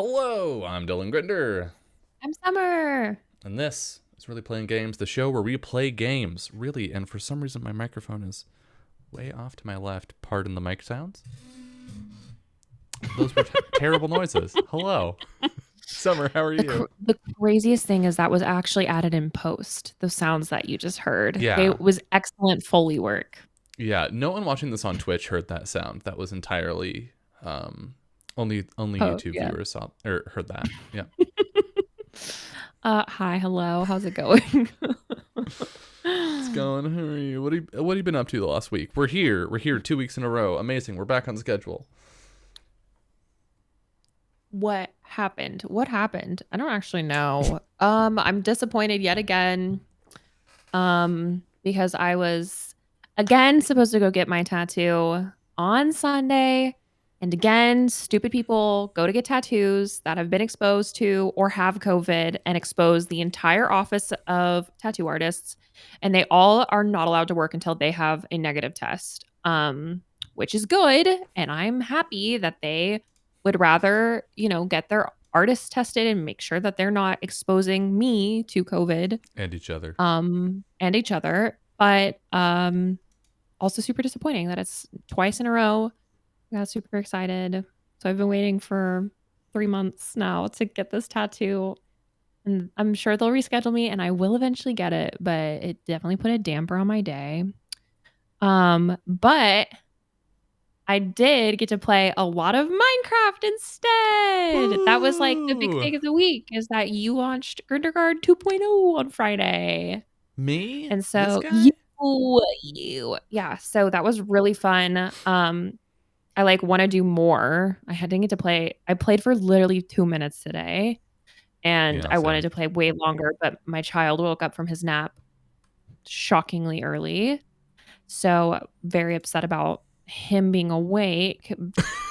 Hello, I'm Dylan Grinder. I'm Summer. And this is Really Playing Games, the show where we play games. Really, and for some reason my microphone is way off to my left. Pardon the mic sounds. Those were terrible noises. Hello. Summer, how are you? The craziest thing is that was actually added in post. Those sounds that you just heard. Yeah. It was excellent Foley work. Yeah, no one watching this on Twitch heard that sound. That was entirely only YouTube viewers saw or heard that. Yeah. Hi, hello. How's it going? It's going. How are you? What have you been up to the last week? We're here 2 weeks in a row. Amazing. We're back on schedule. What happened? I don't actually know. I'm disappointed yet again. Because I was again supposed to go get my tattoo on Sunday. And again, stupid people go to get tattoos that have been exposed to or have COVID and expose the entire office of tattoo artists. And they all are not allowed to work until they have a negative test, which is good. And I'm happy that they would rather, get their artists tested and make sure that they're not exposing me to COVID. And each other. But also super disappointing that it's twice in a row. I got super excited. So I've been waiting for 3 months now to get this tattoo. And I'm sure they'll reschedule me and I will eventually get it, but it definitely put a damper on my day. But I did get to play a lot of Minecraft instead. Ooh. That was like the big thing of the week is that you launched Grinderguard 2.0 on Friday. Me? And so you. Yeah, so that was really fun. I want to do more. I didn't get to play. I played for literally 2 minutes today and I wanted to play way longer, but my child woke up from his nap shockingly early. So very upset about him being awake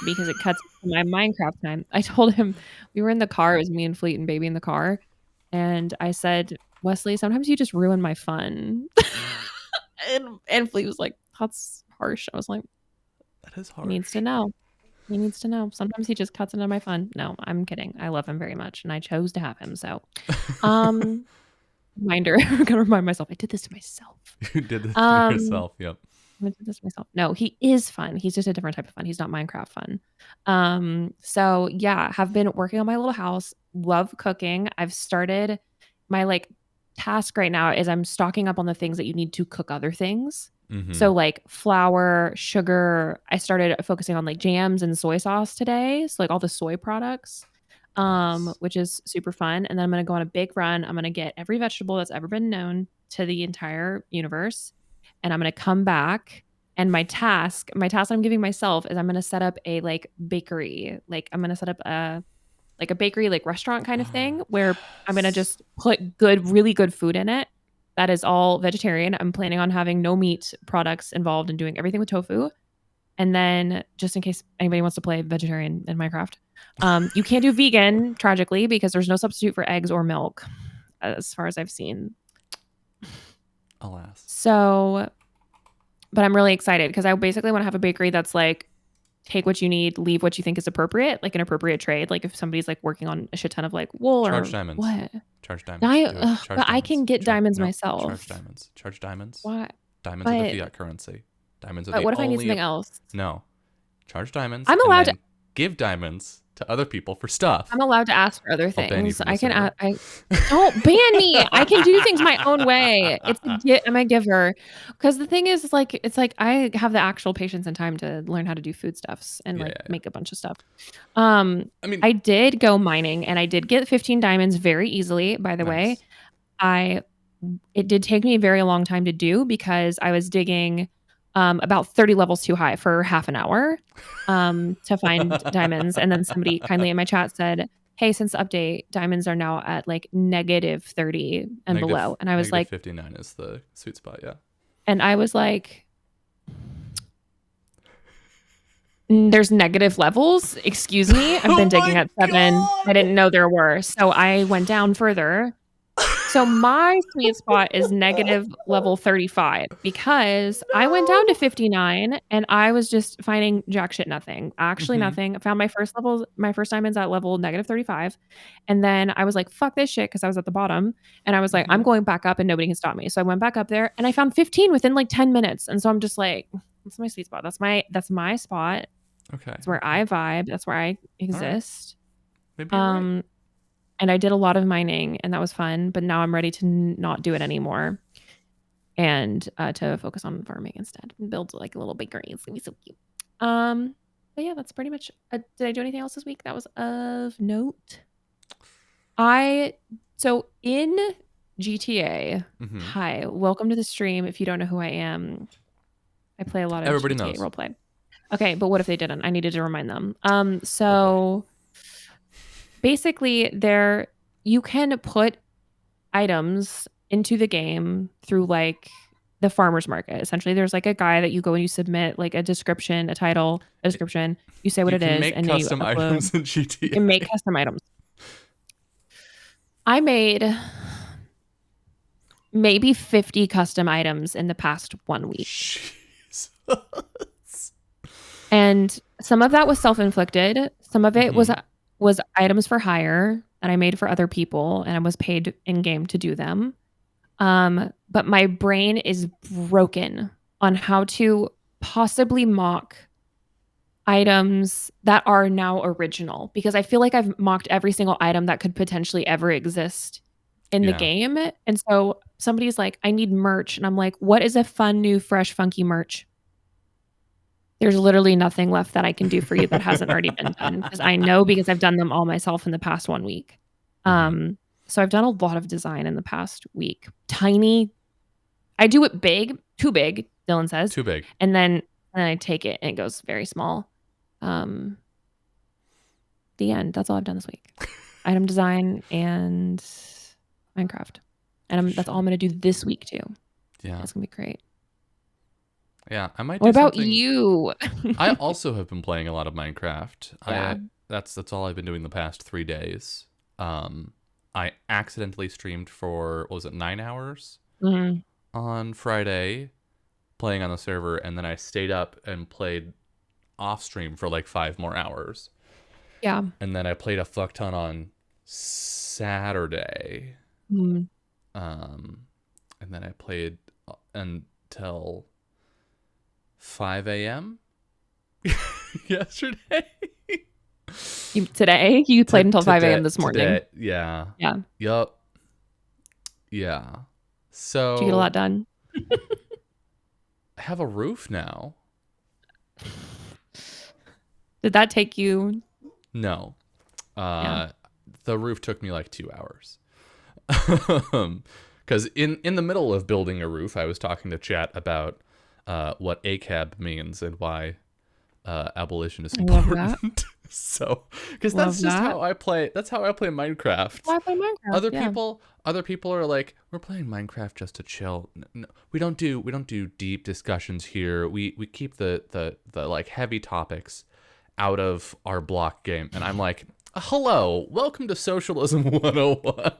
because it cuts my Minecraft time. I told him we were in the car. It was me and Fleet and Baby in the car. And I said, Wesley, sometimes you just ruin my fun. and Fleet was like, that's harsh. I was like, that is harsh. He needs to know. Sometimes he just cuts into my fun. No, I'm kidding. I love him very much and I chose to have him. So, reminder, I'm going to remind myself. I did this to myself. You did this to yourself. Yep. I did this to myself. No, he is fun. He's just a different type of fun. He's not Minecraft fun. So yeah, have been working on my little house. Love cooking. I've started my task right now is I'm stocking up on the things that you need to cook other things. Mm-hmm. So flour, sugar. I started focusing on jams and soy sauce today. So all the soy products, nice. Which is super fun. And then I'm going to go on a big run. I'm going to get every vegetable that's ever been known to the entire universe. And I'm going to come back and my task I'm giving myself is I'm going to set up a bakery. I'm going to set up a bakery, restaurant kind of thing where I'm going to just put really good food in it. That is all vegetarian. I'm planning on having no meat products involved and doing everything with tofu. And then just in case anybody wants to play vegetarian in Minecraft, you can't do vegan, tragically, because there's no substitute for eggs or milk, as far as I've seen. Alas. So, but I'm really excited because I basically want to have a bakery that's take what you need, leave what you think is appropriate, an appropriate trade. If somebody's working on a shit ton of wool charge or diamonds. What? Charge diamonds. But diamonds. I can get diamonds myself. Charge diamonds. Why? Diamonds are the fiat currency. Diamonds are the only. What if I need something else? No. Charge diamonds. I'm allowed to give diamonds to other people for stuff. I'm allowed to ask for other things. I can. I don't ban me. I can do things my own way. I'm a giver. Because the thing is, I have the actual patience and time to learn how to do foodstuffs and make a bunch of stuff. I did go mining and I did get 15 diamonds very easily. By the way, it did take me a very long time to do because I was digging about 30 levels too high for half an hour to find diamonds. And then somebody kindly in my chat said, hey, since the update, diamonds are now at negative 30 and below. And I was like, 59 is the sweet spot. Yeah. And I was like, there's negative levels. Excuse me. I've been digging at 7. God. I didn't know there were. So I went down further So my sweet spot is negative level 35 because I went down to 59 and I was just finding jack shit nothing. Actually Mhm. nothing. I found my first diamonds at level negative 35. And then I was like, fuck this shit because I was at the bottom. And I was like, I'm Mhm. going back up and nobody can stop me. So I went back up there and I found 15 within like 10 minutes. And so I'm just like, that's my sweet spot. That's my spot. Okay. That's where Okay. I vibe. That's where I All right. exist. Maybe you're right. Um, and I did a lot of mining and that was fun, but now I'm ready to not do it anymore and to focus on farming instead and build like a little bakery. It's gonna be so cute. But yeah, that's pretty much. Did I do anything else this week that was of note? So in GTA. Mhm. Hi, welcome to the stream. If you don't know who I am, I play a lot of Everybody GTA knows. roleplay. Okay, but what if they didn't? I needed to remind them. Oh boy. So basically you can put items into the game through like the farmer's market. Essentially, there's like a guy that you go and you submit like a description, a description. You say what You it can is, make and then you custom upload. items in You can make GTA. custom items. I made maybe 50 custom items in the past 1 week. Jesus. And some of that was self-inflicted. Some of it Mhm. was items for hire that I made for other people and I was paid in game to do them. But my brain is broken on how to possibly mock items that are now original because I feel like I've mocked every single item that could potentially ever exist in the Yeah. game. And so somebody's like, I need merch. And I'm like, what is a fun, new, fresh, funky merch? There's literally nothing left that I can do for you that hasn't already been done because I know because I've done them all myself in the past 1 week. Mhm. So I've done a lot of design in the past week. Tiny. I do it big, too big, Dylan says, Too big. and then I take it and it goes very small. Um, the end. That's all I've done this week. Item design and Minecraft, and that's all I'm gonna do this week too. Yeah. It's gonna be great. Yeah. I might What do about something. you? I also have been playing a lot of Minecraft. Yeah. That's all I've been doing the past 3 days. I accidentally streamed for what was it 9 hours Mhm. on Friday, playing on the server, and then I stayed up and played off stream for like 5 more hours, Yeah. and then I played a fuck ton on Saturday, Mhm. and then I played until 5 a.m. yesterday. Today you played until 5 Today, a.m. this morning. today, yeah, Yeah. yup, yeah. Did you get a lot So done? I have a roof now. Did that take you? No, Yeah. the roof took me like 2 hours. Because in the middle of building a roof, I was talking to chat about what ACAB means and why abolition is I love that. important. So, because Love that's just that. how I play. That's how I play Minecraft. Why play Minecraft? Yeah. Other people are like, we're playing Minecraft just to chill. No, we don't do deep discussions here. We keep the like heavy topics out of our block game. And I'm like, hello, welcome to Socialism 101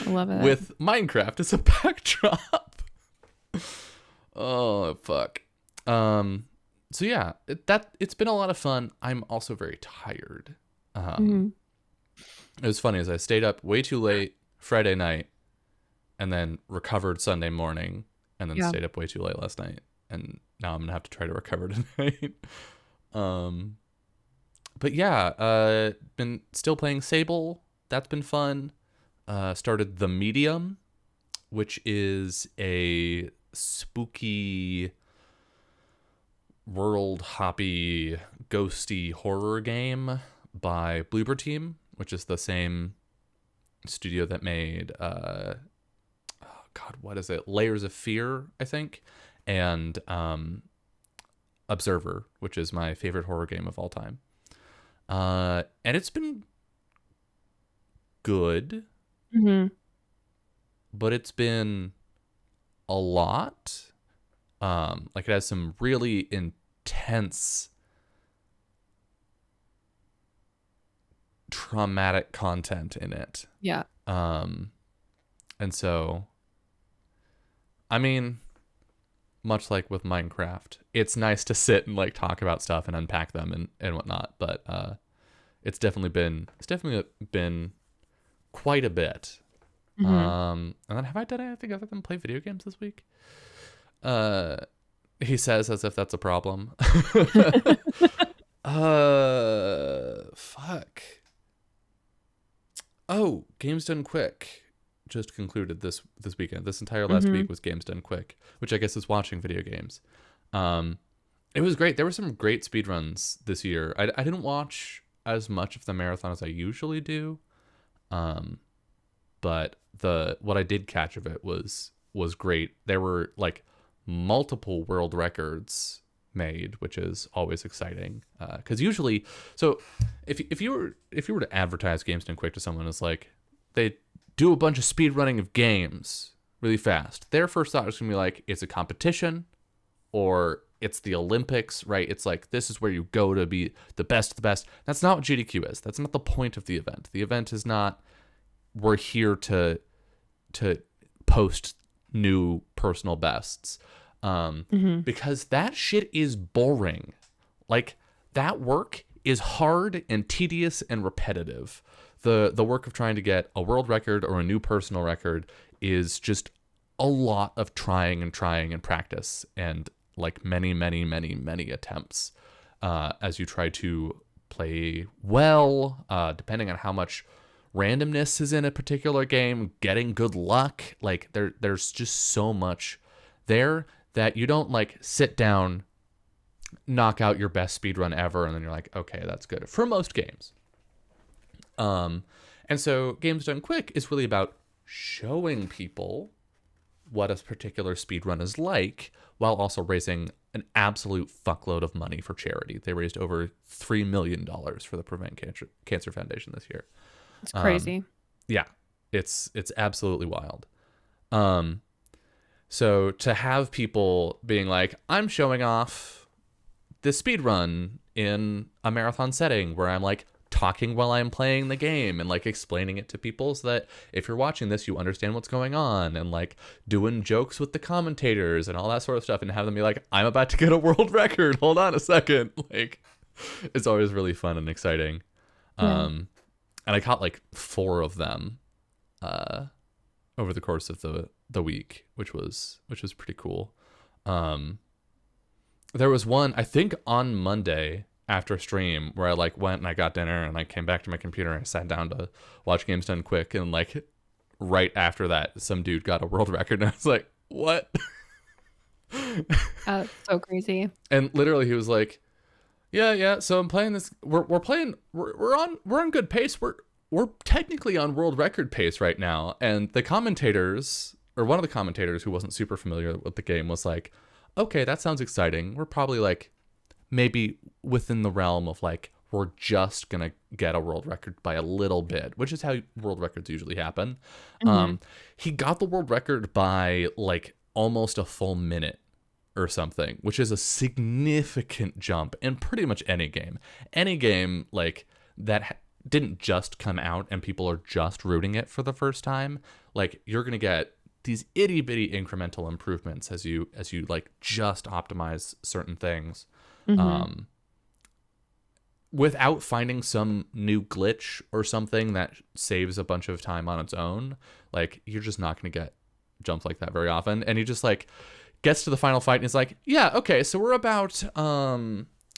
I love it. with Minecraft as a backdrop. Oh fuck. So yeah, it's been a lot of fun. I'm also very tired. Mhm. It was funny as I stayed up way too late Friday night and then recovered Sunday morning and then Yeah. stayed up way too late last night, and now I'm gonna have to try to recover tonight. But yeah, been still playing Sable. That's been fun. Started The Medium, which is a spooky world hoppy ghosty horror game by Bloober Team, which is the same studio that made what is it? Layers of Fear, I think, and Observer, which is my favorite horror game of all time. And it's been good, Mhm. but it's been a lot. Like it has some really intense traumatic content in it. Yeah. And so, I mean, much like with Minecraft, it's nice to sit and like talk about stuff and unpack them and whatnot. But it's definitely been quite a bit. Mm-hmm. And then have I done anything other than play video games this week? He says as if that's a problem. Fuck. Oh, Games Done Quick just concluded this weekend. This entire last Mm-hmm. week was Games Done Quick, which I guess is watching video games. It was great. There were some great speedruns this year. I didn't watch as much of the marathon as I usually do. But what I did catch of it was great. There were like multiple world records made, which is always exciting. Because usually, so if you were to advertise Games Done Quick to someone, it's like they do a bunch of speed running of games really fast. Their first thought is gonna be like, it's a competition, or it's the Olympics, right? It's like, this is where you go to be the best of the best. That's not what GDQ is. That's not the point of the event. The event is not, we're here to post new personal bests. Because that shit is boring. Like, that work is hard and tedious and repetitive. The work of trying to get a world record or a new personal record is just a lot of trying and practice, and like many attempts as you try to play well, depending on how much randomness is in a particular game, getting good luck. Like there's just so much there that you don't like sit down, knock out your best speedrun ever, and then you're like, okay, that's good for most games. And so Games Done Quick is really about showing people what a particular speedrun is like, while also raising an absolute fuckload of money for charity. They raised over $3 million for the Prevent Cancer Foundation this year. It's crazy. Yeah, it's absolutely wild. So to have people being like, I'm showing off this speed run in a marathon setting where I'm like talking while I'm playing the game and like explaining it to people so that if you're watching this, you understand what's going on, and like doing jokes with the commentators and all that sort of stuff, and have them be like, I'm about to get a world record. Hold on a second. Like, it's always really fun and exciting. Yeah. And I caught like 4 of them over the course of the week, which was pretty cool. There was one, I think, on Monday after stream where I like went and I got dinner and I came back to my computer and I sat down to watch Games Done Quick, and like right after that, some dude got a world record, and I was like, what? So crazy. And literally he was like, yeah, so I'm playing this, we're on good pace, we're technically on world record pace right now. And the commentators, or one of the commentators who wasn't super familiar with the game, was like, okay, that sounds exciting. We're probably like maybe within the realm of like, we're just gonna get a world record by a little bit, which is how world records usually happen. He got the world record by like almost a full minute or something, which is a significant jump in pretty much any game. Any game like that didn't just come out and people are just rooting it for the first time, like you're gonna get these itty bitty incremental improvements as you like just optimize certain things, without finding some new glitch or something that saves a bunch of time on its own. Like, you're just not gonna get jumps like that very often. And he just like gets to the final fight and is like, yeah, okay, so we're about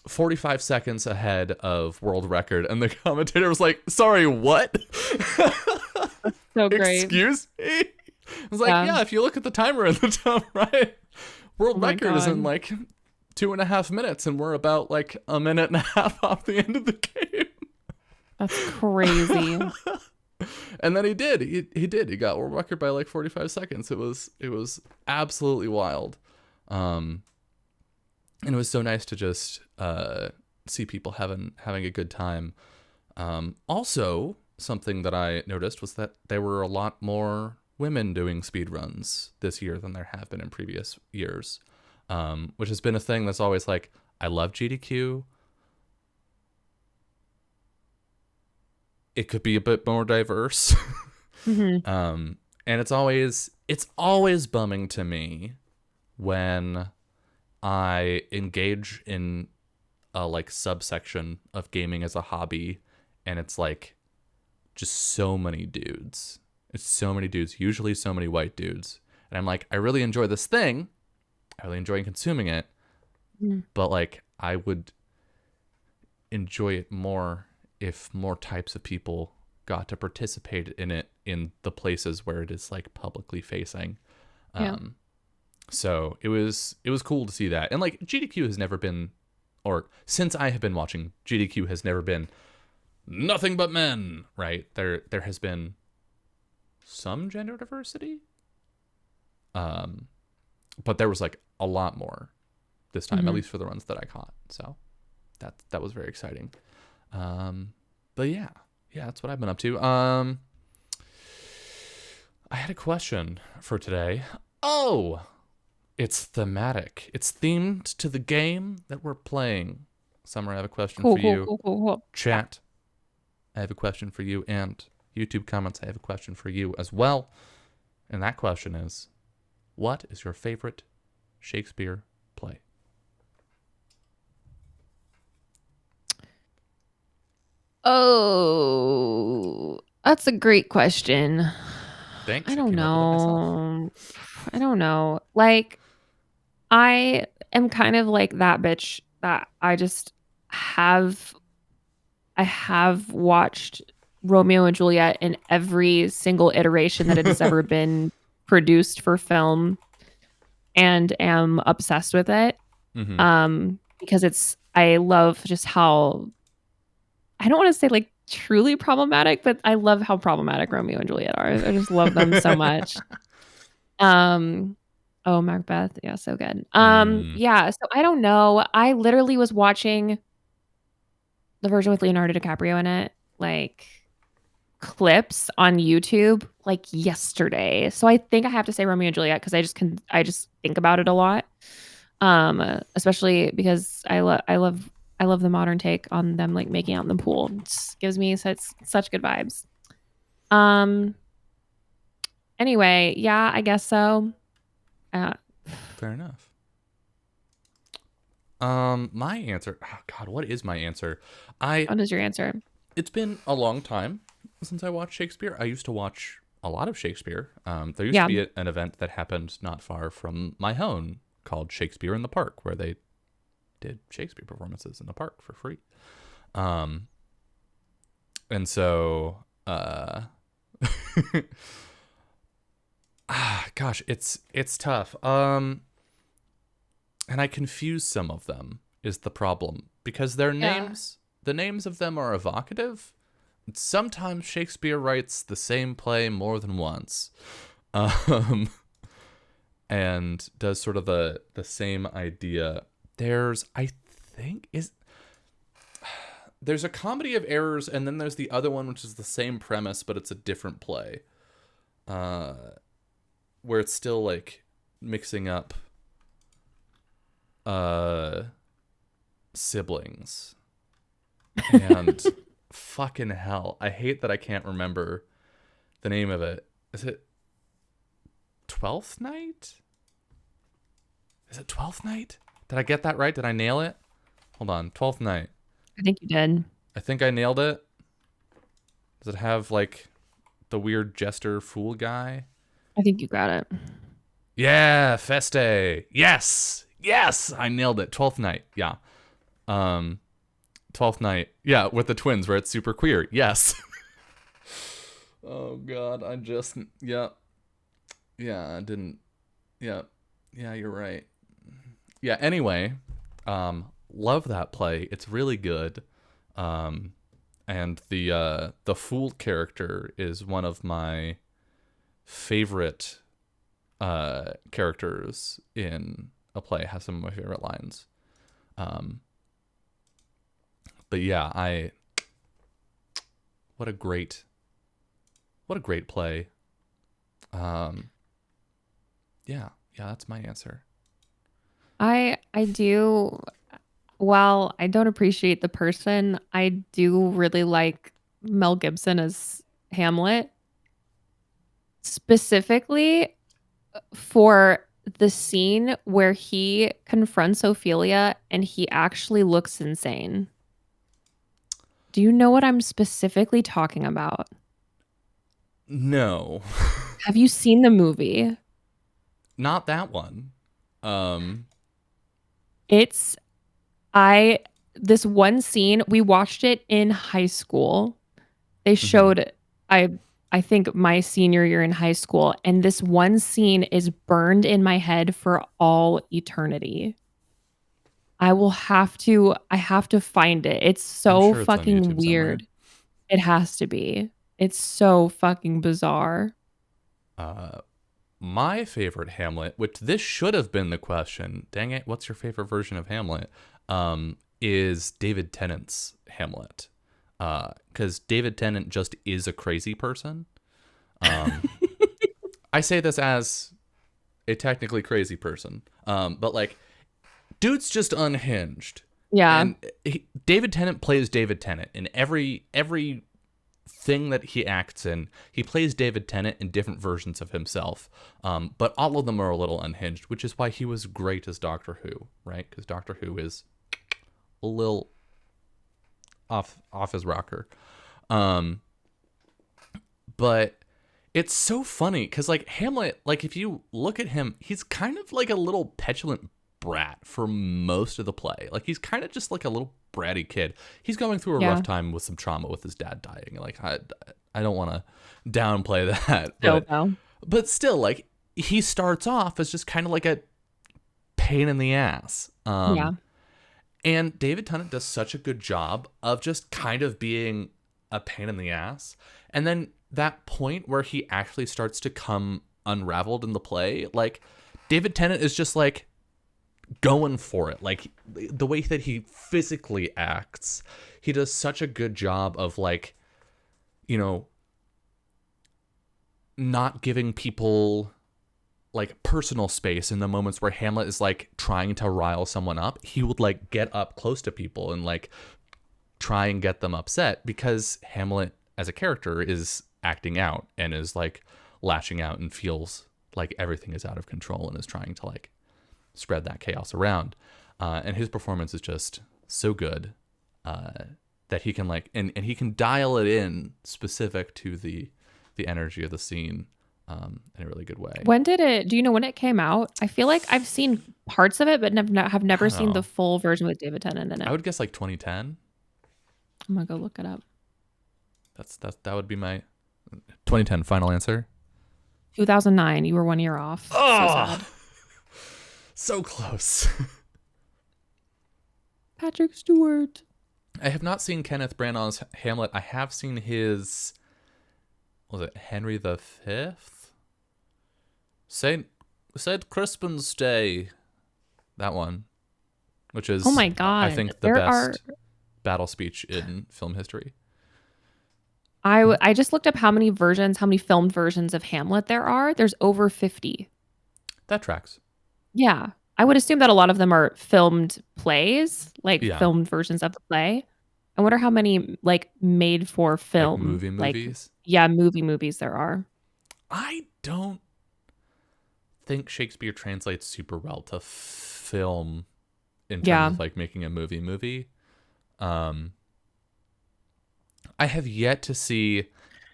45 seconds ahead of world record. And the commentator was like, sorry, what? So great. Excuse me? I was like, yeah, if you look at the timer at the top right, world record is in like 2.5 minutes, and we're about like a minute and a half off the end of the game. That's crazy. And then he did. He got world record by like 45 seconds. It was absolutely wild. And it was so nice to just see people having a good time. Also, something that I noticed was that there were a lot more women doing speed runs this year than there have been in previous years, which has been a thing that's always like, I love GDQ. It could be a bit more diverse. And And it's always bumming to me when I engage in a like subsection of gaming as a hobby, and it's like just so many dudes. It's so many dudes, usually so many white dudes. And I'm like, I really enjoy this thing. I really enjoy consuming it, Mm. but like I would enjoy it more if more types of people got to participate in it in the places where it is like publicly facing. Yeah. So it was cool to see that. And like GDQ has never been, or since I have been watching, GDQ has never been nothing but men, right? There has been some gender diversity. But there was like a lot more this time, at least for the ones that I caught. So that was very exciting. But yeah, that's what I've been up to. I had a question for today. Oh, it's thematic. It's themed to the game that we're playing. Summer, I have a question for you. Cool. Chat, I have a question for you. And YouTube comments, I have a question for you as well. And that question is, what is your favorite Shakespeare play? Oh, that's a great question. Thanks. I I don't came up with it myself. know. I don't know. Like, I am kind of like that bitch that I have watched Romeo and Juliet in every single iteration that it has ever been produced for film and am obsessed with it. Because I love just how, I don't want to say like truly problematic, but I love how problematic Romeo and Juliet are. I just love them so much. Oh, Macbeth. Yeah, so good. Yeah, so I don't know. I literally was watching the version with Leonardo DiCaprio in it, like clips on YouTube like yesterday. So I think I have to say Romeo and Juliet because I just think about it a lot. Especially because I love the modern take on them like making out in the pool. It just gives me such good vibes. Um anyway, yeah, I guess so. Uh Fair enough. My answer. Oh God, what is my answer? what is your answer? It's been a long time since I watched Shakespeare. I used to watch a lot of Shakespeare. There used to Yeah. be an event that happened not far from my home called Shakespeare in the Park, where they did Shakespeare performances in the park for free. And so, gosh, it's tough. And I confuse some of them is the problem because their names, the names of them are evocative. Sometimes Shakespeare writes the same play more than once, and does sort of the same idea. There's a comedy of errors, and then there's the other one which is the same premise but it's a different play, where it's still like mixing up siblings and fucking hell, I hate that I can't remember the name of it. Is it Twelfth Night? Is it Twelfth Night? Did I get that right? Did I nail it? Hold on. Twelfth Night. I think you did. I think I nailed it. Does it have like the weird jester fool guy? I think you got it. Yeah, Feste. Yes. I nailed it. Twelfth Night. Yeah. Twelfth Night. Yeah, with the twins where it's super queer. Yes. Oh God, I didn't. Yeah, you're right. Yeah. Anyway, love that play. It's really good. And the fool character is one of my favorite characters in a play. Has some of my favorite lines. But yeah, what a great play. Yeah, that's my answer. I do, while I don't appreciate the person, I do really like Mel Gibson as Hamlet. specifically for the scene where he confronts Ophelia and he actually looks insane. Do you know what I'm specifically talking about? No. Have you seen the movie? Not that one. It's I this one scene, we watched it in high school. They showed I I think my senior year in high school, and this one scene is burned in my head for all eternity. I have to find it. It's I'm so sure it's on fucking YouTube somewhere. weird. It has to be. It's so fucking bizarre. My favorite Hamlet, which this should have been the question. Dang it, what's your favorite version of Hamlet? Is David Tennant's Hamlet. Because David Tennant just is a crazy person. I say this as a technically crazy person. But like, dude's just unhinged. Yeah. And David Tennant plays David Tennant in every thing that he acts in. He plays David Tennant in different versions of himself, but all of them are a little unhinged, which is why he was great as Doctor Who, right? Because Doctor Who is a little off his rocker. But it's so funny because like Hamlet, like if you look at him, he's kind of like a little petulant brat for most of the play. Like he's kind of just like a little bratty kid. He's going through a rough time with some trauma with his dad dying. Like I don't want to downplay that, but still, like he starts off as just kind of like a pain in the ass. Yeah. And David Tennant does such a good job of just kind of being a pain in the ass. And then that point where he actually starts to come unraveled in the play, like David Tennant is just like going for it. Like the way that he physically acts, he does such a good job of like, you know, not giving people like personal space in the moments where Hamlet is like trying to rile someone up. He would like get up close to people and like try and get them upset because Hamlet as a character is acting out and is like lashing out and feels like everything is out of control and is trying to like spread that chaos around. And his performance is just so good that he can like, and he can dial it in specific to the energy of the scene in a really good way. Do you know when it came out? I feel like I've seen parts of it, but have never seen the full version with David Tennant in it. I would guess like 2010. I'm gonna go look it up. That would be my 2010 final answer. 2009. You were 1 year off. Oh, so sad. So close. Patrick Stewart. I have not seen Kenneth Branagh's Hamlet. I have seen his, was it Henry V? Saint Crispin's Day. That one. Which is, oh my God, I think, the best battle speech in film history. I just looked up how many filmed versions of Hamlet there are. There's over 50. That tracks. Yeah. I would assume that a lot of them are filmed plays, like filmed versions of the play. I wonder how many like made for film. Like movies? Yeah, movies there are. I don't think Shakespeare translates super well to film in terms of like making a movie. I have yet to see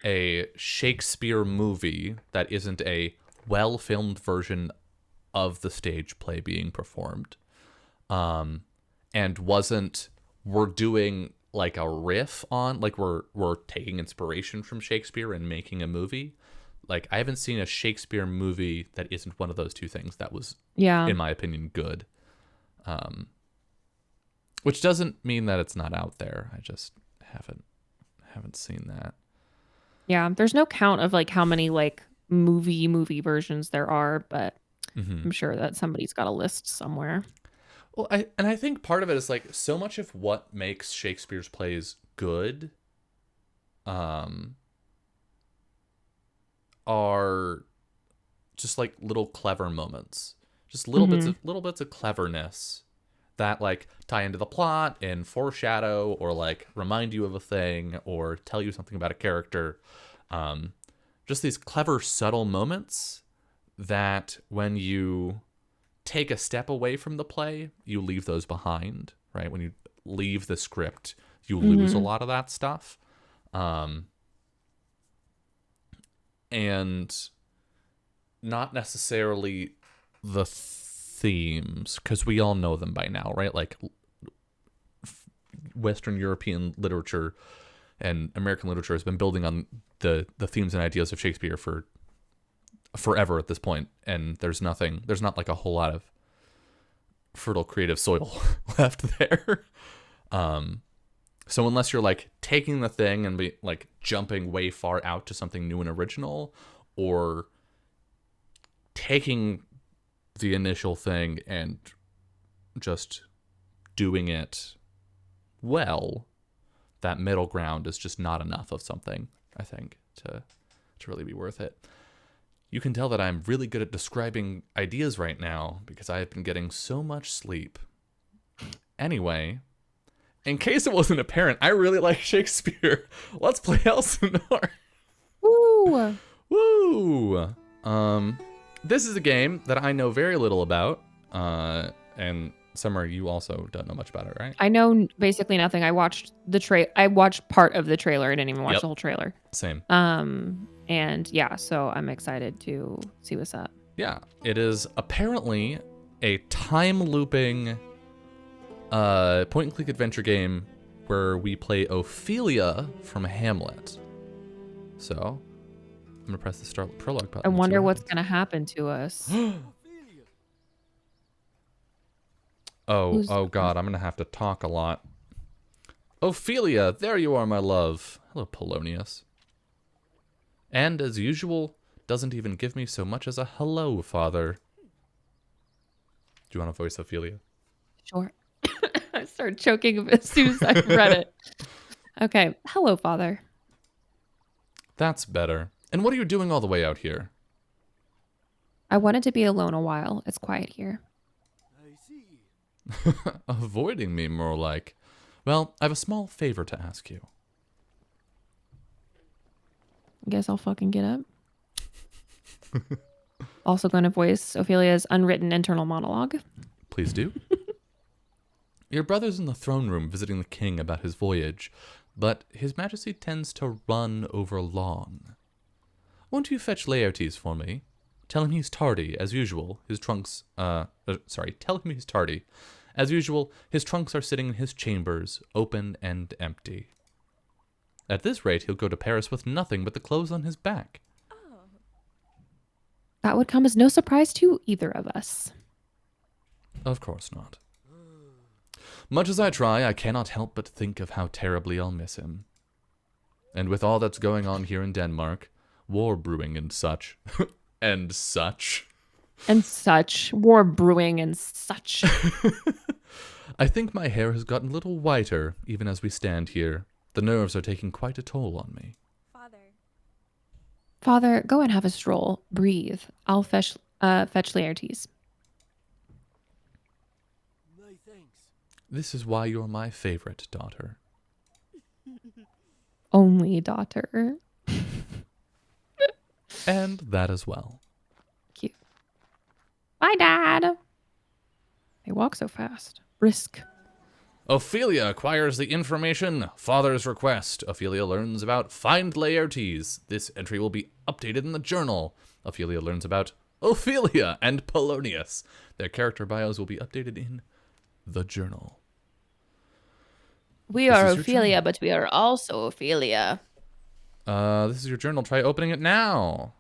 a Shakespeare movie that isn't a well-filmed version of the stage play being performed. And wasn't, we're doing like a riff on, like we're taking inspiration from Shakespeare and making a movie. Like I haven't seen a Shakespeare movie that isn't one of those two things that was, in my opinion, good. Which doesn't mean that it's not out there. I just haven't seen that. Yeah, there's no count of like how many like movie versions there are, but I'm sure that somebody's got a list somewhere. Well, I think part of it is like so much of what makes Shakespeare's plays good are just like little clever moments. Just little bits of cleverness that like tie into the plot and foreshadow or like remind you of a thing or tell you something about a character. just these clever, subtle moments that when you take a step away from the play, you leave those behind, right? When you leave the script, you lose a lot of that stuff. And not necessarily the themes, because we all know them by now, right? Like Western European literature and American literature has been building on the themes and ideas of Shakespeare for forever at this point, and there's not like a whole lot of fertile creative soil left there. So unless you're like taking the thing and be like jumping way far out to something new and original, or taking the initial thing and just doing it well, that middle ground is just not enough of something, I think, to really be worth it. You can tell that I'm really good at describing ideas right now because I have been getting so much sleep. Anyway, in case it wasn't apparent, I really like Shakespeare. Let's play Elsinore. Woo! Woo! This is a game that I know very little about, and Summer, you also don't know much about it, right? I know basically nothing. I watched part of the trailer. I didn't even watch the whole trailer. Same. And yeah, so I'm excited to see what's up. Yeah, it is apparently a time looping point and click adventure game where we play Ophelia from Hamlet. So I'm gonna press the start prologue button. I wonder what's gonna happen to us. Oh God, I'm gonna have to talk a lot. Ophelia, there you are, my love. Hello, Polonius. And as usual, doesn't even give me so much as a hello, father. Do you want to voice Ophelia? Sure. I started choking as soon as I read it. Okay. Hello, father. That's better. And what are you doing all the way out here? I wanted to be alone a while. It's quiet here. I see. Avoiding me, more like. Well, I have a small favor to ask you. I guess I'll fucking get up. Also going to voice Ophelia's unwritten internal monologue. Please do. Your brother's in the throne room visiting the king about his voyage, but his majesty tends to run over long. Won't you fetch Laertes for me? Tell him he's tardy, as usual. Tell him he's tardy. As usual, his trunks are sitting in his chambers, open and empty. At this rate, he'll go to Paris with nothing but the clothes on his back. That would come as no surprise to either of us. Of course not. Much as I try, I cannot help but think of how terribly I'll miss him. And with all that's going on here in Denmark, war brewing and such, and such. And such. War brewing and such. I think my hair has gotten a little whiter, even as we stand here. The nerves are taking quite a toll on me. Father, go and have a stroll. Breathe. I'll fetch Laertes. My thanks. This is why you're my favorite daughter. Only daughter. And that as well. Cute. Bye, Dad. They walk so fast. Brisk. Ophelia acquires the information. Father's request. Ophelia learns about Find Laertes. This entry will be updated in the journal. Ophelia learns about Ophelia and Polonius. Their character bios will be updated in the journal. We are Ophelia, but we are also Ophelia. This is your journal. Try opening it now.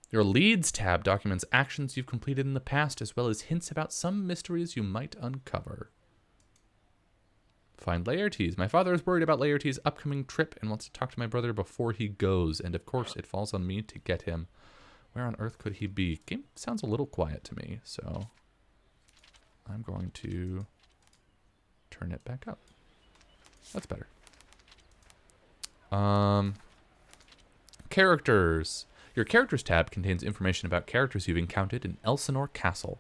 Your Leads tab documents actions you've completed in the past, as well as hints about some mysteries you might uncover. Find Laertes. My father is worried about Laertes' upcoming trip and wants to talk to my brother before he goes. And of course, it falls on me to get him. Where on earth could he be? Game sounds a little quiet to me, so I'm going to turn it back up. That's better. Characters. Your Characters tab contains information about characters you've encountered in Elsinore Castle.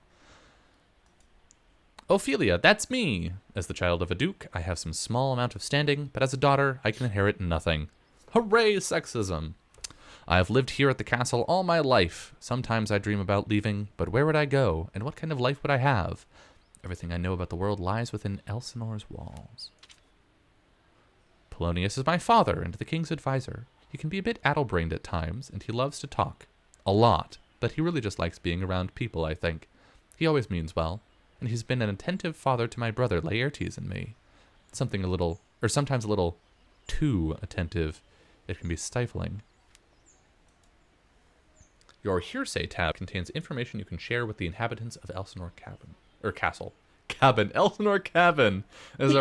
Ophelia, that's me. As the child of a duke, I have some small amount of standing, but as a daughter, I can inherit nothing. Hooray, sexism. I have lived here at the castle all my life. Sometimes I dream about leaving, but where would I go, and what kind of life would I have? Everything I know about the world lies within Elsinore's walls. Polonius is my father and the king's advisor. He can be a bit addle-brained at times, and he loves to talk. A lot, but he really just likes being around people, I think. He always means well, and he's been an attentive father to my brother Laertes and me. Something a little, or sometimes a little too attentive. It can be stifling. Your hearsay tab contains information you can share with the inhabitants of Elsinore Cabin. Or Castle. Cabin. Elsinore Cabin is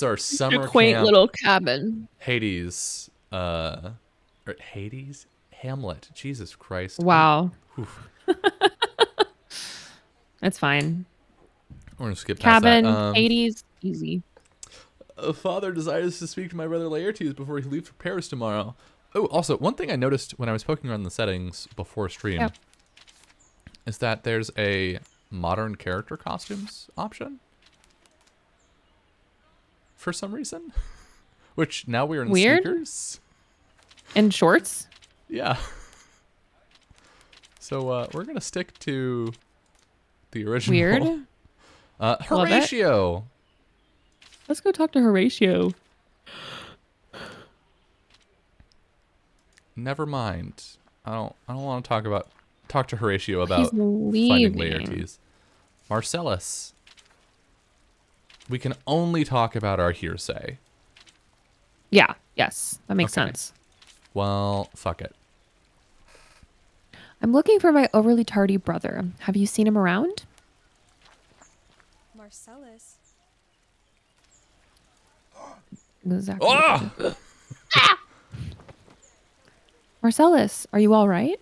our summer A quaint camp. little cabin. Hades. Or Hades? Hamlet. Jesus Christ. Wow. Oof. That's fine. We're going to skip past Cabin, that. Hades, easy. A father desires to speak to my brother Laertes before he leaves for Paris tomorrow. Oh, also, one thing I noticed when I was poking around the settings before stream is that there's a modern character costumes option for some reason. Which now we're in Weird. sneakers. And shorts? Yeah. So we're going to stick to the original. Weird. Horatio. Let's go talk to Horatio. Never mind. I don't want to talk to Horatio about He's finding leaving. Laertes. Marcellus. We can only talk about our hearsay. Yeah. Yes. That makes Okay. sense. Well, fuck it. I'm looking for my overly tardy brother. Have you seen him around? Marcellus. Exactly. Oh! Marcellus, are you all right?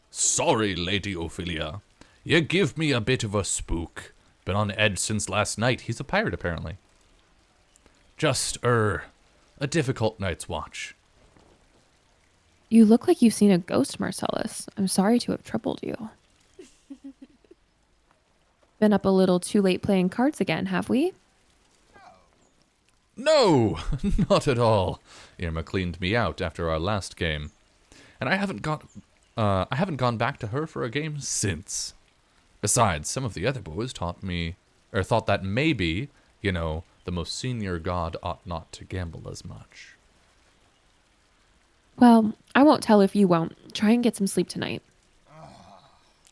Sorry, Lady Ophelia. You give me a bit of a spook. Been on edge since last night. He's a pirate, apparently. Just, a difficult night's watch. You look like you've seen a ghost, Marcellus. I'm sorry to have troubled you. Been up a little too late playing cards again, have we? No, not at all. Irma cleaned me out after our last game. And I haven't gone back to her for a game since. Besides, some of the other boys thought that maybe, the most senior god ought not to gamble as much. Well, I won't tell if you won't. Try and get some sleep tonight.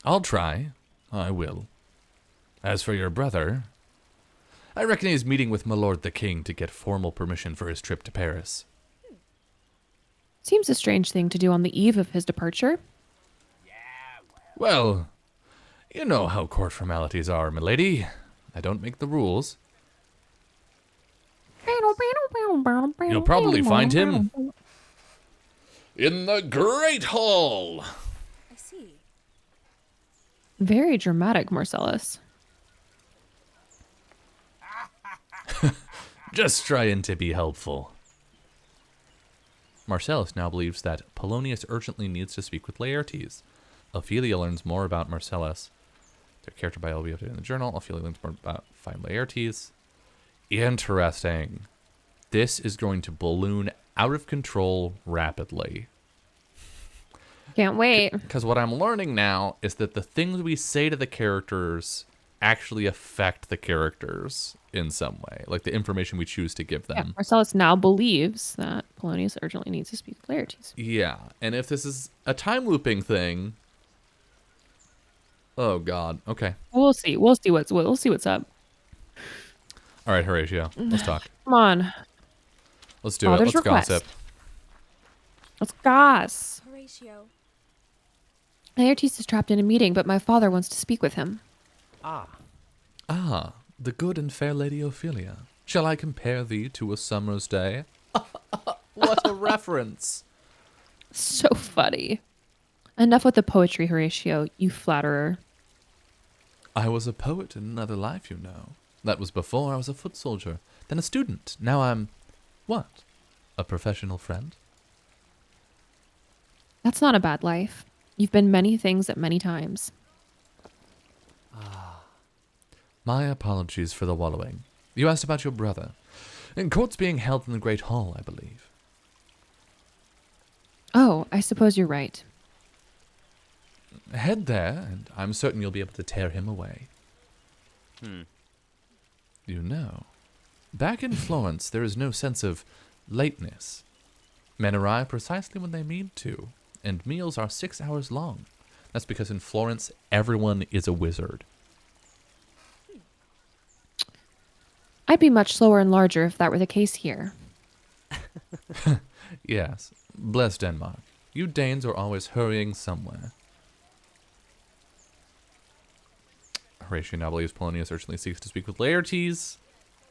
I'll try. I will. As for your brother, I reckon he's meeting with my lord the king to get formal permission for his trip to Paris. Seems a strange thing to do on the eve of his departure. Well, you know how court formalities are, milady. I don't make the rules. You'll probably find him in the Great Hall. I see. Very dramatic, Marcellus. Just trying to be helpful. Marcellus now believes that Polonius urgently needs to speak with Laertes. Ophelia learns more about Marcellus. Their character bio will be updated in the journal. Ophelia learns more about find Laertes. Interesting. This is going to balloon out of control rapidly. Can't wait. Because what I'm learning now is that the things we say to the characters actually affect the characters in some way. Like the information we choose to give Yeah, them. Marcellus now believes that Polonius urgently needs to speak with Laertes. Yeah. And if this is a time looping thing. Oh, God. Okay. We'll see. We'll see what's up. All right, Horatio. Let's talk. Come on. Let's do it. Father's Let's request. gossip. Let's goss. Horatio. Laertes is trapped in a meeting, but my father wants to speak with him. Ah, the good and fair Lady Ophelia. Shall I compare thee to a summer's day? What a reference. So funny. Enough with the poetry, Horatio, you flatterer. I was a poet in another life, you know. That was before I was a foot soldier, then a student. Now I'm, what? A professional friend? That's not a bad life. You've been many things at many times. My apologies for the wallowing. You asked about your brother. And court's being held in the Great Hall, I believe. I suppose you're right. Head there, and I'm certain you'll be able to tear him away. You know, back in Florence, there is no sense of lateness. Men arrive precisely when they mean to, and meals are 6 hours long. That's because in Florence, everyone is a wizard. I'd be much slower and larger if that were the case here. Yes, bless Denmark. You Danes are always hurrying somewhere. Horatio now believes Polonius urgently seeks to speak with Laertes.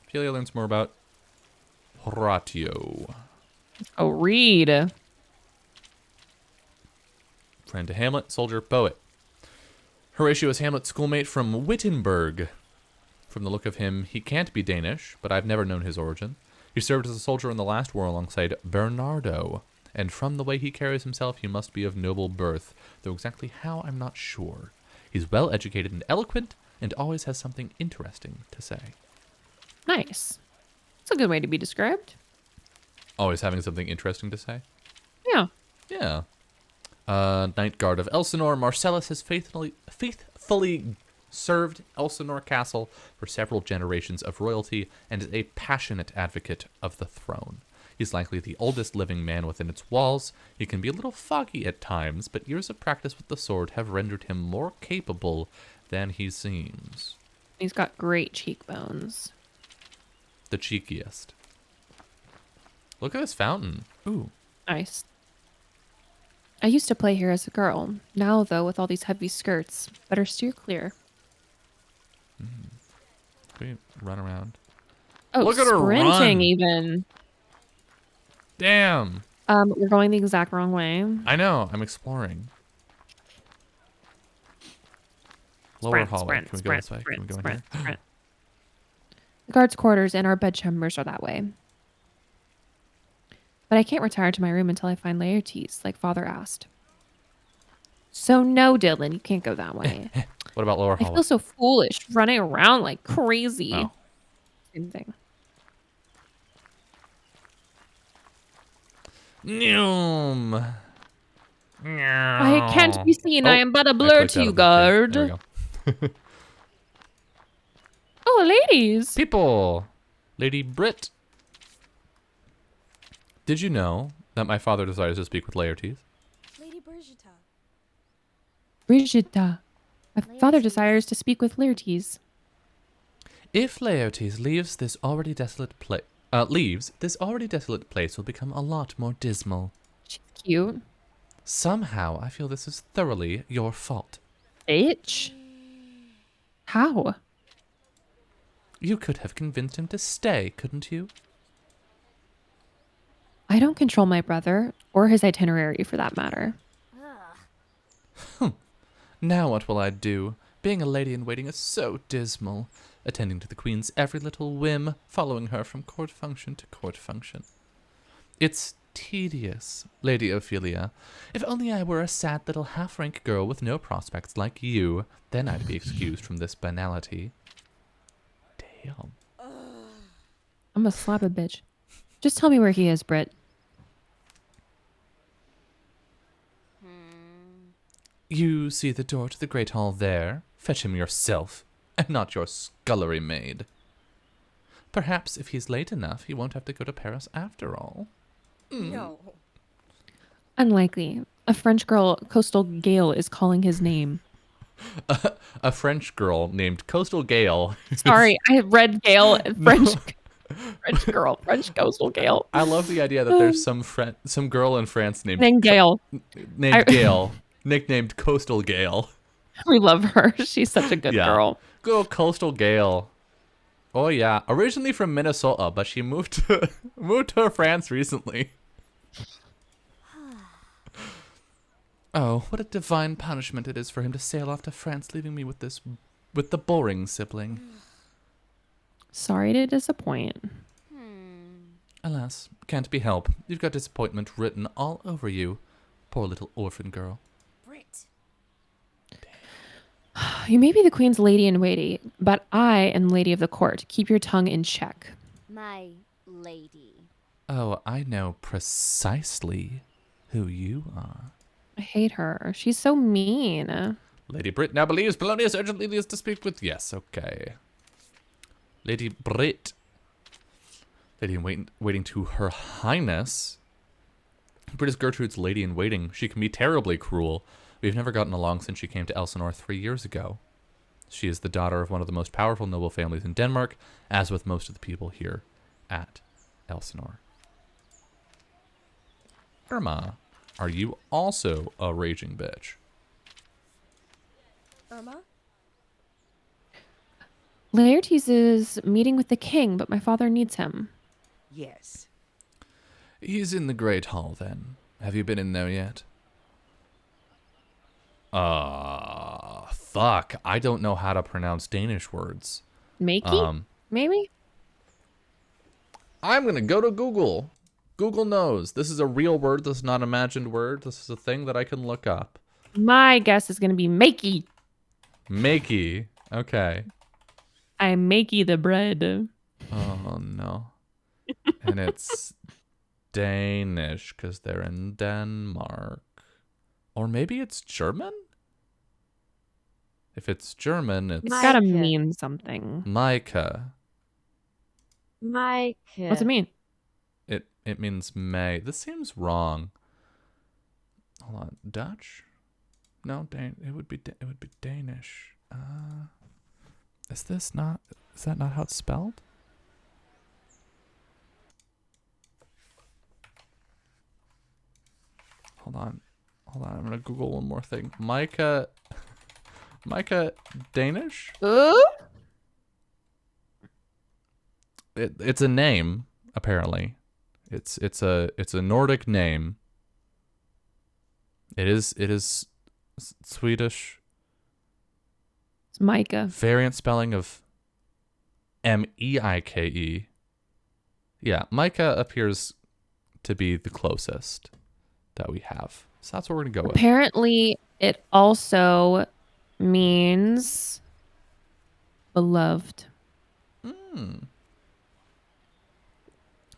Ophelia learns more about Horatio. Oh, read. Friend to Hamlet, soldier, poet. Horatio is Hamlet's schoolmate from Wittenberg. From the look of him, he can't be Danish, but I've never known his origin. He served as a soldier in the last war alongside Bernardo, and from the way he carries himself, he must be of noble birth, though exactly how, I'm not sure. He's well educated and eloquent, and always has something interesting to say. Nice. That's a good way to be described. Always having something interesting to say? Yeah. Yeah. Knight Guard of Elsinore, Marcellus has faithfully served Elsinore Castle for several generations of royalty and is a passionate advocate of the throne. He's likely the oldest living man within its walls. He can be a little foggy at times, but years of practice with the sword have rendered him more capable than he seems. He's got great cheekbones. The cheekiest. Look at this fountain. Ooh. Nice. I used to play here as a girl. Now, though, with all these heavy skirts, better steer clear. Can we run around? Oh, Look at her sprinting run. even. Damn. We're going the exact wrong way. I know. I'm exploring. Lower hallway. Can we go this way? Can we go in here? sprint. The guards' quarters and our bedchambers are that way. But I can't retire to my room until I find Laertes, like Father asked. So no, Dylan, you can't go that way. What about lower I hallway? feel so foolish running around like crazy. Oh. Same thing. Noom. I can't be seen. Oh, I am but a I blur clicked to out you, of the chair. guard. There we go. Oh, ladies. People. Lady Brit. Did you know that my father desires to speak with Laertes? Lady Brigitta. Brigitta. My father desires to speak with Laertes. If Laertes leaves this already desolate place, will become a lot more dismal. She's cute. Somehow, I feel this is thoroughly your fault. Bitch. How? You could have convinced him to stay, couldn't you? I don't control my brother, or his itinerary for that matter. Ugh. Now what will I do? Being a lady in waiting is so dismal. Attending to the queen's every little whim, following her from court function to court function. It's tedious, Lady Ophelia. If only I were a sad little half-rank girl with no prospects like you, then I'd be excused from this banality. Damn. I'm gonna slap a bitch. Just tell me where he is, Britt. You see the door to the great hall there? Fetch him yourself, and not your scullery maid. Perhaps if he's late enough, he won't have to go to Paris after all. No. Unlikely. A French girl, Coastal Gale, is calling his name. A French girl named Coastal Gale. Sorry, I read Gale. French girl, French Coastal Gale. I love the idea that there's some girl in France Named Gale. Gale, nicknamed Coastal Gale. We love her. She's such a good girl. Good old Coastal Gale. Oh yeah, originally from Minnesota, but she moved to France recently. Oh, what a divine punishment it is for him to sail off to France, leaving me with the boring sibling. Sorry to disappoint. Alas, can't be helped. You've got disappointment written all over you. Poor little orphan girl. Brit. You may be the queen's lady in waiting, but I am lady of the court. Keep your tongue in check. My lady. Oh, I know precisely who you are. I hate her. She's so mean. Lady Brit now believes Polonius urgently needs to speak with... Yes, okay. Lady Brit. Lady in waiting to her highness. Brit is Gertrude's lady in waiting. She can be terribly cruel. We've never gotten along since she came to Elsinore 3 years ago. She is the daughter of one of the most powerful noble families in Denmark, as with most of the people here at Elsinore. Irma, are you also a raging bitch? Irma? Laertes is meeting with the king, but my father needs him. Yes. He's in the Great Hall, then. Have you been in there yet? Fuck. I don't know how to pronounce Danish words. Makey? Maybe? I'm gonna go to Google. Google knows. This is a real word. This is not an imagined word. This is a thing that I can look up. My guess is going to be makey. Makey. Okay. I makey the bread. Oh, no. And it's Danish, because they're in Denmark. Or maybe it's German? If it's German, it's... It's got to Micah. mean something. Micah. Micah. What's it mean? It means May. This seems wrong. Hold on. Dutch? No, it would be Danish. Is that not how it's spelled? Hold on. I'm gonna Google one more thing. Micah Danish? It's a name, apparently. It's a Nordic name. It is Swedish. It's Micah. Variant spelling of Meike. Yeah, Micah appears to be the closest that we have. So that's what we're gonna go with. Apparently, it also means beloved.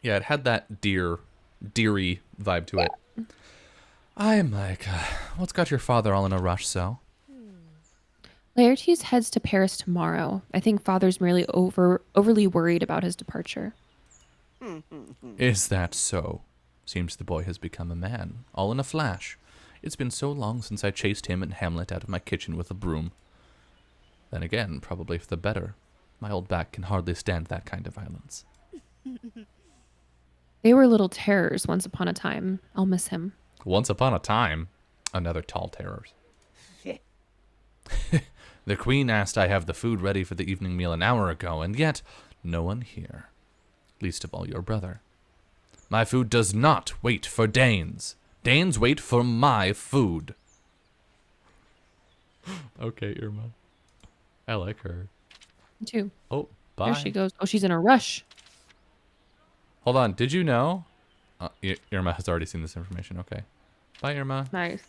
Yeah, it had that deary vibe to it. Aye, Micah. What's got your father all in a rush, so? Laertes heads to Paris tomorrow. I think father's merely overly worried about his departure. Is that so? Seems the boy has become a man, all in a flash. It's been so long since I chased him and Hamlet out of my kitchen with a broom. Then again, probably for the better. My old back can hardly stand that kind of violence. They were little terrors once upon a time. I'll miss him. Once upon a time, another tall terror. The queen asked I have the food ready for the evening meal an hour ago, and yet no one here. Least of all your brother. My food does not wait for Danes. Danes wait for my food. Okay, Irma. I like her. Me too. Oh, bye. There she goes. Oh, she's in a rush. Hold on. Did you know? Irma has already seen this information. Okay. Bye, Irma. Nice.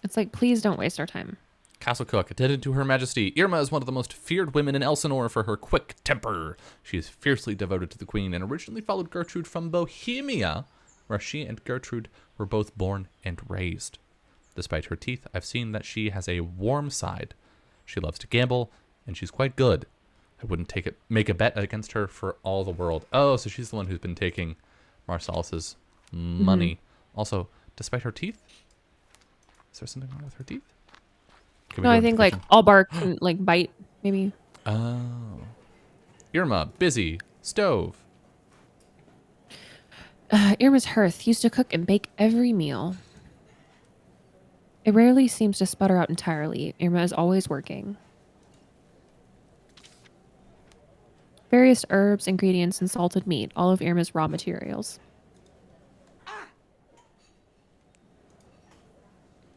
It's like, please don't waste our time. Castle cook attended to Her Majesty. Irma is one of the most feared women in Elsinore for her quick temper. She is fiercely devoted to the queen and originally followed Gertrude from Bohemia, where she and Gertrude were both born and raised. Despite her teeth, I've seen that she has a warm side. She loves to gamble, and she's quite good. I wouldn't make a bet against her for all the world. Oh, so she's the one who's been taking Marsalis's money. Also, despite her teeth, is there something wrong with her teeth? Can we No, go I into think the like kitchen? all bark and like bite, maybe. Oh. Irma, busy, stove. Irma's hearth used to cook and bake every meal. It rarely seems to sputter out entirely. Irma is always working. Various herbs, ingredients, and salted meat, all of Irma's raw materials.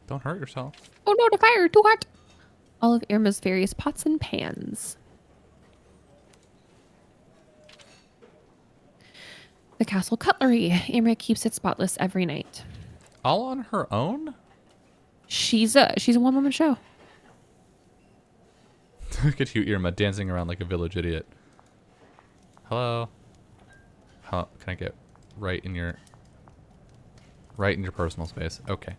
Don't hurt yourself. Oh no, the fire, too hot! All of Irma's various pots and pans. The castle cutlery. Irma keeps it spotless every night. All on her own? She's a one-woman show. Look at you, Irma, dancing around like a village idiot. Hello? How can I get right in your... Right in your personal space. Okay.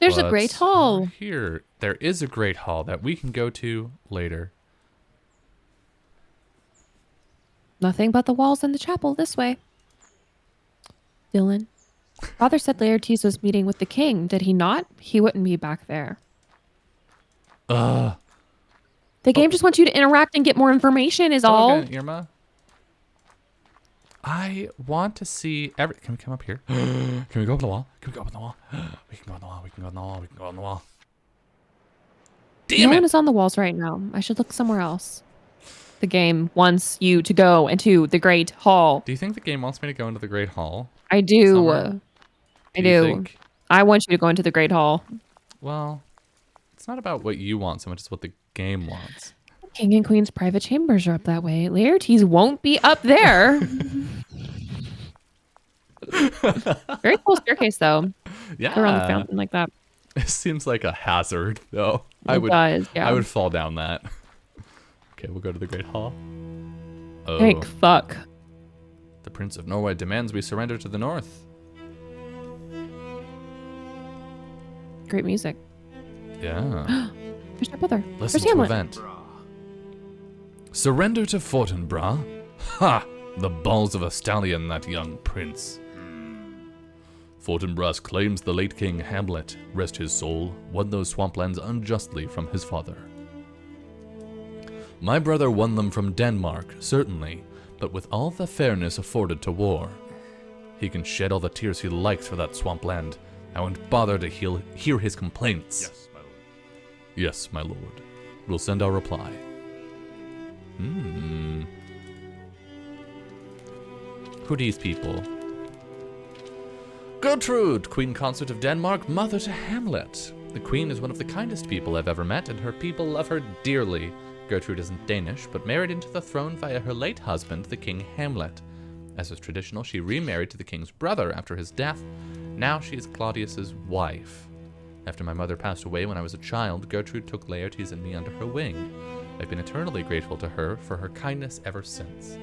There's a great But hall. here, there is a great hall that we can go to later. Nothing but the walls and the chapel this way. Dylan, Father said Laertes was meeting with the king. Did he not? He wouldn't be back there. Ugh. The game just wants you to interact and get more information is Hello all. again, Irma. I want to see every. Can we come up here? Can we go up the wall? Can we go up the wall? We can go on the wall. We can go on the wall. We can go on the wall. No Damn one it! is on the walls right now. I should look somewhere else. The game wants you to go into the Great Hall. Do you think the game wants me to go into the Great Hall? I do. Summer? I Do you do. think- I want you to go into the Great Hall. Well, it's not about what you want so much as what the game wants. King and Queen's private chambers are up that way. Laertes won't be up there. Very cool staircase, though. Yeah. Around the fountain like that. It seems like a hazard, though. It does, yeah. I would fall down that. Okay, we'll go to the Great Hall. Oh, Thank fuck. the Prince of Norway demands we surrender to the North. Great music. Yeah. There's my brother. Listen There's to Hamlet. event. Surrender to Fortinbras? Ha! The balls of a stallion, that young prince. Fortinbras claims the late King Hamlet, rest his soul, won those swamplands unjustly from his father. My brother won them from Denmark, certainly, but with all the fairness afforded to war. He can shed all the tears he likes for that swampland. I won't bother to hear his complaints. Yes, my lord. Yes, my lord. We'll send our reply. Who are these people? Gertrude, Queen Consort of Denmark, mother to Hamlet. The Queen is one of the kindest people I've ever met, and her people love her dearly. Gertrude isn't Danish, but married into the throne via her late husband, the King Hamlet. As is traditional, she remarried to the king's brother after his death. Now she is Claudius's wife. After my mother passed away when I was a child, Gertrude took Laertes and me under her wing. I've been eternally grateful to her for her kindness ever since.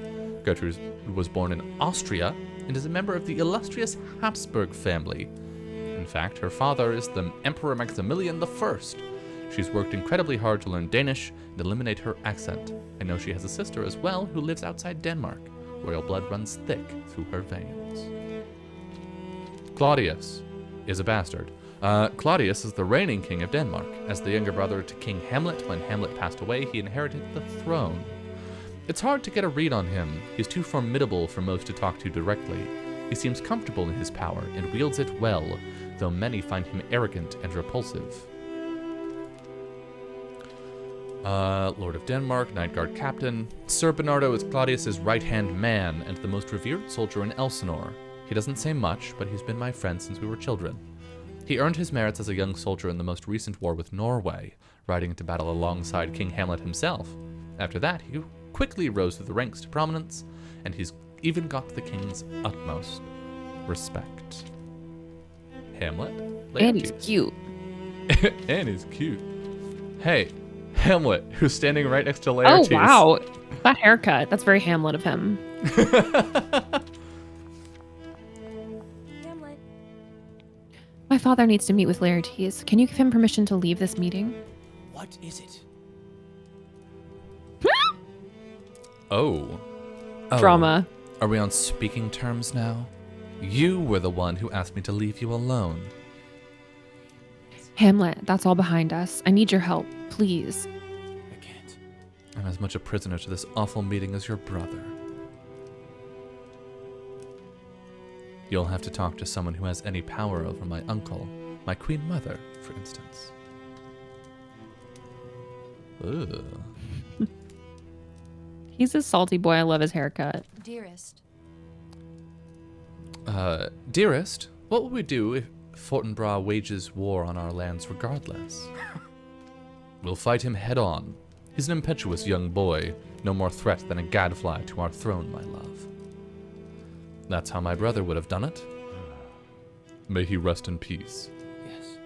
Gertrude was born in Austria and is a member of the illustrious Habsburg family. In fact, her father is the Emperor Maximilian I. She's worked incredibly hard to learn Danish and eliminate her accent. I know she has a sister as well who lives outside Denmark. Royal blood runs thick through her veins. Claudius is a bastard. Claudius is the reigning king of Denmark. As the younger brother to King Hamlet, when Hamlet passed away, he inherited the throne. It's hard to get a read on him. He's too formidable for most to talk to directly. He seems comfortable in his power and wields it well, though many find him arrogant and repulsive. Lord of Denmark, Night Guard Captain. Sir Bernardo is Claudius's right-hand man and the most revered soldier in Elsinore. He doesn't say much, but he's been my friend since we were children. He earned his merits as a young soldier in the most recent war with Norway, riding into battle alongside King Hamlet himself. After that, he quickly rose through the ranks to prominence, and he's even got the king's utmost respect. Hamlet? And he's Laertes. cute. And he's cute. Hey, Hamlet, who's standing right next to Laertes. Oh, wow. That haircut. That's very Hamlet of him. Hamlet. My father needs to meet with Laertes. Can you give him permission to leave this meeting? What is it? Oh. Drama. Are we on speaking terms now? You were the one who asked me to leave you alone. Hamlet, that's all behind us. I need your help, please. I can't. I'm as much a prisoner to this awful meeting as your brother. You'll have to talk to someone who has any power over my uncle, my queen mother, for instance. Ugh. He's a salty boy. I love his haircut. Dearest. Dearest, what will we do if Fortinbras wages war on our lands regardless? We'll fight him head on. He's an impetuous young boy, no more threat than a gadfly to our throne, my love. That's how my brother would have done it. May he rest in peace. Yes.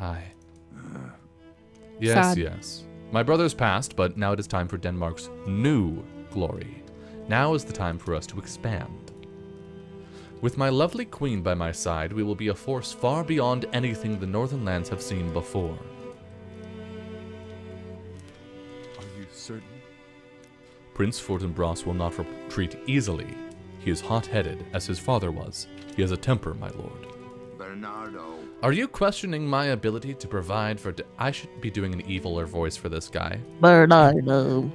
Aye. Yes, Sad. yes. My brother's passed, but now it is time for Denmark's new glory. Now is the time for us to expand. With my lovely queen by my side, we will be a force far beyond anything the northern lands have seen before. Are you certain? Prince Fortinbras will not retreat easily. He is hot-headed, as his father was. He has a temper, my lord. Bernardo. Are you questioning my ability to provide for... I should be doing an eviler voice for this guy. Bernardo.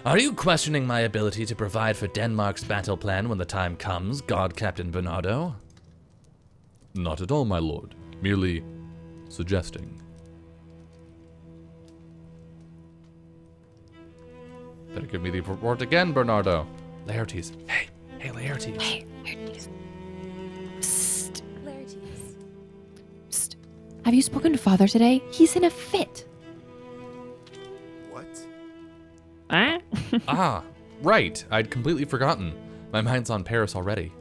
Are you questioning my ability to provide for Denmark's battle plan when the time comes, God Captain Bernardo? Not at all, my lord. Merely suggesting. Better give me the report again, Bernardo. Laertes. Hey, Laertes. Hey, Laertes. Psst. Laertes. Psst. Have you spoken to father today? He's in a fit. What? Huh? Ah, right. I'd completely forgotten. My mind's on Paris already.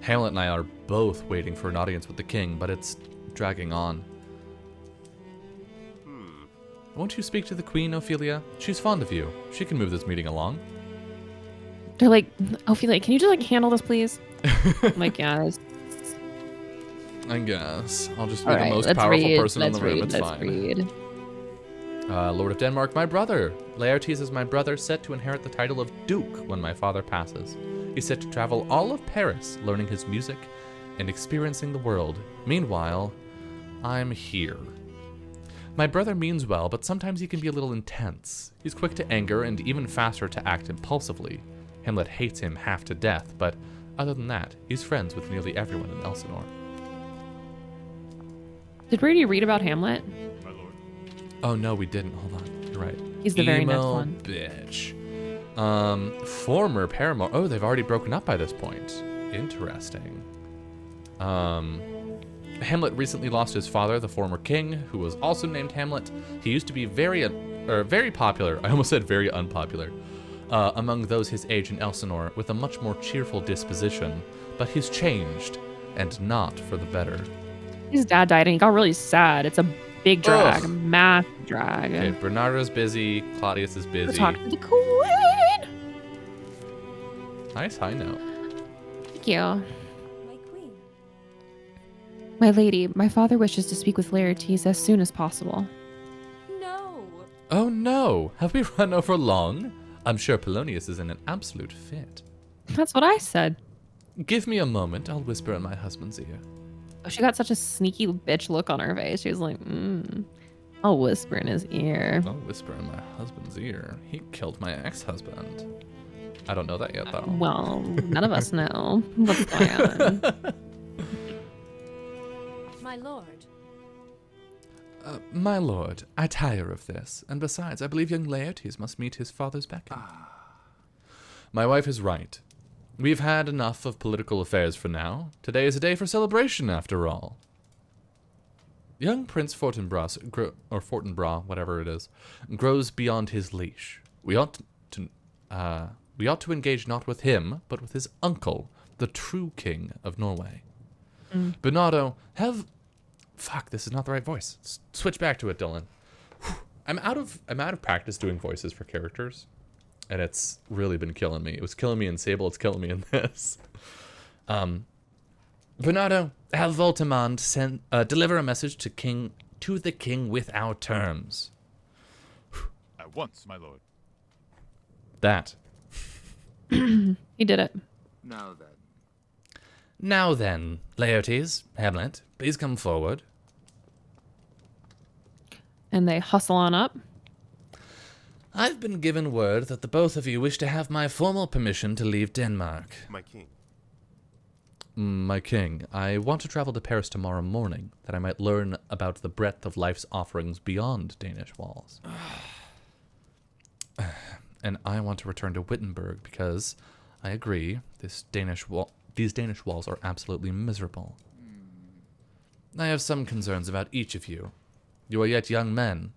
Hamlet and I are both waiting for an audience with the king, but it's dragging on. Won't you speak to the queen, Ophelia? She's fond of you. She can move this meeting along. They're like, Ophelia, can you just like handle this, please? I'm like, yes. I guess. I'll just be All the right, most let's powerful read. person in Let's the room. read. It's Let's fine. read. Lord of Denmark, my brother. Laertes is my brother, set to inherit the title of Duke when my father passes. He's set to travel all of Paris, learning his music and experiencing the world. Meanwhile, I'm here. My brother means well, but sometimes he can be a little intense. He's quick to anger and even faster to act impulsively. Hamlet hates him half to death, but other than that, he's friends with nearly everyone in Elsinore. Did we already read about Hamlet? My lord. Oh no, we didn't. Hold on. You're right. He's the very next Emo one. Bitch. Former paramour. Oh, they've already broken up by this point. Interesting. Hamlet recently lost his father, the former king, who was also named Hamlet. He used to be very popular. I almost said very unpopular. Among those his age in Elsinore, with a much more cheerful disposition, but he's changed, and not for the better. His dad died and he got really sad. It's a big drag, Ugh. a massive drag. Okay, Bernardo's busy, Claudius is We're busy. talking to the queen. Nice high note. Thank you. My queen. My lady, my father wishes to speak with Laertes as soon as possible. No. Oh no, have we run over long? I'm sure Polonius is in an absolute fit. That's what I said. Give me a moment, I'll whisper in my husband's ear. Oh, she got such a sneaky bitch look on her face. She was like, I'll whisper in his ear. I'll whisper in my husband's ear. He killed my ex-husband. I don't know that yet, though. Well, none of us know what's going on. My lord. My lord, I tire of this, and besides, I believe young Laertes must meet his father's beckon. My wife is right. We've had enough of political affairs for now. Today is a day for celebration, after all. Young Prince Fortinbras, or Fortinbras, whatever it is, grows beyond his leash. We ought to engage not with him, but with his uncle, the true king of Norway. Bernardo, fuck, this is not the right voice. Switch back to it, Dylan. I'm out of practice doing voices for characters, and it's really been killing me. It was killing me in Sable. It's killing me in this. Bernardo, have Voltimand deliver a message to the king with our terms. At once, my lord. That. He did it. Now then. Now then, Laertes, Hamlet, please come forward. And they hustle on up. I've been given word that the both of you wish to have my formal permission to leave Denmark. My king. My king, I want to travel to Paris tomorrow morning, that I might learn about the breadth of life's offerings beyond Danish walls. And I want to return to Wittenberg because I agree, these Danish walls are absolutely miserable. I have some concerns about each of you. You are yet young men.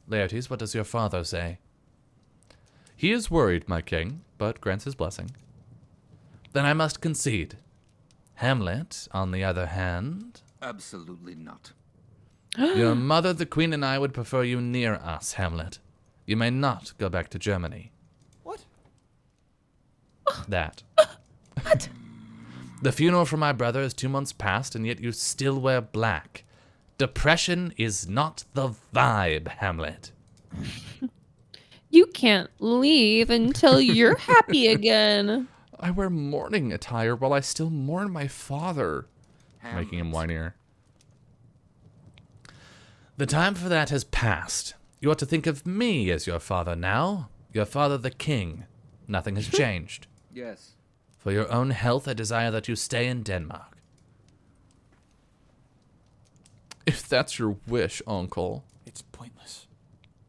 Laertes, what does your father say? He is worried, my king, but grants his blessing. Then I must concede. Hamlet, on the other hand... Absolutely not. Your mother, the queen, and I would prefer you near us, Hamlet. You may not go back to Germany. What? That. What? The funeral for my brother is 2 months past, and yet you still wear black. Depression is not the vibe, Hamlet. You can't leave until you're happy again. I wear mourning attire while I still mourn my father. Making him whinier. The time for that has passed. You ought to think of me as your father now. Your father the king. Nothing has changed. Yes. For your own health, I desire that you stay in Denmark. If that's your wish, uncle, It's pointless.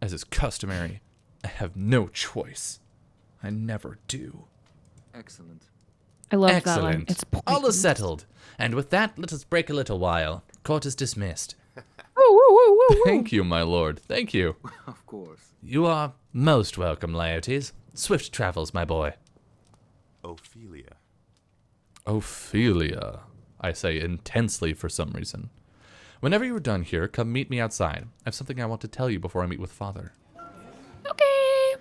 as is customary, I have no choice. I never do. Excellent. I love that line. Excellent. It's All pointless. is settled. And with that, let us break a little while. Court is dismissed. Woo, woo, woo, woo, woo. Thank you, my lord. Thank you. Of course. You are most welcome, Laertes. Swift travels, my boy. Ophelia. Ophelia, I say intensely for some reason. Whenever you are done here, come meet me outside. I have something I want to tell you before I meet with father. Okay.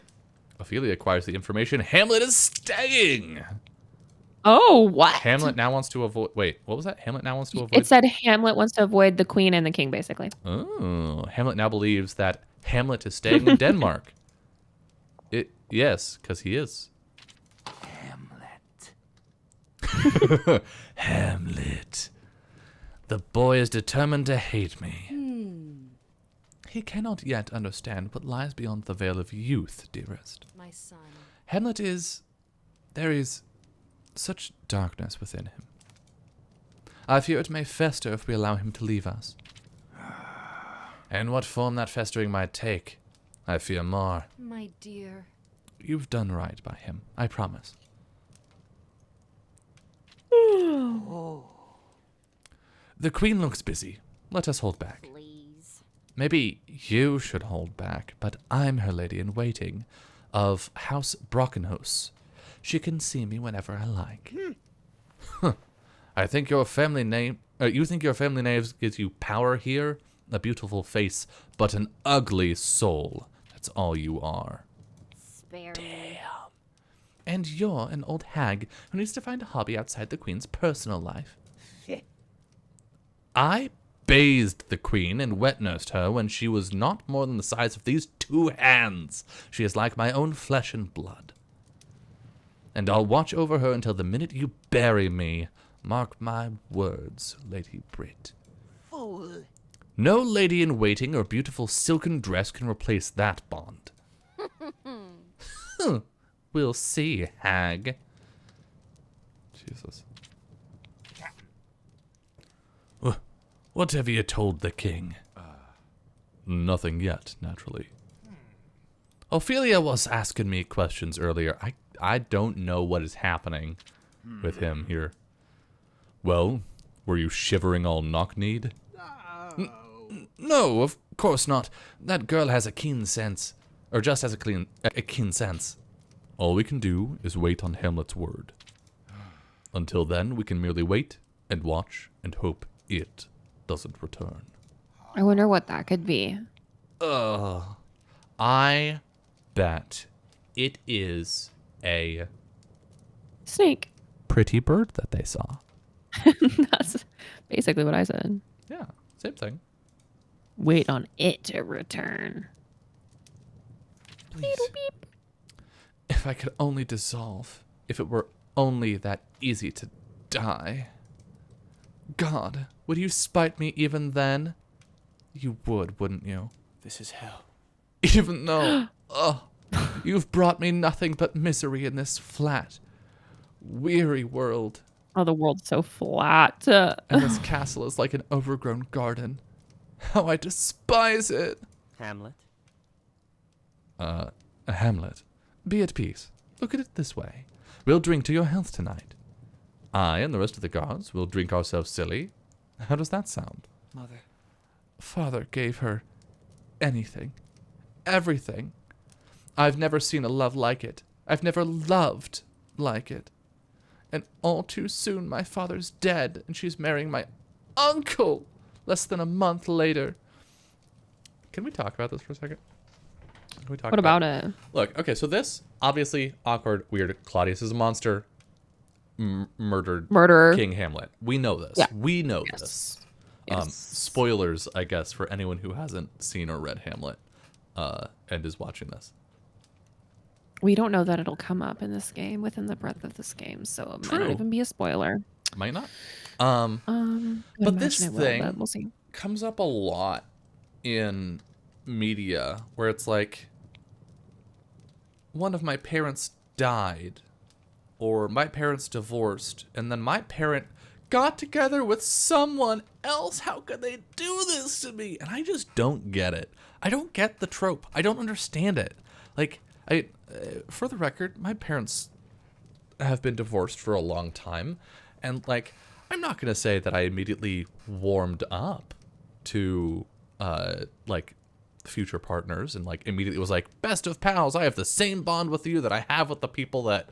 Ophelia acquires the information Hamlet is staying. Oh, what? Hamlet now wants to avoid... Wait, what was that? Hamlet now wants to avoid... It said Hamlet wants to avoid the queen and the king, basically. Oh, Hamlet now believes that Hamlet is staying in Denmark. Yes, because he is. Hamlet. Hamlet. The boy is determined to hate me. He cannot yet understand what lies beyond the veil of youth, dearest. My son. Hamlet is... There is such darkness within him. I fear it may fester if we allow him to leave us. And what form that festering might take, I fear more. My dear. You've done right by him, I promise. The queen looks busy. Let us hold back. Please. Maybe you should hold back, but I'm her lady in waiting of House Brockenhus. She can see me whenever I like. I think your family name... you think your family name gives you power here? A beautiful face, but an ugly soul. That's all you are. Spare me. And you're an old hag who needs to find a hobby outside the queen's personal life. I bathed the queen and wet-nursed her when she was not more than the size of these 2 hands. She is like my own flesh and blood. And I'll watch over her until the minute you bury me. Mark my words, Lady Brit. Fool. No lady-in-waiting or beautiful silken dress can replace that bond. We'll see, hag. Jesus. What have you told the king? Nothing yet, naturally. Ophelia was asking me questions earlier. I don't know what is happening with him here. Well, were you shivering all knock-kneed? No, of course not. That girl has a keen sense. Or just has a keen sense. All we can do is wait on Hamlet's word. Until then, we can merely wait and watch and hope it doesn't return. I wonder what that could be. I bet it is a Snake. pretty bird that they saw. That's basically what I said. Yeah, same thing. Wait on it to return. Please. If I could only dissolve. If it were only that easy to die. God, would you spite me even then? You would, wouldn't you? This is hell. Even though, you've brought me nothing but misery in this flat, weary world. Oh, the world's so flat. And this castle is like an overgrown garden. How I despise it. Hamlet. Hamlet, be at peace. Look at it this way. We'll drink to your health tonight. I and the rest of the guards will drink ourselves silly. How does that sound? Mother. Father gave her anything. Everything. I've never seen a love like it. I've never loved like it. And all too soon my father's dead and she's marrying my uncle less than a month later. Can we talk about this for a second? Can we talk What about it? Look, okay, so this, obviously, awkward, weird. Claudius is a monster. murdered Murderer. King Hamlet. We know this. Yeah. We know this. Yes. Spoilers, I guess, for anyone who hasn't seen or read Hamlet and is watching this. We don't know that it'll come up in this game within the breadth of this game, so it might True. not even be a spoiler. Might not. I But this imagine it will, thing but we'll see. comes up a lot in media where it's like, one of my parents died, or my parents divorced, and then my parent got together with someone else. How could they do this to me? And I just don't get it. I don't get the trope. I don't understand it. Like, for the record, my parents have been divorced for a long time, and like, I'm not gonna say that I immediately warmed up to like future partners and like immediately was like, best of pals. I have the same bond with you that I have with the people that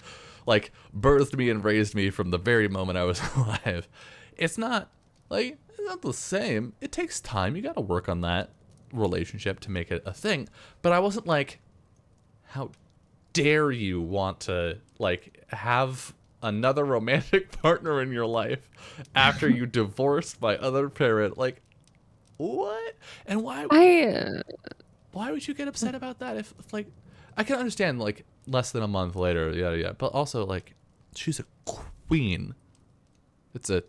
like birthed me and raised me from the very moment I was alive. It's not the same. It takes time. You got to work on that relationship to make it a thing. But I wasn't like, how dare you want to like have another romantic partner in your life after you divorced my other parent? Like, what? And why would you get upset about that? If like, I can understand like less than a month later, yeah, but also like, she's a queen. It's a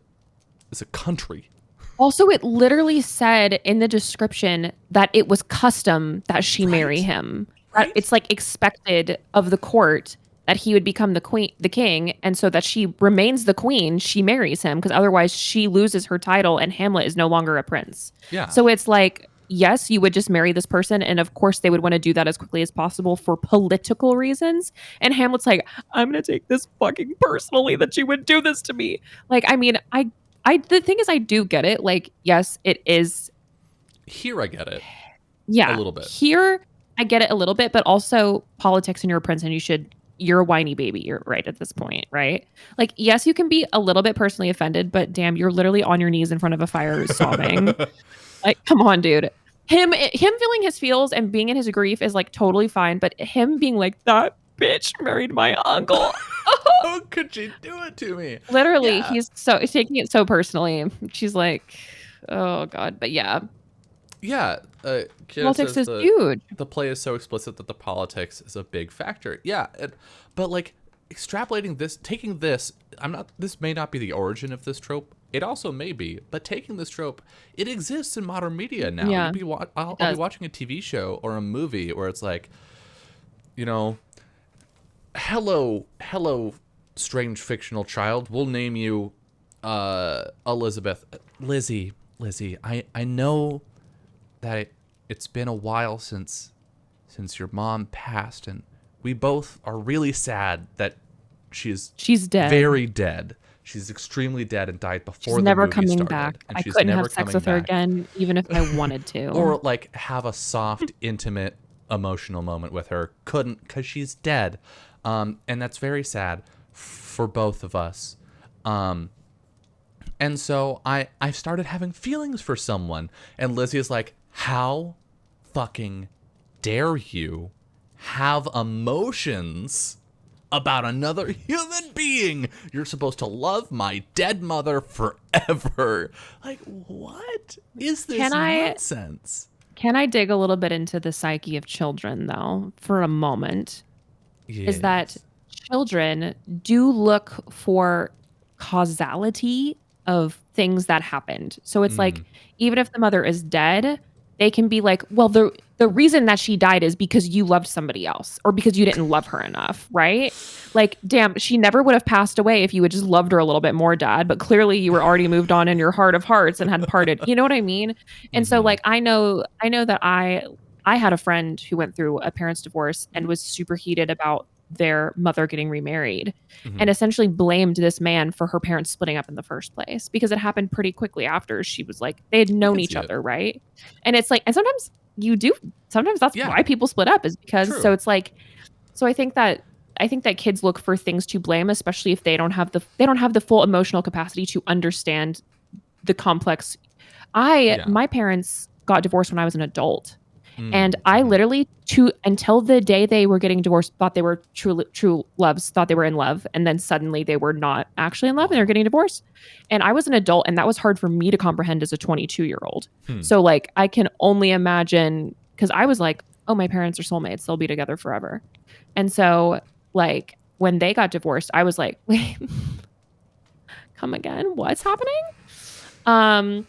country. Also, it literally said in the description that it was custom that she marry him. Right. It's like expected of the court that he would become the king, and so that she remains the queen, she marries him, because otherwise she loses her title and Hamlet is no longer a prince. Yeah. So it's like, yes, you would just marry this person, and of course they would want to do that as quickly as possible for political reasons. And Hamlet's like, I'm gonna take this fucking personally that you would do this to me. Like, I mean, I the thing is, I do get it. Like, yes, it is. Here I get it. Yeah. A little bit. Here I get it a little bit, but also politics, and you're a prince and you're a whiny baby. You're right at this point, right? Like, yes, you can be a little bit personally offended, but damn, you're literally on your knees in front of a fire sobbing. Like, come on, dude. Him feeling his feels and being in his grief is like totally fine, but him being like, that bitch married my uncle. How could you do it to me? Literally, Yeah. he's taking it so personally. She's like, oh God. But yeah, Yeah. Kira politics says is huge. the play is so explicit that the politics is a big factor. Yeah. But like extrapolating this, taking this, this may not be the origin of this trope. It also may be, but taking this trope, it exists in modern media now. Yeah, I'll be watching a TV show or a movie where it's like, you know, hello, strange fictional child. We'll name you Elizabeth. Lizzie, I know that it's been a while since your mom passed, and we both are really sad that she's dead. very dead. She's extremely dead and died before She's the never movie coming started, back. and I she's couldn't never have sex coming with her back. again, even if I wanted to. Or like have a soft, intimate, emotional moment with her. Couldn't, because she's dead. And that's very sad for both of us. And so I started having feelings for someone. And Lizzie is like, how fucking dare you have emotions about another human being? You're supposed to love my dead mother forever. Like, what is this nonsense? Can I dig a little bit into the psyche of children, though, for a moment? Yes. Is that children do look for causality of things that happened. So it's like, even if the mother is dead, they can be like, well, the reason that she died is because you loved somebody else, or because you didn't love her enough, right? Like, damn, she never would have passed away if you had just loved her a little bit more, Dad. But clearly you were already moved on in your heart of hearts and had parted. You know what I mean? And so like, I know that I had a friend who went through a parent's divorce and was super heated about their mother getting remarried, and essentially blamed this man for her parents splitting up in the first place, because it happened pretty quickly after she was like, they had known each other, right? And it's like, and sometimes that's why people split up, is because True. so it's like, so I think that kids look for things to blame, especially if they don't have the full emotional capacity to understand the complex. My parents got divorced when I was an adult. And I literally, until the day they were getting divorced, thought they were true loves, thought they were in love. And then suddenly they were not actually in love and they're getting divorced. And I was an adult and that was hard for me to comprehend as a 22-year-old. So like, I can only imagine, because I was like, oh, my parents are soulmates. They'll be together forever. And so like, when they got divorced, I was like, wait, come again? What's happening?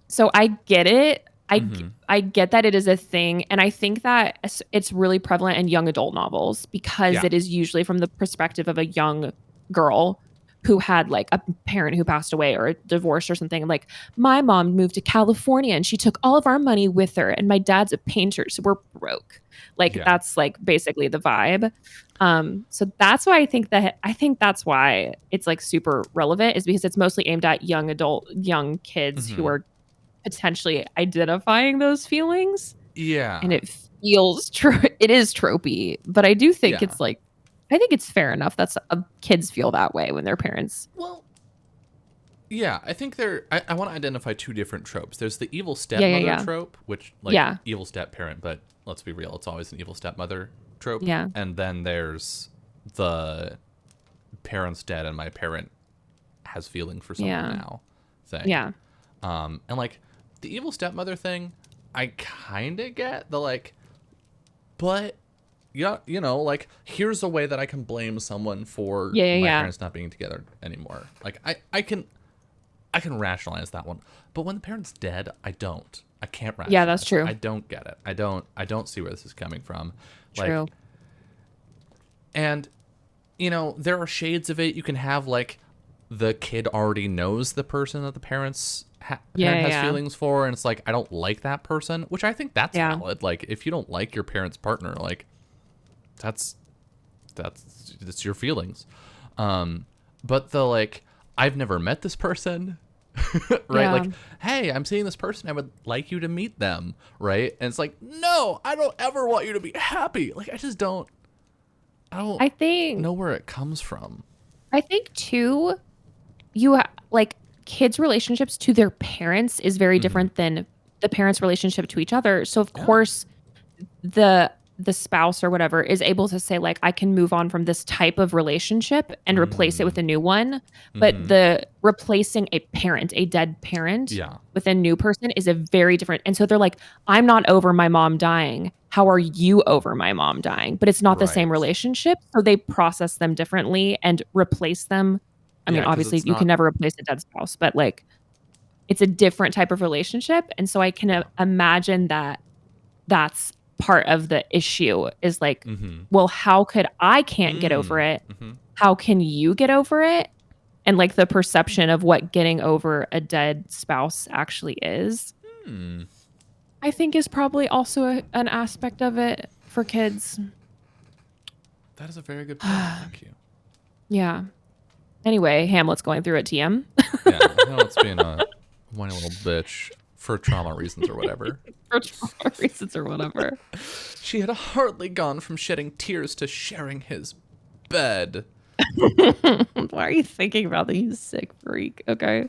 So I get it. I get that it is a thing. And I think that it's really prevalent in young adult novels because it is usually from the perspective of a young girl who had like a parent who passed away or a divorce or something. And like, my mom moved to California and she took all of our money with her. And my dad's a painter, so we're broke. Like that's like basically the vibe. So that's why I think that's why it's like super relevant, is because it's mostly aimed at young kids who are potentially identifying those feelings. Yeah. And it feels it is tropey, but I do think it's like, I think it's fair enough that kids feel that way when their parents. Well, yeah, I think I want to identify two different tropes. There's the evil stepmother trope, which like evil step parent, but let's be real, it's always an evil stepmother trope. Yeah. And then there's the parent's dead and my parent has feeling for someone now thing. Yeah. And like the evil stepmother thing, I kind of get the like, but yeah, you know, like here's a way that I can blame someone for my parents not being together anymore. Like I can rationalize that one, but when the parent's dead, I can't rationalize. Yeah, that's true. I don't get it. I don't see where this is coming from. True. Like, and you know, there are shades of it. You can have like the kid already knows the person that the parents parent has feelings for, and it's like, I don't like that person, which I think that's valid. Like if you don't like your parent's partner, like that's your feelings. But the like, I've never met this person, right? Like, hey, I'm seeing this person, I would like you to meet them, right? And it's like, no, I don't ever want you to be happy. Like I don't know where it comes from. I think too, like kids' relationships to their parents is very different than the parents' relationship to each other. So of course the spouse or whatever is able to say like, I can move on from this type of relationship and replace it with a new one. But the replacing a dead parent with a new person is a very different. And so they're like, I'm not over my mom dying. How are you over my mom dying? But it's not the same relationship. So they process them differently and replace them. I mean, obviously you can never replace a dead spouse, but like it's a different type of relationship. And so I can imagine that that's part of the issue is like, well, how could I can't get over it? How can you get over it? And like the perception of what getting over a dead spouse actually is, I think is probably also an aspect of it for kids. That is a very good point. Thank you. Yeah. Anyway, Hamlet's going through it, TM. Yeah, Hamlet's being a whiny little bitch for trauma reasons or whatever. For trauma reasons or whatever. She had hardly gone from shedding tears to sharing his bed. Why are you thinking about that, you sick freak? Okay.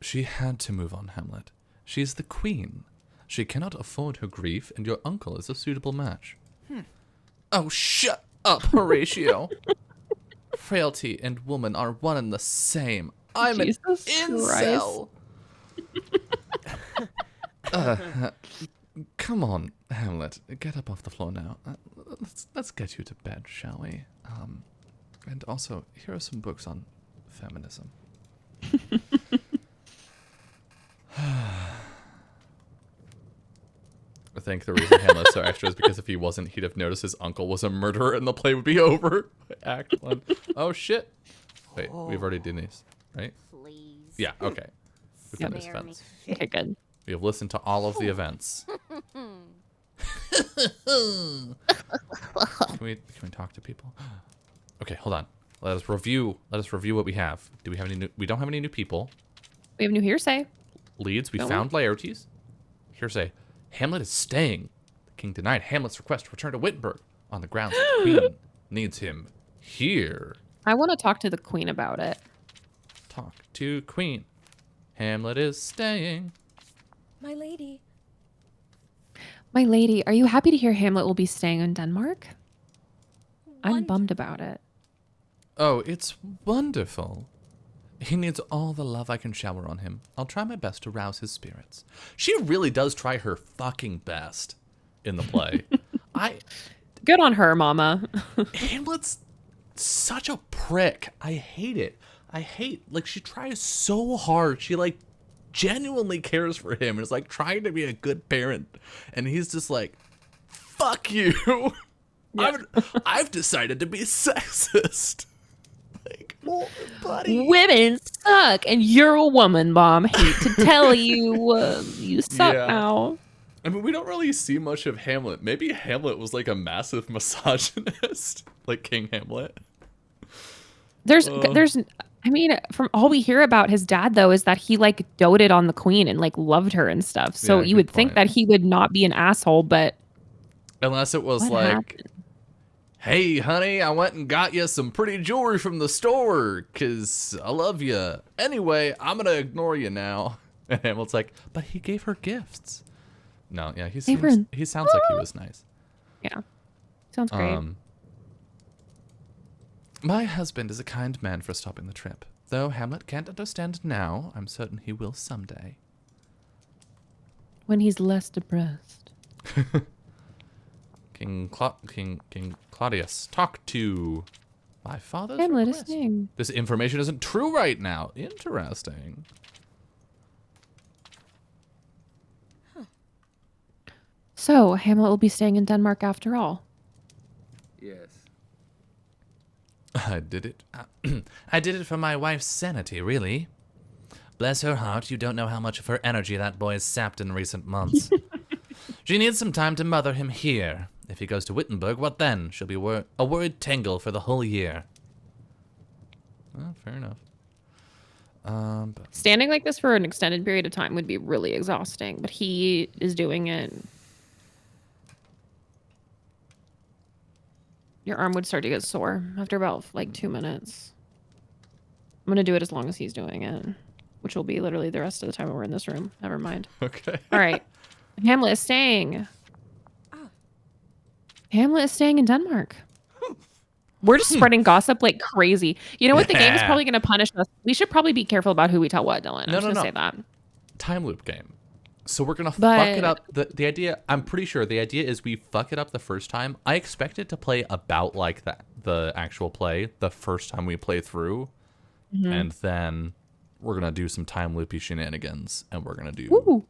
She had to move on, Hamlet. She's the queen. She cannot afford her grief, and your uncle is a suitable match. Oh, shut up, Horatio. Frailty and woman are one and the same. I'm an incel. Come on, Hamlet. Get up off the floor now. Let's get you to bed, shall we? And also, here are some books on feminism. I think the reason Hamlet's so extra is because if he wasn't, he'd have noticed his uncle was a murderer and the play would be over. Act 1. Oh, shit. Wait, we've already done these, right? Please. Yeah, okay. We've done these Spare me. events. Okay, good. We have listened to all of the events. Can we talk to people? Okay, hold on. Let us review what we have. Do we have any new? We don't have any new people. We have new hearsay. Leads. We Don't found Laertes. Hearsay. Hamlet is staying. The king denied Hamlet's request to return to Wittenberg on the grounds that the queen needs him here. I want to talk to the queen about it. Talk to queen. Hamlet is staying. My lady. My lady, are you happy to hear Hamlet will be staying in Denmark? I'm Wonderful. bummed about it. Oh, it's wonderful. He needs all the love I can shower on him. I'll try my best to rouse his spirits. She really does try her fucking best in the play. Good on her, mama. Hamlet's such a prick. I hate it. Like, she tries so hard. She, like, genuinely cares for him and is, like, trying to be a good parent. And he's just like, fuck you. Yeah. I've decided to be sexist. Like, oh, buddy. Women suck, and you're a woman, Mom. Hate to tell you, you suck Yeah. now. I mean, we don't really see much of Hamlet. Maybe Hamlet was, like, a massive misogynist. Like King Hamlet. There's, I mean, from all we hear about his dad, though, is that he, like, doted on the queen and, like, loved her and stuff. So Yeah, you good would think point. that he would not be an asshole, but Unless it was what like, happened? hey, honey, I went and got you some pretty jewelry from the store because I love you. Anyway, I'm going to ignore you now. And Hamlet's like, but he gave her gifts. No, yeah, he sounds like he was nice. Yeah. Sounds great. My husband is a kind man for stopping the trip. Though Hamlet can't understand now, I'm certain he will someday. When he's less depressed. King Claudius, talk to my father's Hamlet is request. staying. This information isn't true right now. Interesting. So Hamlet will be staying in Denmark after all. Yes. I did it. I did it for my wife's sanity, really. Bless her heart, you don't know how much of her energy that boy has sapped in recent months. She needs some time to mother him here. If he goes to Wittenberg, what then? She'll be a worried tangle for the whole year. Well, fair enough. Standing like this for an extended period of time would be really exhausting, but he is doing it. Your arm would start to get sore after about like 2 minutes. I'm going to do it as long as he's doing it, which will be literally the rest of the time we're in this room. Never mind. Okay. All right. Hamlet is staying. Hamlet is staying in Denmark. We're just spreading gossip like crazy. You know what? The game is Yeah. probably going to punish us. We should probably be careful about who we tell what, Dylan. I'm No, just no, going to no. say that. Time loop game. So we're gonna But- fuck it up. The idea, I'm pretty sure the idea is we fuck it up the first time. I expect it to play about like that, the actual play, the first time we play through. And then we're gonna do some time loopy shenanigans, and we're gonna do Ooh.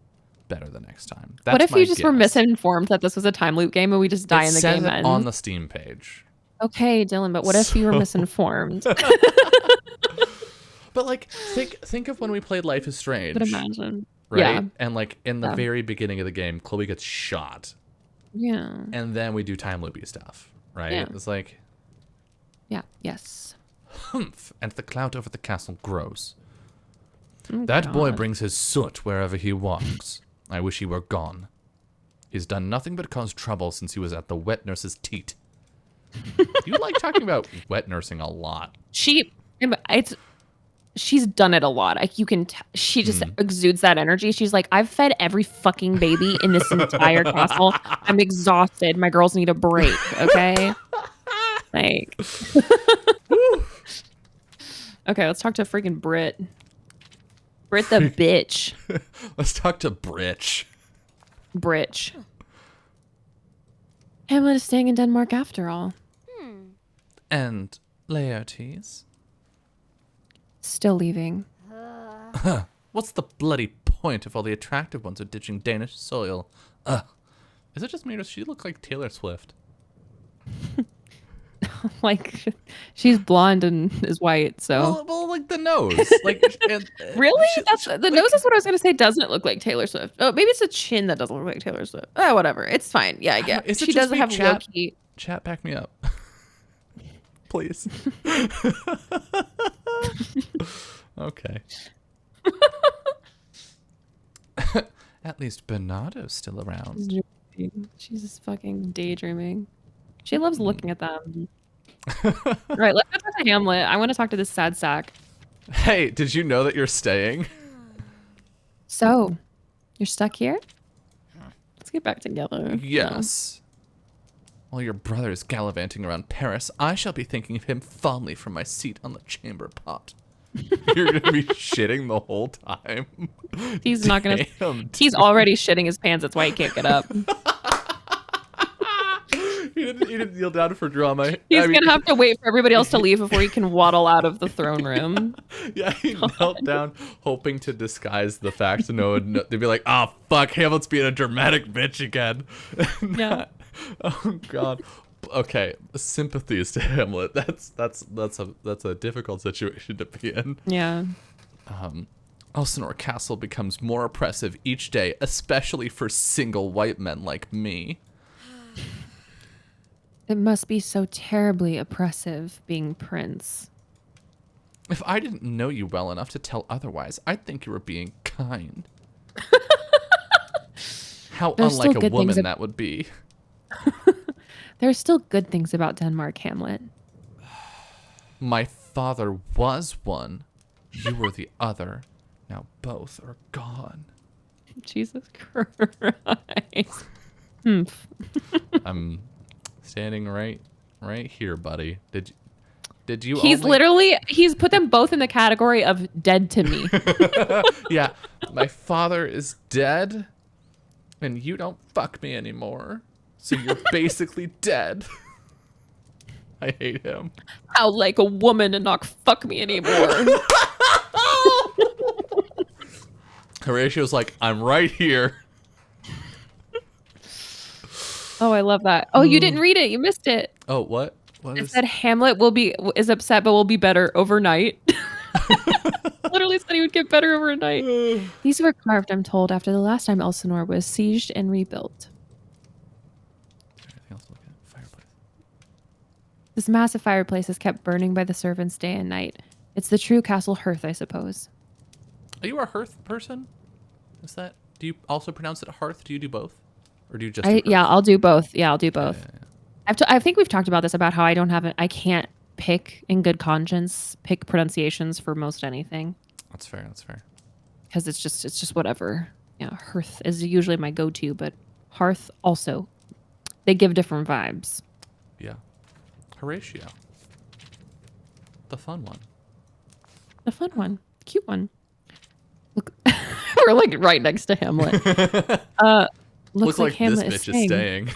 better the next time. What That's if you my just were guess. misinformed that this was a time loop game and we just die It in the says game it ends? on the Steam page. Okay, Dylan, but what if you were So- misinformed? But like, think of when we played Life is Strange, But imagine. right? Yeah. And like in the Yeah. very beginning of the game, Chloe gets shot, Yeah. and then we do time loopy stuff, right? Yeah. It's like, Yeah. Yes. humph, and the cloud over the castle grows. Oh, That boy God. brings his soot wherever he walks. I wish he were gone. He's done nothing but cause trouble since he was at the wet nurse's teat. You like talking about wet nursing a lot. She's done it a lot. Like you can, she just exudes that energy. She's like, I've fed every fucking baby in this entire castle. I'm exhausted. My girls need a break. Okay. Like, okay, let's talk to freaking Brit. Brit the bitch. Let's talk to Britch. Britch. Hamlet is staying in Denmark after all. And Laertes. Still leaving. What's the bloody point if all the attractive ones are ditching Danish soil? Ugh. Is it just me or does she look like Taylor Swift? Like, she's blonde and is white, so. Well, like the nose. Like, Really? That's the nose is what I was gonna say. Doesn't look like Taylor Swift. Oh, maybe it's the chin that doesn't look like Taylor Swift. Oh, whatever. It's fine. Yeah, I don't get. know. Is it She just does me, have low chat? key. Chat, back me up. Please. Okay. At least Bernardo's still around. She's just fucking daydreaming. She loves looking at them. All right, let's go talk to Hamlet. I want to talk to this sad sack. Hey, did you know that you're staying? So, You're stuck here? Let's get back together. Yes. While your brother is gallivanting around Paris, I shall be thinking of him fondly from my seat on the chamber pot. You're going to be shitting the whole time? He's not going to. Damn, He's already shitting his pants. That's why he can't get up. he didn't kneel down for drama. He's going to have to wait for everybody else to leave before he can waddle out of the throne room. Yeah, he knelt down hoping to disguise the fact so no one, they'd be like, oh, fuck, Hamlet's being a dramatic bitch again. Yeah. Oh, God. Okay, sympathies to Hamlet. That's a difficult situation to be in. Yeah. Elsinore Castle becomes more oppressive each day, especially for single white men like me. It must be so terribly oppressive being prince. If I didn't know you well enough to tell otherwise, I'd think you were being kind. How There's still unlike a good things woman that would be. There's still good things about Denmark, Hamlet. My father was one. You were the other. Now both are gone. Jesus Christ. Humph. I'm standing right here, buddy. Did you He's he's put them both in the category of dead to me. Yeah, my father is dead, and you don't fuck me anymore. So you're basically dead. I hate him. How like a woman and not fuck me anymore. Horatio's like, I'm right here. Oh, I love that. Oh, you didn't read it. You missed it. Oh, what? What It is said Hamlet is upset but will be better overnight. Literally said he would get better overnight. These were carved, I'm told, after the last time Elsinore was sieged and rebuilt. Anything else to look at? Fireplace. This massive fireplace is kept burning by the servants day and night. It's the true castle hearth, I suppose. Are you a hearth person? Is that? Do you also pronounce it hearth? Do you do both, or do you just? Do hearth? Yeah, I'll do both. Yeah, I'll do both. Yeah. I think we've talked about this about how I can't pick in good conscience pick pronunciations for most anything That's fair. That's fair. because it's just whatever. Yeah, hearth is usually my go-to, but hearth also, they give different vibes. Yeah. Horatio. The fun one. The fun one, cute one. Look, we're like right next to Hamlet. Looks like Hamlet this bitch is staying.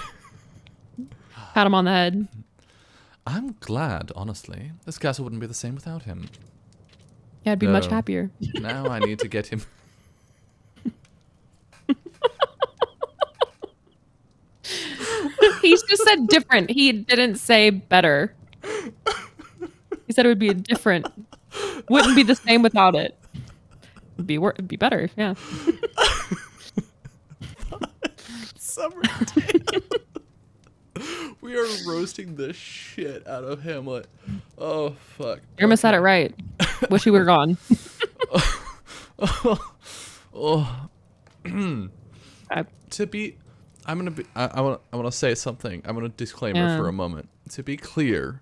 Pat him on the head. I'm glad, honestly. This castle wouldn't be the same without him. Yeah, I'd be much No. happier. Now I need to get him. He's just said different. He didn't say better. He said it would be different. Wouldn't be the same without it. It'd be better. Yeah. Summer day. We are roasting the shit out of Hamlet. Oh, fuck. Irma said it right. Wish he were gone. Oh. I I want to say something. I'm going to disclaimer Yeah. for a moment. To be clear,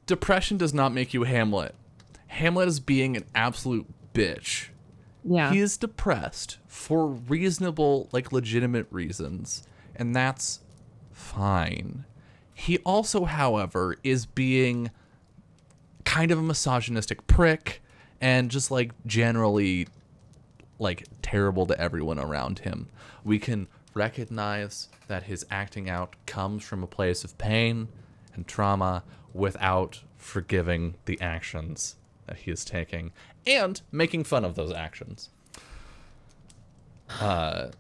depression does not make you Hamlet. Hamlet is being an absolute bitch. Yeah. He is depressed for reasonable, like legitimate reasons, and that's fine. He also, however, is being kind of a misogynistic prick and just like generally like terrible to everyone around him. We can recognize that his acting out comes from a place of pain and trauma without forgiving the actions that he is taking and making fun of those actions.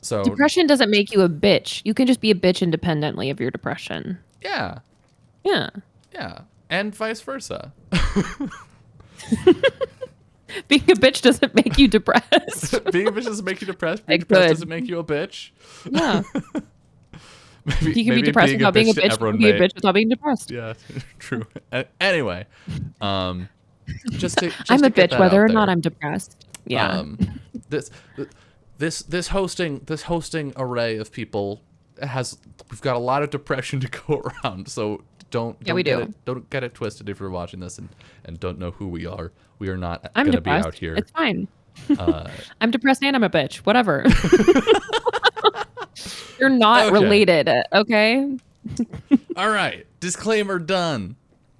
So Depression doesn't make you a bitch. You can just be a bitch independently of your depression. yeah, Yeah. and vice versa. Being a bitch doesn't make you depressed. Being a bitch doesn't make you depressed. Being It depressed could. doesn't make you a bitch. Yeah. Maybe, You can be maybe depressed without being a bitch. You everyone can be a may. bitch without being depressed. Yeah, true. Anyway, just to I'm a get bitch that whether out or not there. I'm depressed. Yeah. This hosting array of people we've got a lot of depression to go around. So don't we get do. it, don't get it twisted if you're watching this and don't know who we are. We are not I'm going to be depressed. out here. It's fine. I'm depressed and I'm a bitch. Whatever. You're not Okay. related, okay? All right. Disclaimer done.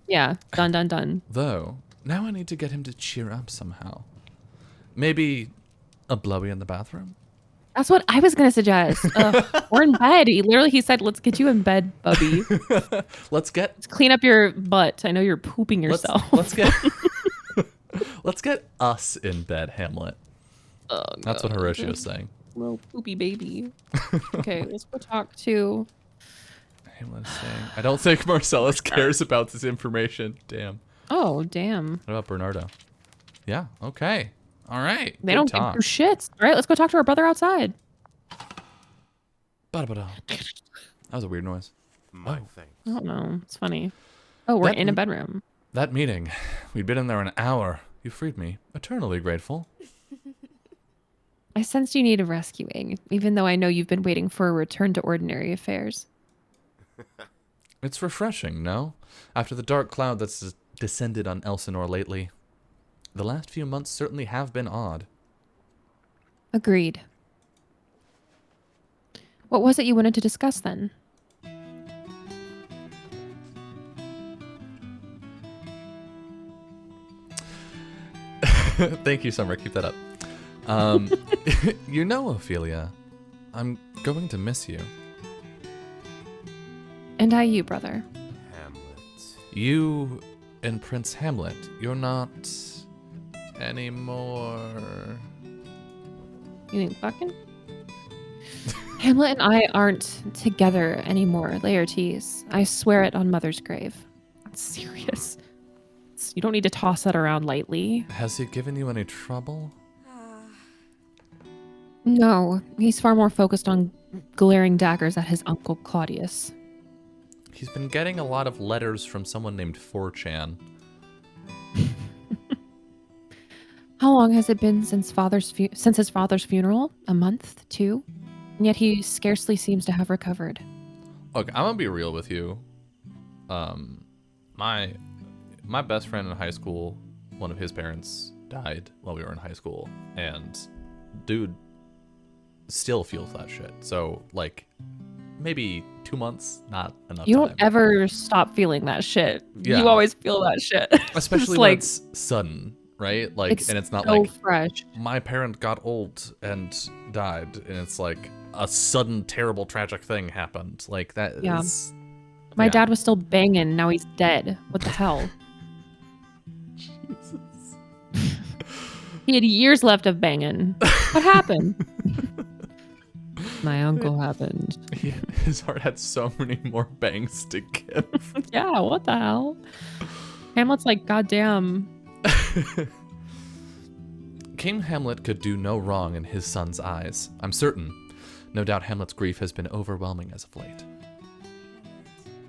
Yeah, done. Though, now I need to get him to cheer up somehow. Maybe a blowy in the bathroom? That's what I was gonna suggest. Or in bed. He said, "Let's get you in bed, Bubby. Let's Let's clean up your butt. I know you're pooping yourself." let's get let's get us in bed, Hamlet. Oh, That's what God. Horatio's saying. Little poopy baby. Okay, let's go talk to. Hamlet is saying, I don't think Marcellus cares about this information. Damn. Oh, damn. What about Bernardo? Yeah. Okay. All right. They Good don't talk. give two shits. All right, let's go talk to our brother outside. Ba-da-ba-da. That was a weird noise. My Oh. thanks. I don't know. It's funny. Oh, we're That in a m- bedroom. That meeting, we'd been in there an hour. You freed me. Eternally grateful. I sensed you needed rescuing, even though I know you've been waiting for a return to ordinary affairs. It's refreshing, no? After the dark cloud that's descended on Elsinore lately. The last few months certainly have been odd. Agreed. What was it you wanted to discuss then? Thank you, Summer. Keep that up. You know, Ophelia, I'm going to miss you. And I you, brother. Hamlet. You and Prince Hamlet, you're not anymore. You ain't fucking? Hamlet and I aren't together anymore, Laertes. I swear it on Mother's grave. That's serious. You don't need to toss that around lightly. Has he given you any trouble? No, he's far more focused on glaring daggers at his uncle Claudius. He's been getting a lot of letters from someone named 4chan. How long has it been since his father's funeral? A month? 2? And yet he scarcely seems to have recovered. Look, I'm gonna be real with you. My best friend in high school, one of his parents died while we were in high school, and dude still feels that shit. So like, maybe 2 months, not enough. You time. don't ever stop feeling that shit. Yeah. You always feel that shit. Especially It's when like, it's sudden, right? Like, and it's not so like fresh. my parent got old and died, and it's like a sudden, terrible, tragic thing happened. Like that Yeah. is. My yeah. dad was still banging. Now he's dead. What the hell? He had years left of banging. What happened? My uncle happened. His heart had so many more bangs to give. Yeah, what the hell? Hamlet's like, goddamn. King Hamlet could do no wrong in his son's eyes. I'm certain. No doubt Hamlet's grief has been overwhelming as of late.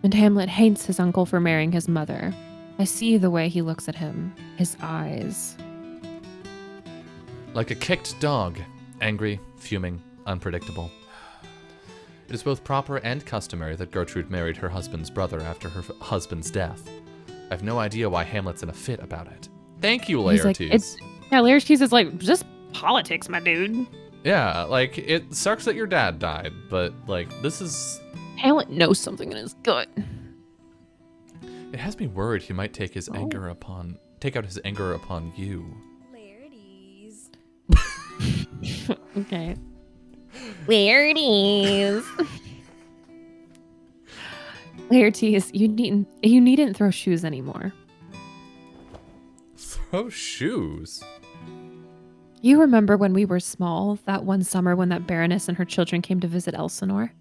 And Hamlet hates his uncle for marrying his mother. I see the way he looks at him. His eyes. Like a kicked dog, angry, fuming, unpredictable. It is both proper and customary that Gertrude married her husband's brother after her husband's death. I have no idea why Hamlet's in a fit about it. Thank you, He's like, Laertes. Laertes is like, just politics, my dude. Yeah, like, it sucks that your dad died, but, like, this is... Hamlet knows something in his gut. It has me worried he might take his anger upon... take out his anger upon you. Laertes. Okay. Laertes. Laertes, you needn't throw shoes anymore. Throw shoes? You remember when we were small, that one summer when that Baroness and her children came to visit Elsinore?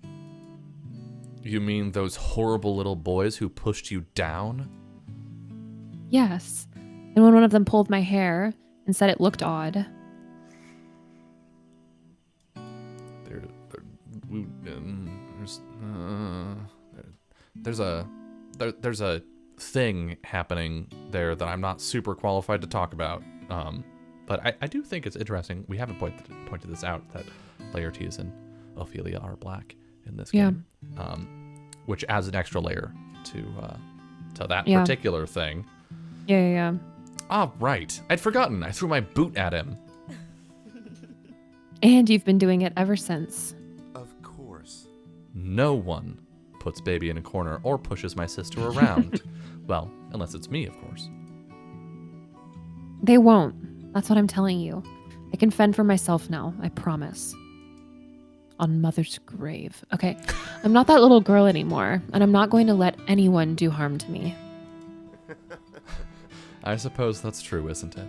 You mean those horrible little boys who pushed you down? Yes. And when one of them pulled my hair and said it looked odd. There's a thing happening there that I'm not super qualified to talk about. But I do think it's interesting. We haven't pointed this out, that Laertes and Ophelia are black in this game, which adds an extra layer to that particular thing. Yeah. Ah, right. I'd forgotten. I threw my boot at him. And you've been doing it ever since. Of course. No one puts baby in a corner or pushes my sister around. Well, unless it's me, of course. They won't. That's what I'm telling you. I can fend for myself now, I promise. On Mother's grave. Okay, I'm not that little girl anymore, and I'm not going to let anyone do harm to me. I suppose that's true, isn't it?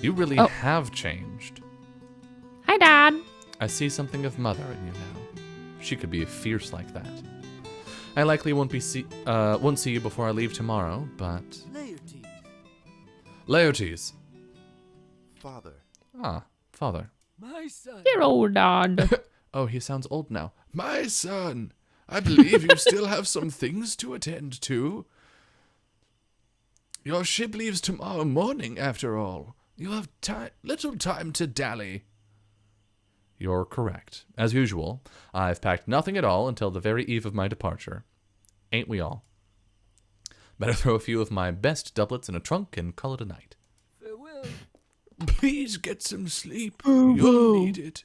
You really have changed. Hi, Dad. I see something of Mother in you now. She could be fierce like that. I likely won't see you before I leave tomorrow, but... Laertes. Laertes. Father. Ah, father. My son. Dear old Dad. Oh, he sounds old now. My son, I believe you still have some things to attend to. Your ship leaves tomorrow morning, after all. You have little time to dally. You're correct. As usual, I've packed nothing at all until the very eve of my departure. Ain't we all? Better throw a few of my best doublets in a trunk and call it a night. Farewell. Please get some sleep. You'll need it.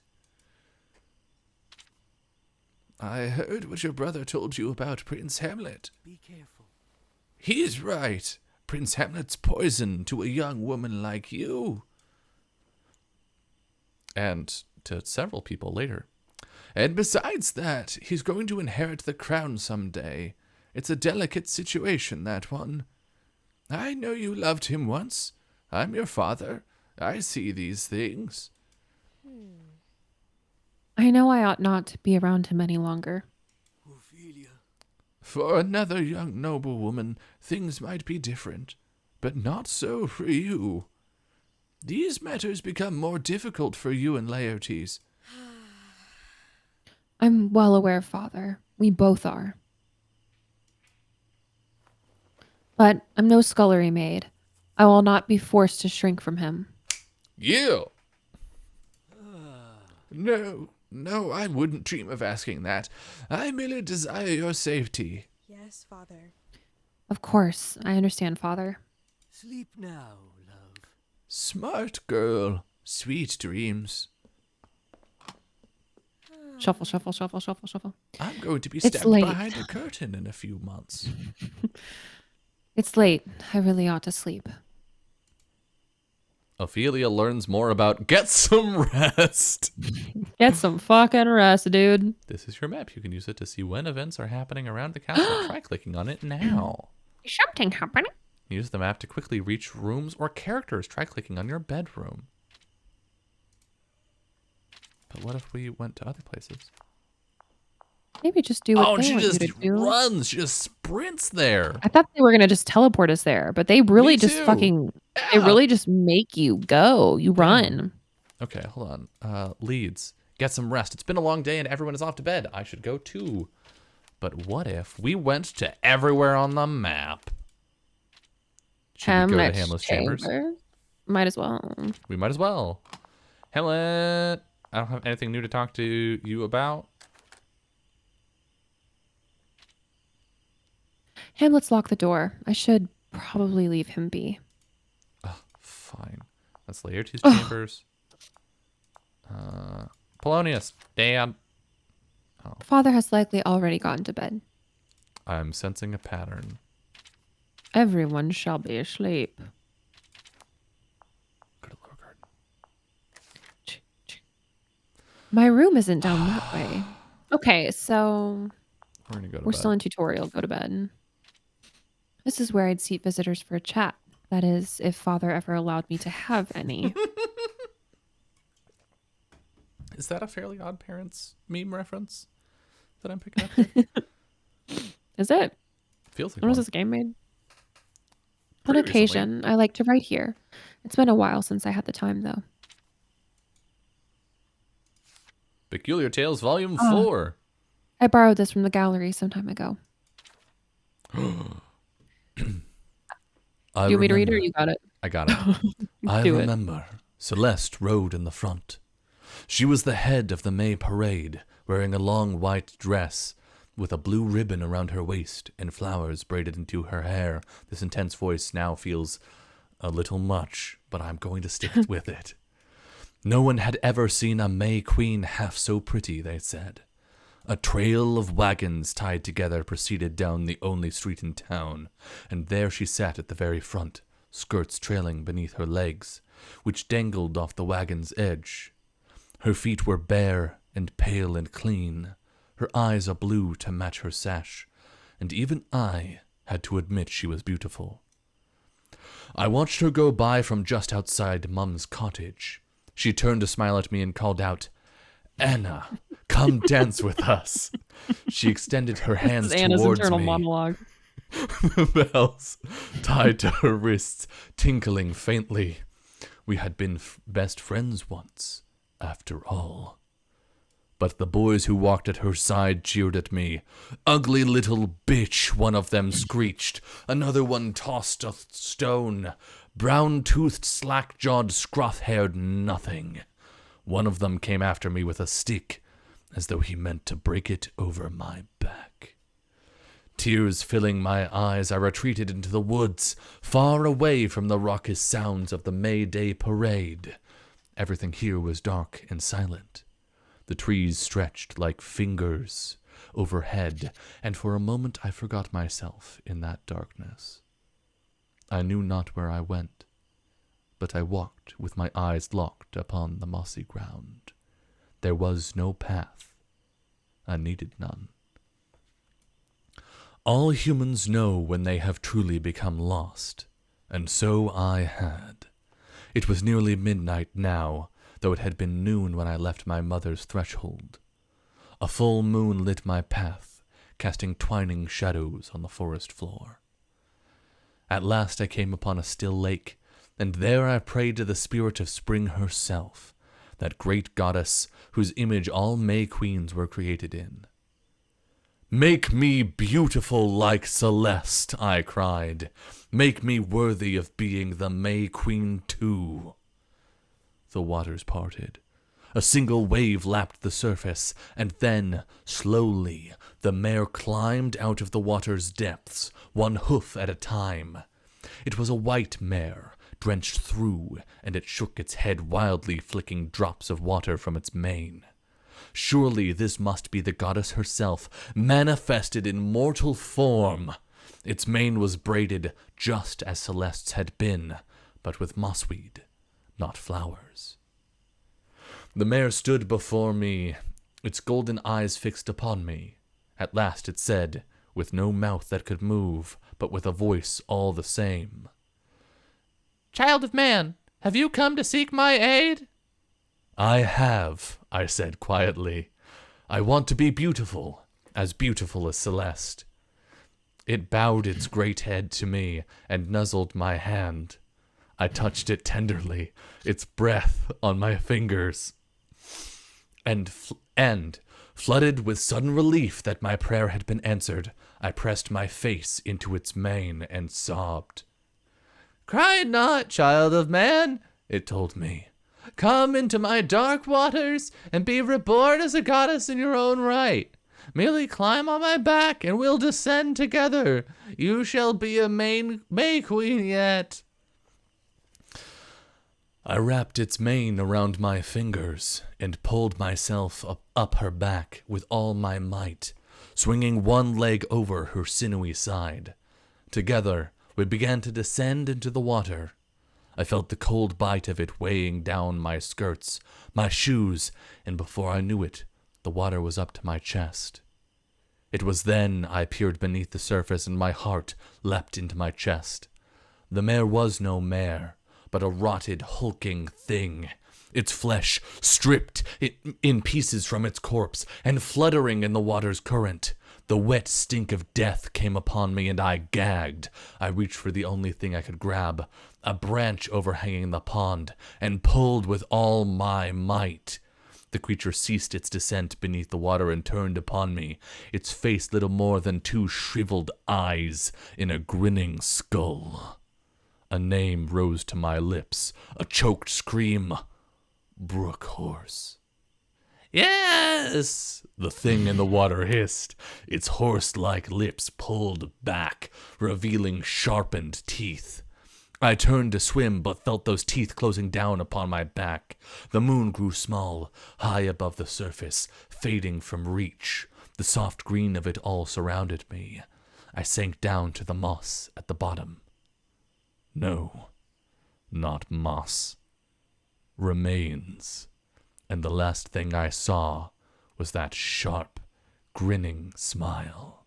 I heard what your brother told you about Prince Hamlet. Be careful. He's right. Prince Hamlet's poison to a young woman like you. And to several people later. And besides that, he's going to inherit the crown someday. It's a delicate situation, that one. I know you loved him once. I'm your father. I see these things. I know I ought not to be around him any longer. Ophelia. For another young noblewoman, things might be different, but not so for you. These matters become more difficult for you and Laertes. I'm well aware, Father. We both are. But I'm no scullery maid. I will not be forced to shrink from him. You! No, I wouldn't dream of asking that. I merely desire your safety. Yes, Father. Of course, I understand, Father. Sleep now, love. Smart girl. Sweet dreams. Shuffle, shuffle, shuffle, shuffle, shuffle. I'm going to be It's stabbed late. behind a curtain in a few months. It's late. I really ought to sleep. Ophelia learns more about get some rest. Get some fucking rest, dude. This is your map. You can use it to see when events are happening around the castle. Try clicking on it now. Is something happening? Use the map to quickly reach rooms or characters. Try clicking on your bedroom. But what if we went to other places? Maybe just do what Oh, they she want just you to do. runs. She just sprints there. I thought they were gonna just teleport us there, but they really just too. fucking. They Yeah. really just make you go. You run. Okay, hold on. Leads. Get some rest. It's been a long day and everyone is off to bed. I should go too. But what if we went to everywhere on the map? Should we go to Hamlet's chambers? Might as well. We might as well. Hamlet, I don't have anything new to talk to you about. Hamlet's locked the door. I should probably leave him be. Fine. That's Laertes' chambers. Polonius, Dad. Father has likely already gone to bed. I'm sensing a pattern. Everyone shall be asleep. Go to lower garden. My room isn't down that way. Okay, so We're gonna go to we're bed. still in tutorial. Go to bed. This is where I'd seat visitors for a chat. That is, if Father ever allowed me to have any. Is that a Fairly Odd Parents meme reference that I'm picking up here? Is it? Feels like When was one. this game made? On Pretty recently. occasion, I like to write here. It's been a while since I had the time, though. Peculiar Tales Volume Oh. 4. I borrowed this from the gallery some time ago. I Do you want me to read it or remember- you got it? I got it. I Do it. remember. Celeste rode in the front. She was the head of the May parade, wearing a long white dress with a blue ribbon around her waist and flowers braided into her hair. This intense voice now feels a little much, but I'm going to stick with it. No one had ever seen a May Queen half so pretty, they said. A trail of wagons tied together proceeded down the only street in town, and there she sat at the very front, skirts trailing beneath her legs, which dangled off the wagon's edge. Her feet were bare and pale and clean, her eyes a blue to match her sash, and even I had to admit she was beautiful. I watched her go by from just outside Mum's cottage. She turned to smile at me and called out, "Anna, come dance with us." She extended her hands Anna's towards internal me. monologue. The bells tied to her wrists, tinkling faintly. We had been best friends once, after all. But the boys who walked at her side jeered at me. "Ugly little bitch," one of them screeched. Another one tossed a stone. "Brown-toothed, slack-jawed, scruff-haired nothing." One of them came after me with a stick, as though he meant to break it over my back. Tears filling my eyes, I retreated into the woods, far away from the raucous sounds of the May Day parade. Everything here was dark and silent. The trees stretched like fingers overhead, and for a moment I forgot myself in that darkness. I knew not where I went, but I walked with my eyes locked upon the mossy ground. There was no path. I needed none. All humans know when they have truly become lost, and so I had. It was nearly midnight now, though it had been noon when I left my mother's threshold. A full moon lit my path, casting twining shadows on the forest floor. At last I came upon a still lake, and there I prayed to the spirit of spring herself, that great goddess whose image all May Queens were created in. "Make me beautiful like Celeste," I cried. "Make me worthy of being the May Queen too." The waters parted. A single wave lapped the surface, and then, slowly, the mare climbed out of the water's depths, one hoof at a time. It was a white mare, drenched through, and it shook its head wildly, flicking drops of water from its mane. Surely this must be the goddess herself, manifested in mortal form. Its mane was braided just as Celeste's had been, but with mossweed, not flowers. The mare stood before me, its golden eyes fixed upon me. At last it said, with no mouth that could move, but with a voice all the same, "Child of man, have you come to seek my aid?" "I have," I said quietly. "I want to be beautiful as Celeste." It bowed its great head to me and nuzzled my hand. I touched it tenderly, its breath on my fingers. And flooded with sudden relief that my prayer had been answered, I pressed my face into its mane and sobbed. "Cry not, child of man," it told me. "Come into my dark waters and be reborn as a goddess in your own right. Merely climb on my back and we'll descend together. You shall be a May Queen yet." I wrapped its mane around my fingers and pulled myself up her back with all my might, swinging one leg over her sinewy side. Together, we began to descend into the water. I felt the cold bite of it weighing down my skirts, my shoes, and before I knew it, the water was up to my chest. It was then I peered beneath the surface and my heart leapt into my chest. The mare was no mare, but a rotted, hulking thing, its flesh stripped in pieces from its corpse and fluttering in the water's current. The wet stink of death came upon me and I gagged. I reached for the only thing I could grab, a branch overhanging the pond, and pulled with all my might. The creature ceased its descent beneath the water and turned upon me, its face little more than two shriveled eyes in a grinning skull. A name rose to my lips, a choked scream. Brookhorse. "Yes," the thing in the water hissed, its horse-like lips pulled back, revealing sharpened teeth. I turned to swim, but felt those teeth closing down upon my back. The moon grew small, high above the surface, fading from reach. The soft green of it all surrounded me. I sank down to the moss at the bottom. No, not moss. Remains. And the last thing I saw was that sharp, grinning smile.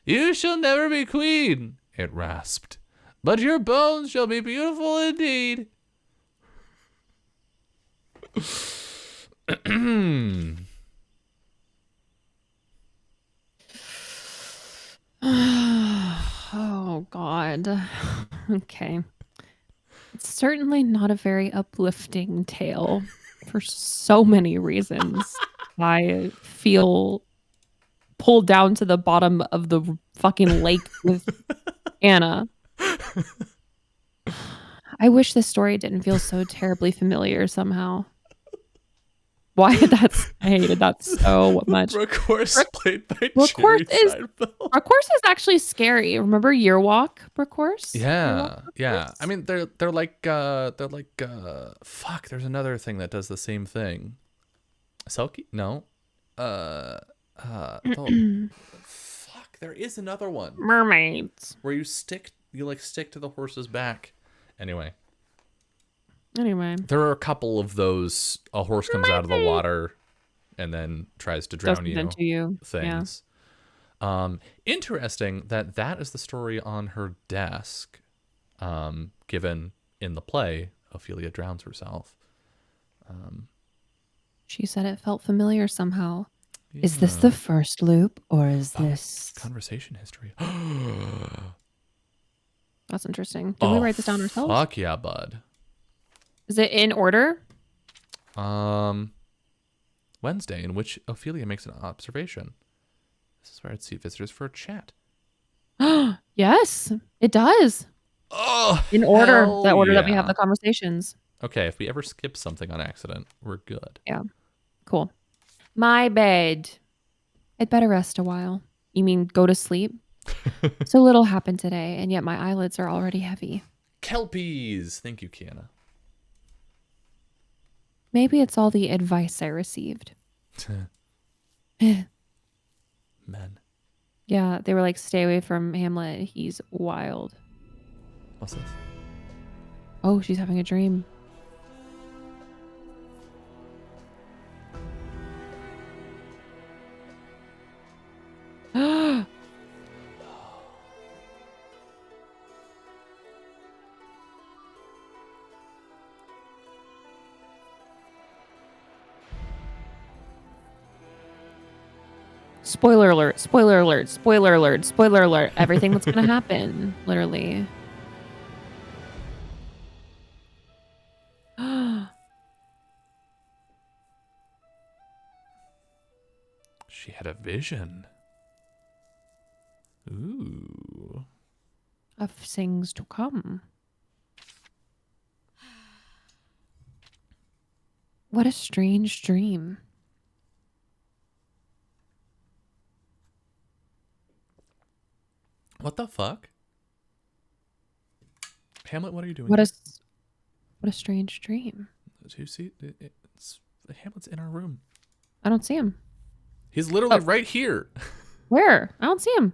You shall never be queen, it rasped, but your bones shall be beautiful indeed. Oh, God. Okay. It's certainly not a very uplifting tale for so many reasons. I feel pulled down to the bottom of the fucking lake with Anna. I wish this story didn't feel so terribly familiar somehow. Why did that? I hated that so much. Brooke Horse played by Brooke Jerry Horse is- Seinfeld. Brooke Horse is actually scary. Remember Year Walk, Brooke Horse? Year Yeah, Walk, Brooke yeah. Horse? I mean, they're like fuck. There's another thing that does the same thing. Selkie? No. Fuck. There is another one Mermaids. where you stick to the horse's back. Anyway, there are a couple of those. A horse comes out of the water and then tries to drown Doesn't into you. Yeah. things. Interesting that is the story on her desk, given in the play, Ophelia drowns herself. She said it felt familiar somehow. Is this the first loop or is this... conversation history? That's interesting. Did we write this down ourselves? Fuck yeah, bud. Is it in order? Wednesday, in which Ophelia makes an observation. This is where I'd see visitors for a chat. Yes, it does. Oh, In order, hell the order that we have yeah. the conversations. Okay, if we ever skip something on accident, we're good. Cool. My bed. I'd better rest a while. You mean go to sleep? So little happened today, and yet my eyelids are already heavy. Kelpies! Thank you, Kiana. Maybe it's all the advice I received. Men. Yeah, they were like, stay away from Hamlet. He's wild. What's this? Oh, she's having a dream. Spoiler alert, spoiler alert, spoiler alert, spoiler alert. Everything that's going to happen, literally. She had a vision. Ooh. Of things to come. What a strange dream. What the fuck? Hamlet, what are you doing? What a strange dream. Do you see? Hamlet's in our room. I don't see him. He's literally Oh. right here. Where? I don't see him.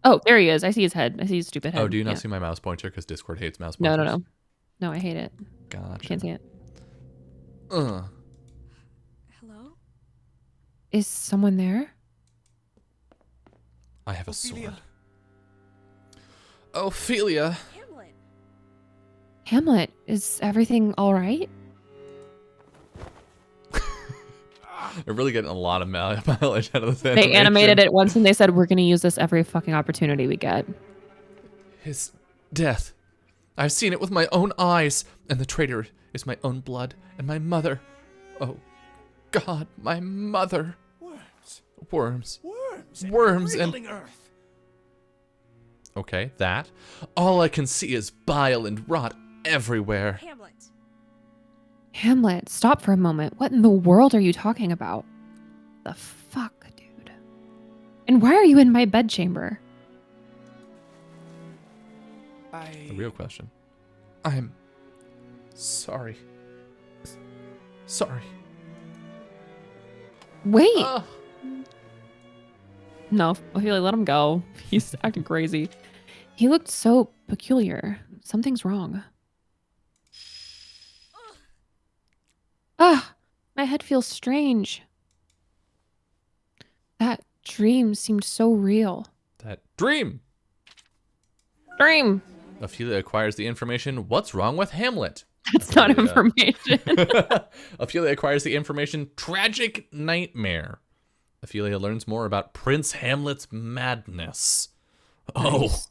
Oh, there he is. I see his head. I see his stupid head. Oh, do you not Yeah. see my mouse pointer? Because Discord hates mouse No, pointers. no, no. No, I hate it. Gotcha. Can't see it. Hello? Is someone there? I have a Ophelia. sword. Ophelia. Hamlet. Hamlet, is everything all right? They're really getting a lot of mileage out of this They animation. animated it once and they said, we're going to use this every fucking opportunity we get. His death. I've seen it with my own eyes, and the traitor is my own blood and my mother. Oh, God, my mother. Worms. Worms. Worms. Worms and- cradling earth. Okay, that. All I can see is bile and rot everywhere. Hamlet. Hamlet, stop for a moment. What in the world are you talking about? The fuck, dude? And why are you in my bedchamber? The real question. I'm sorry. Sorry. Wait. Ugh. No, Ophelia, let him go. He's acting crazy. He looked so peculiar. Something's wrong. Ah, my head feels strange. That dream seemed so real. That dream. Dream. Ophelia acquires the information. What's wrong with Hamlet? That's not Ophelia. information. Ophelia acquires the information. Tragic nightmare. Ophelia learns more about Prince Hamlet's madness. Nice.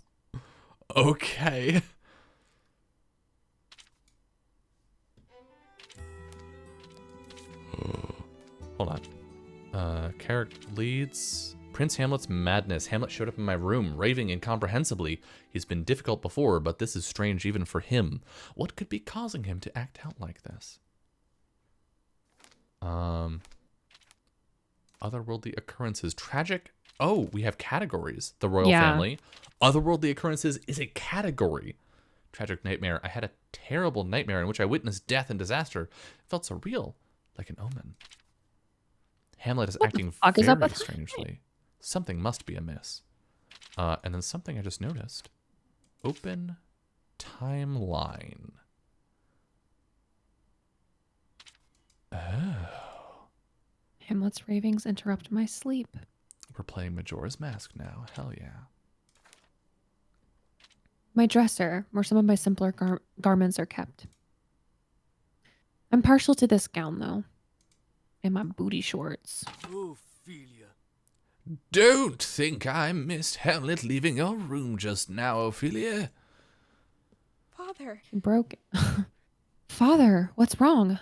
Oh, okay. Hold on. Character leads. Prince Hamlet's madness. Hamlet showed up in my room, raving incomprehensibly. He's been difficult before, but this is strange even for him. What could be causing him to act out like this? Otherworldly occurrences. Tragic. Oh, we have categories. The royal family. Otherworldly occurrences is a category. Tragic nightmare. I had a terrible nightmare in which I witnessed death and disaster. It felt surreal, like an omen. Hamlet is acting fuck is up very with strangely. Something must be amiss. And then something I just noticed. Open timeline. Oh. Hamlet's ravings interrupt my sleep. We're playing Majora's Mask now. Hell yeah. My dresser, where some of my simpler garments are kept. I'm partial to this gown, though. And my booty shorts. Ophelia. Don't think I missed Hamlet leaving your room just now, Ophelia. Father. He broke. Father, what's wrong?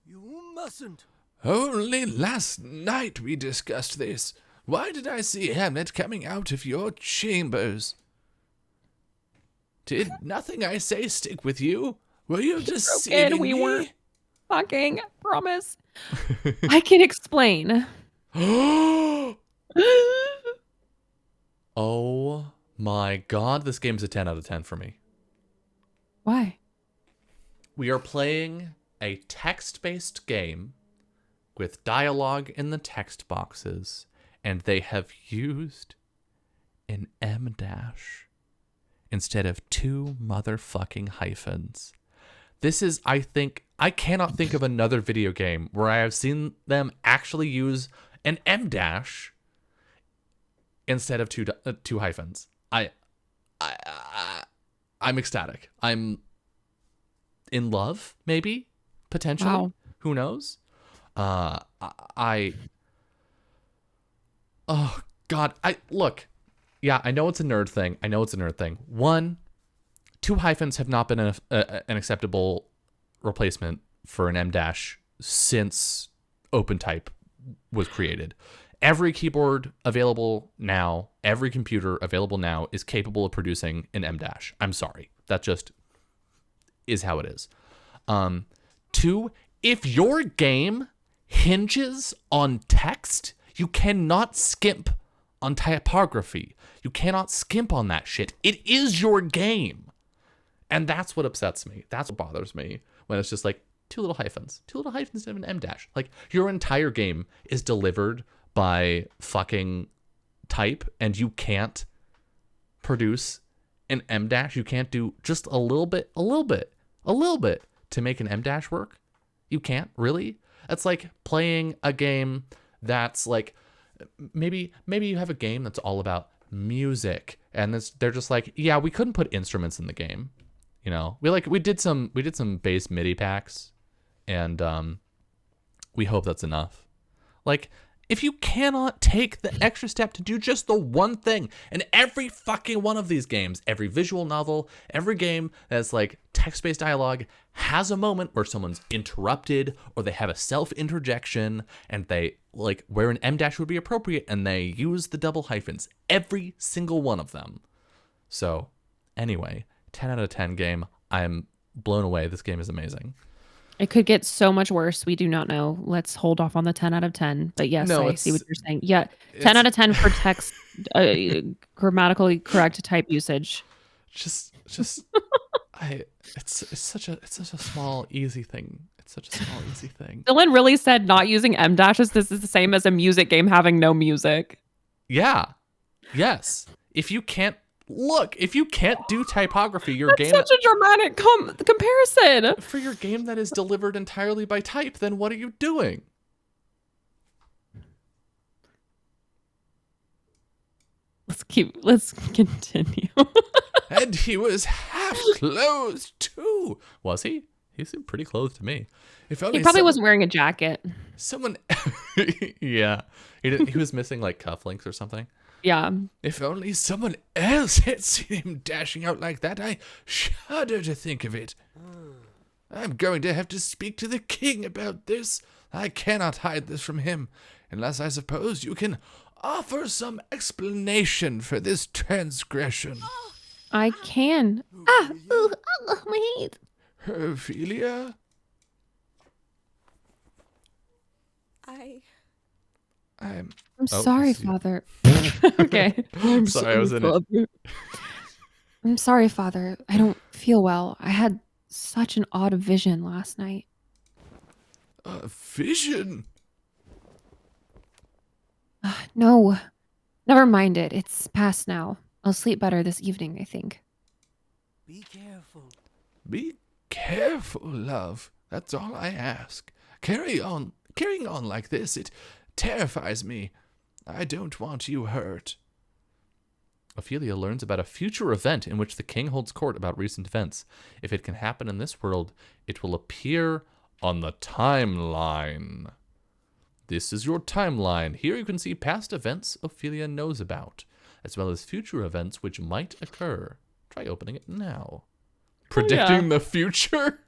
You mustn't. Only last night we discussed this. Why did I see Hamlet coming out of your chambers? Did nothing I say stick with you? Were you deceiving we me? weren't. Fucking promise. I can explain. Oh my god, this game's a 10 out of 10 for me. Why? We are playing a text-based game with dialogue in the text boxes, and they have used an M dash instead of 2 motherfucking hyphens. This is, I cannot think of another video game where I have seen them actually use an M dash instead of two hyphens. I'm ecstatic. I'm in love, maybe, potentially. Wow. Who knows? Oh God. Look. Yeah, I know it's a nerd thing. 1, 2 hyphens have not been an acceptable replacement for an M dash since OpenType was created. Every keyboard available now, every computer available now is capable of producing an M dash. I'm sorry. That just is how it is. 2, if your game hinges on text, you cannot skimp on typography. You cannot skimp on that shit. It is your game. And that's what upsets me. That's what bothers me when it's just like 2 little hyphens instead of an M dash. Like, your entire game is delivered by fucking type, and you can't produce an M dash. You can't do just a little bit to make an M dash work. You can't, really. That's like playing a game that's like, maybe you have a game that's all about music, and they're just like, yeah, we couldn't put instruments in the game. You know, we did some bass MIDI packs, and we hope that's enough. Like, if you cannot take the extra step to do just the one thing, and every fucking one of these games, every visual novel, every game that's like text-based dialogue has a moment where someone's interrupted or they have a self-interjection and they like where an M dash would be appropriate and they use the double hyphens. Every single one of them. So anyway, 10 out of 10 game. I'm blown away. This game is amazing. It could get so much worse. We do not know. Let's hold off on the 10 out of 10. But yes, No, I see what you're saying. Yeah, 10 out of 10 for text, grammatically correct type usage. Just It's such a small easy thing. It's such a small easy thing. Dylan really said not using M dashes. This is the same as a music game having no music. Yeah. Yes. If you can't do typography, your That's game such a dramatic comparison. for your game that is delivered entirely by type, then what are you doing? Let's continue. And he was half clothed too. Was he? He seemed pretty clothed to me. If only He probably wasn't wearing a jacket. someone. Yeah, he was missing like cufflinks or something. Yeah. If only someone else had seen him dashing out like that. I shudder to think of it. I'm going to have to speak to the king about this. I cannot hide this from him, unless I suppose you can offer some explanation for this transgression. I can. My head. Ophelia? I'm Oh, sorry, I see. Father. Okay. I'm Sorry, I was in it. Father. I'm sorry, Father. I don't feel well. I had such an odd vision last night. A vision? No. Never mind it. It's past now. I'll sleep better this evening, I think. Be careful. Be careful, love. That's all I ask. Carrying on like this, it terrifies me. I don't want you hurt. Ophelia learns about a future event in which the king holds court about recent events. If it can happen in this world, it will appear on the timeline. This is your timeline. Here you can see past events Ophelia knows about, as well as future events which might occur. Try opening it now. Predicting the future?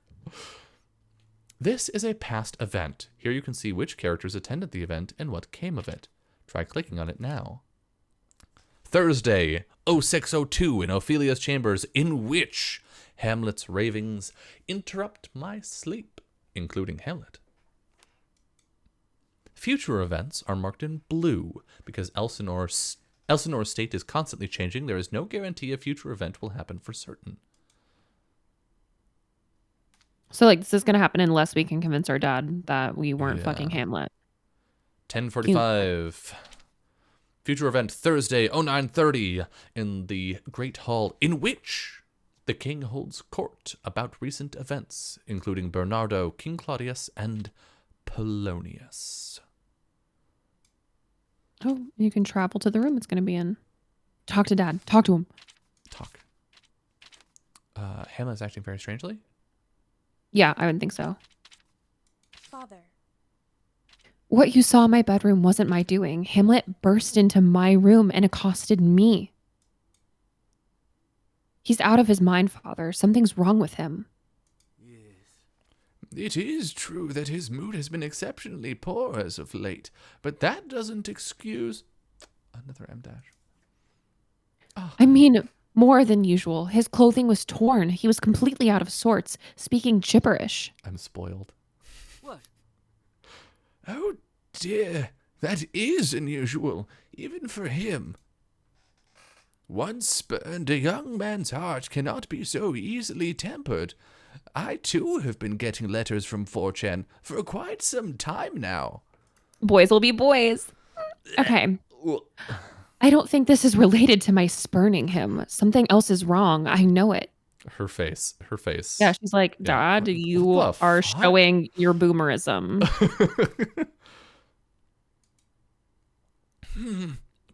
This is a past event. Here you can see which characters attended the event and what came of it. Try clicking on it now. Thursday, 0602 in Ophelia's chambers, in which Hamlet's ravings interrupt my sleep, including Hamlet. Future events are marked in blue because Elsinore's state is constantly changing. There is no guarantee a future event will happen for certain. So, like, this is going to happen unless we can convince our dad that we weren't fucking Hamlet. 10:45. Future event Thursday, 09:30 in the Great Hall, in which the king holds court about recent events, including Bernardo, King Claudius, and Polonius. Oh, you can travel to the room it's going to be in. Talk to Dad. Talk to him. Talk. Hamlet's acting very strangely. Yeah, I would think so. Father. What you saw in my bedroom wasn't my doing. Hamlet burst into my room and accosted me. He's out of his mind, Father. Something's wrong with him. Yes. It is true that his mood has been exceptionally poor as of late, but that doesn't excuse... Another M dash. I mean, more than usual. His clothing was torn. He was completely out of sorts, speaking gibberish. I'm spoiled. What? Oh dear, that is unusual, even for him. Once spurned, a young man's heart cannot be so easily tempered. I too have been getting letters from 4chan for quite some time now. Boys will be boys. Okay. I don't think this is related to my spurning him. Something else is wrong. I know it. Her face. Yeah, she's like, Yeah. Dad, you What the are fuck? showing your boomerism.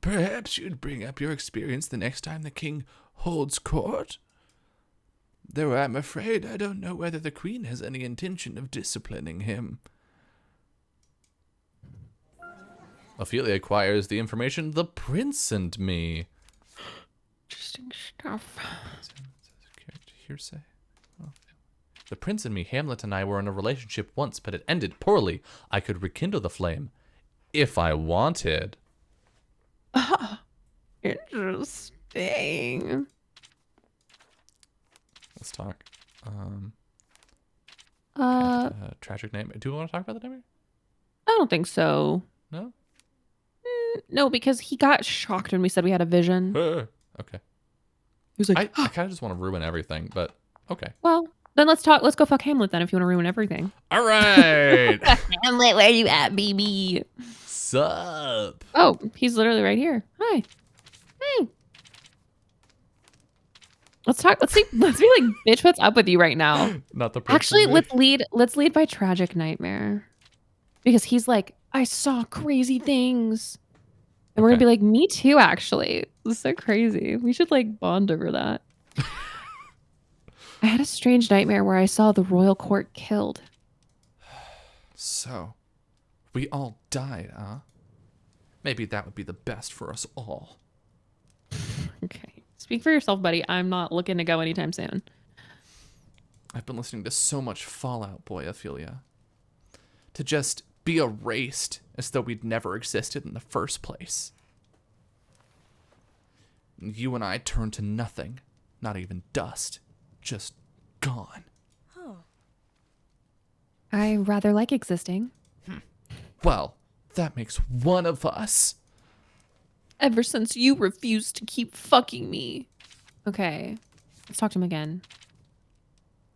Perhaps you'd bring up your experience the next time the king holds court? Though I'm afraid I don't know whether the queen has any intention of disciplining him. Ophelia acquires the information the prince sent me. Interesting stuff. Character hearsay. The prince and me, Hamlet and I, were in a relationship once, but it ended poorly. I could rekindle the flame if I wanted. Interesting. Let's talk. Tragic name. Do we want to talk about the name? I don't think so. No? No, because he got shocked when we said we had a vision. Okay. He was like, I kind of just want to ruin everything, but Okay. Well, then let's talk. Let's go fuck Hamlet then if you want to ruin everything. All right. Hamlet, where you at, baby? Sup? Oh, he's literally right here. Hi. Hey. Let's talk. Let's see. Let's be like, bitch, what's up with you right now? Not the person. Actually, me. let's lead by tragic nightmare. Because he's like, I saw crazy things. And we're gonna Okay. be like, me too, actually. This is so crazy. We should like bond over that. I had a strange nightmare where I saw the royal court killed. So, we all died, huh? Maybe that would be the best for us all. Okay. Speak for yourself, buddy. I'm not looking to go anytime soon. I've been listening to so much Fallout Boy, Ophelia. To just be erased as though we'd never existed in the first place. You and I turned to nothing, not even dust, just gone. Oh. I rather like existing. Well, that makes one of us. Ever since you refused to keep fucking me. Okay. Let's talk to him again.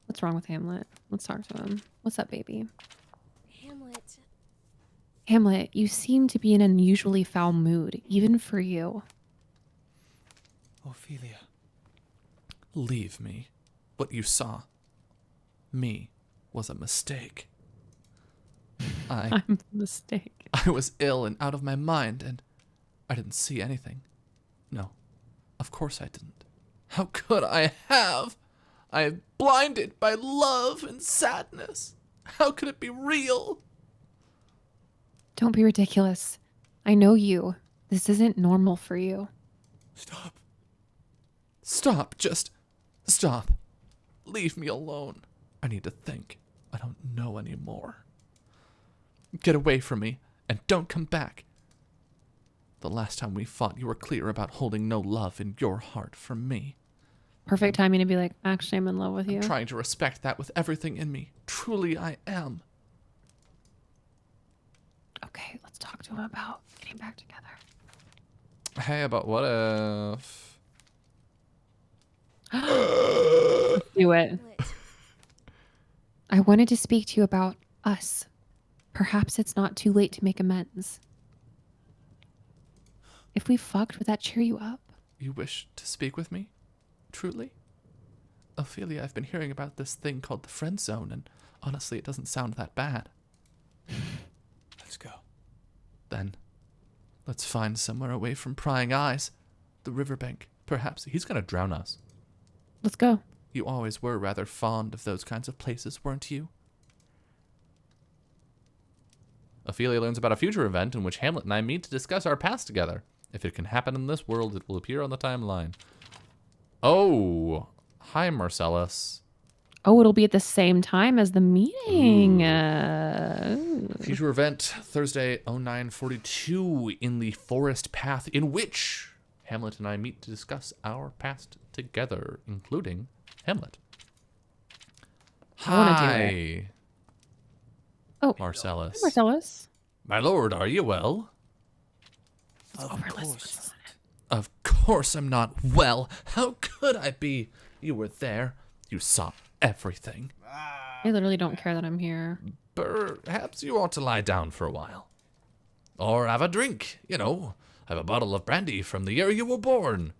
What's wrong with Hamlet? Let's talk to him. What's up, baby? Hamlet. Hamlet, you seem to be in an unusually foul mood, even for you. Ophelia. Leave me. What you saw, me, was a mistake. I'm a mistake. I was ill and out of my mind, and I didn't see anything. No, of course I didn't. How could I have? I am blinded by love and sadness. How could it be real? Don't be ridiculous. I know you. This isn't normal for you. Stop. Stop, just stop. Leave me alone. I need to think. I don't know anymore. Get away from me, and don't come back. The last time we fought, you were clear about holding no love in your heart for me. Perfect timing to be like, actually, I'm in love with you. I'm trying to respect that with everything in me. Truly, I am. Okay, let's talk to him about getting back together. Hey, but what if... Do it. Hamlet. I wanted to speak to you about us. Perhaps it's not too late to make amends. If we fucked, would that cheer you up? You wish to speak with me? Truly? Ophelia, I've been hearing about this thing called the friend zone, and honestly, it doesn't sound that bad. Let's go. Then, let's find somewhere away from prying eyes. The riverbank, perhaps. He's gonna drown us. Let's go. You always were rather fond of those kinds of places, weren't you? Ophelia learns about a future event in which Hamlet and I meet to discuss our past together. If it can happen in this world, it will appear on the timeline. Oh, hi, Marcellus. Oh, it'll be at the same time as the meeting. Future event, Thursday, 0942, in the forest path in which Hamlet and I meet to discuss our past together, including Hamlet. I wanna do Hi, Oh, Marcellus. Marcellus. My lord, are you well? Of over, let's course. listen. Of course I'm not well. How could I be? You were there. You saw everything. I literally don't care that I'm here. Perhaps you ought to lie down for a while. Or have a drink, you know. Have a bottle of brandy from the year you were born.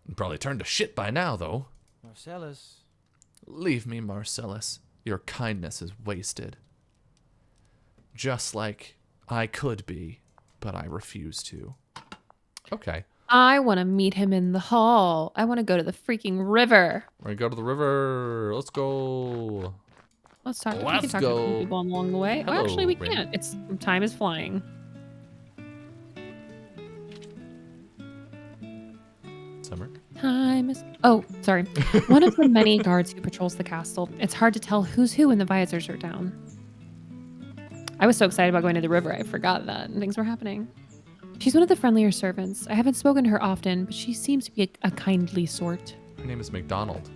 You'd probably turned to shit by now, though. Marcellus. Leave me, Marcellus. Your kindness is wasted. Just like I could be, but I refuse to. Okay. I want to meet him in the hall. I want to go to the freaking river. We're gonna go to the river. Let's go. Let's talk. We Let's can talk go. to some people along the way. Hello, Oh, actually, we Rain. can't. It's time is flying. Summer. Time is. Oh, sorry. One of the many guards who patrols the castle. It's hard to tell who's who when the visors are down. I was so excited about going to the river, I forgot that things were happening. She's one of the friendlier servants. I haven't spoken to her often, but she seems to be a kindly sort. Her name is McDonald.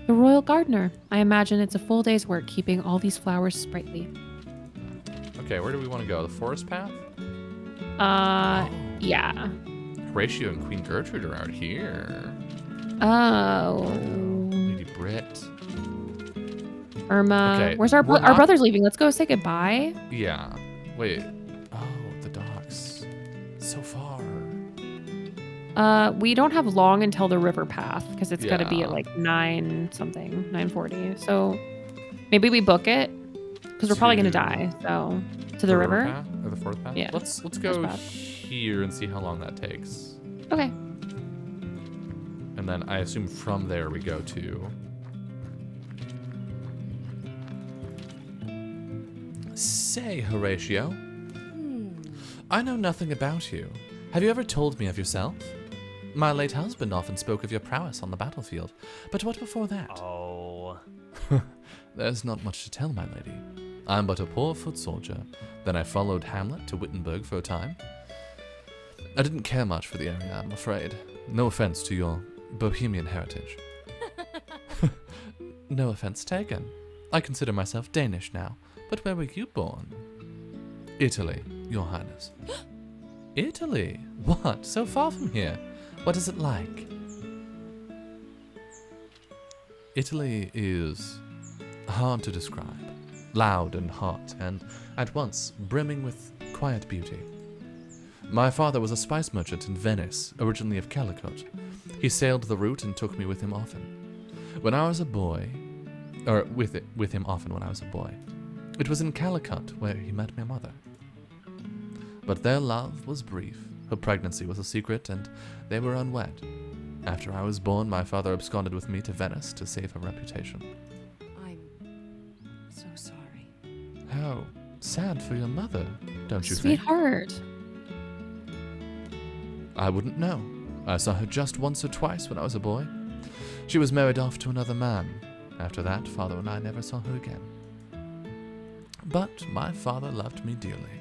The royal gardener. I imagine it's a full day's work keeping all these flowers sprightly. Okay, where do we want to go? The forest path? Yeah. Horatio and Queen Gertrude are out here. Oh. Lady Brit. Irma. Okay, Where's our we're our not- brother's leaving? Let's go say goodbye. Yeah. Wait. Oh, the docks. So far. We don't have long until the river path because it's got to be Yeah. at like 9 something, 9:40. So maybe we book it because we're probably gonna To- die. So to the river. path or the fourth path? Yeah. Let's First go path. here and see how long that takes. Okay. And then I assume from there we go to. Say, Horatio, I know nothing about you. Have you ever told me of yourself? My late husband often spoke of your prowess on the battlefield, but what before that? Oh. There's not much to tell, my lady. I'm but a poor foot soldier. Then I followed Hamlet to Wittenberg for a time. I didn't care much for the area, I'm afraid. No offense to your Bohemian heritage. No offense taken. I consider myself Danish now. But where were you born? Italy, Your Highness. Italy? What? So far from here? What is it like? Italy is hard to describe. Loud and hot, and at once brimming with quiet beauty. My father was a spice merchant in Venice, originally of Calicut. He sailed the route and took me with him often. When I was a boy, or with him often when I was a boy, it was in Calicut where he met my mother. But their love was brief. Her pregnancy was a secret, and they were unwed. After I was born, my father absconded with me to Venice to save her reputation. I'm so sorry. How sad for your mother, don't you think? Sweetheart. I wouldn't know. I saw her just once or twice when I was a boy. She was married off to another man. After that, father and I never saw her again. But my father loved me dearly.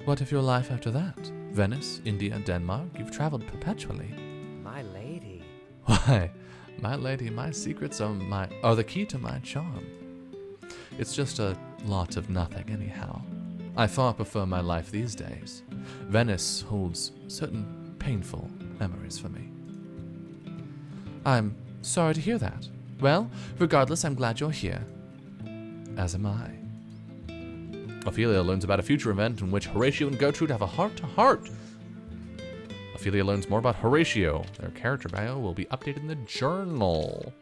What of your life after that? Venice, India, Denmark, you've traveled perpetually. My lady. Why, my lady, my secrets are the key to my charm. It's just a lot of nothing anyhow. I far prefer my life these days. Venice holds certain painful memories for me. I'm sorry to hear that. Well, regardless, I'm glad you're here. As am I. Ophelia learns about a future event in which Horatio and Gertrude have a heart-to-heart. Ophelia learns more about Horatio. Their character bio will be updated in the journal.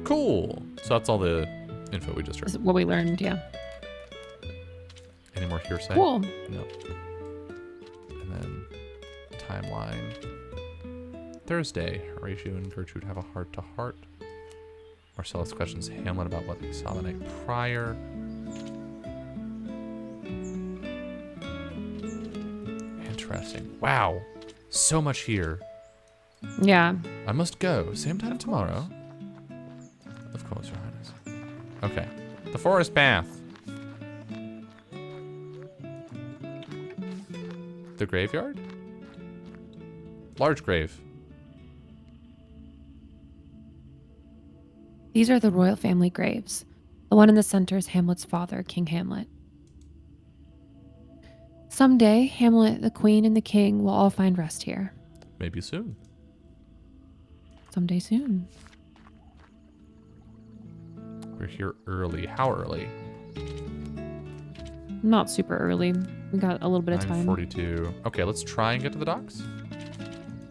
Cool. So that's all the info we just Is heard. what we learned. Yeah. Any more hearsay? Cool. No. And then timeline. Thursday, Horatio and Gertrude have a heart-to-heart. Marcellus questions Hamlet about what he saw the night prior. Interesting. Wow. So much here. Yeah. I must go. Same time tomorrow. Of course, Your Highness. Okay. The forest path. The graveyard? Large grave. These are the royal family graves. The one in the center is Hamlet's father, King Hamlet. Someday, Hamlet, the queen, and the king will all find rest here. Maybe soon. Someday soon. We're here early. How early? Not super early. We got a little bit of time. 9:42. Okay, let's try and get to the docks.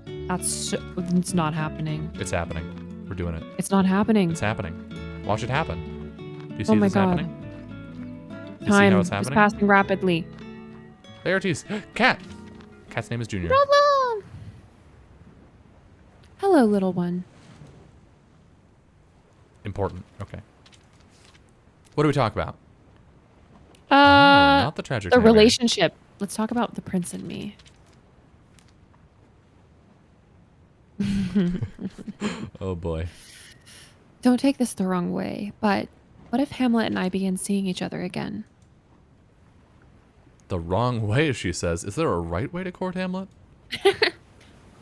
It's not happening. It's happening. We're doing it. It's not happening. It's happening. Watch it happen. Do you see Oh my this God. happening? Do you see Time how is it's happening? passing rapidly. There it is. Cat. Cat's name is Junior. Brother! Hello, little one. Important. Okay. What do we talk about? Not the tragic. The nightmare. relationship. Let's talk about the prince and me. Oh boy. Don't take this the wrong way, but what if Hamlet and I begin seeing each other again? The wrong way, she says. Is there a right way to court Hamlet?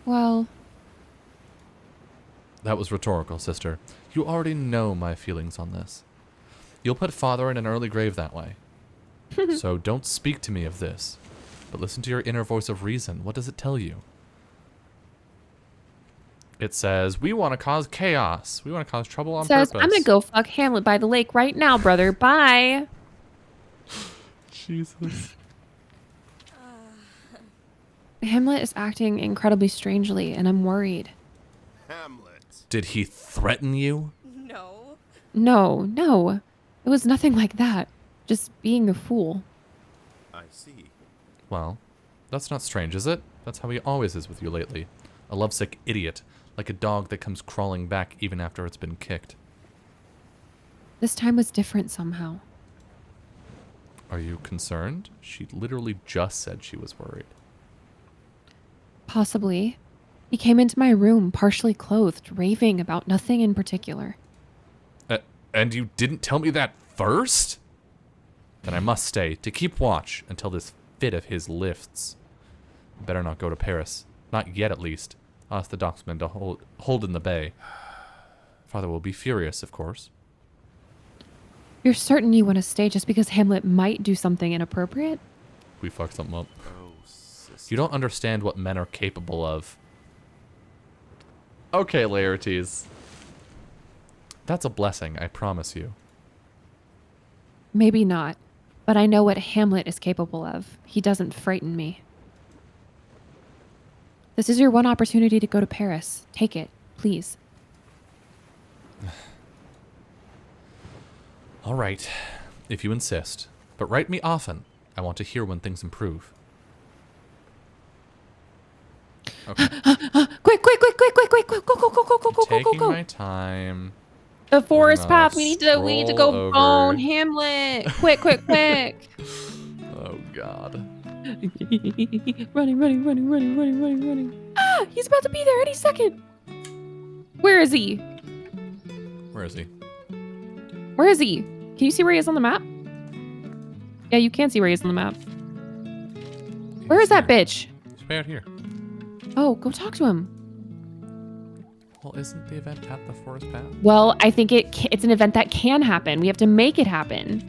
Well, That was rhetorical, sister. You already know my feelings on this. You'll put father in an early grave that way. So don't speak to me of this. But listen to your inner voice of reason. What does it tell you? It says, we want to cause chaos. We want to cause trouble on Says, purpose. I'm going to go fuck Hamlet by the lake right now, brother. Bye. Jesus. Hamlet is acting incredibly strangely, and I'm worried. Hamlet. Did he threaten you? No. No. It was nothing like that. Just being a fool. I see. Well, that's not strange, is it? That's how he always is with you lately. A lovesick idiot, like a dog that comes crawling back even after it's been kicked. This time was different somehow. Are you concerned? She literally just said she was worried. Possibly. He came into my room, partially clothed, raving about nothing in particular. And you didn't tell me that first? Then I must stay to keep watch until this fit of his lifts. Better not go to Paris. Not yet, at least. Ask the docksman to hold in the bay. Father will be furious, of course. You're certain you want to stay just because Hamlet might do something inappropriate? We fucked something up. Oh, sister. You don't understand what men are capable of. Okay, Laertes. That's a blessing, I promise you. Maybe not, but I know what Hamlet is capable of. He doesn't frighten me. This is your one opportunity to go to Paris. Take it, please. All right, if you insist. But write me often. I want to hear when things improve. Okay. Quick, go, Taking go. my time. The forest We're path. gonna We need to scroll go over. bone Hamlet. Quick. Oh, God. running. Ah, he's about to be there any second. Where is he? Where is he? Where is he? Can you see where he is on the map? Yeah, you can see where he is on the map. Where is that Here. bitch? He's way out here. Oh, go talk to him. Well, isn't the event at the forest path? Well, I think it's an event that can happen. We have to make it happen.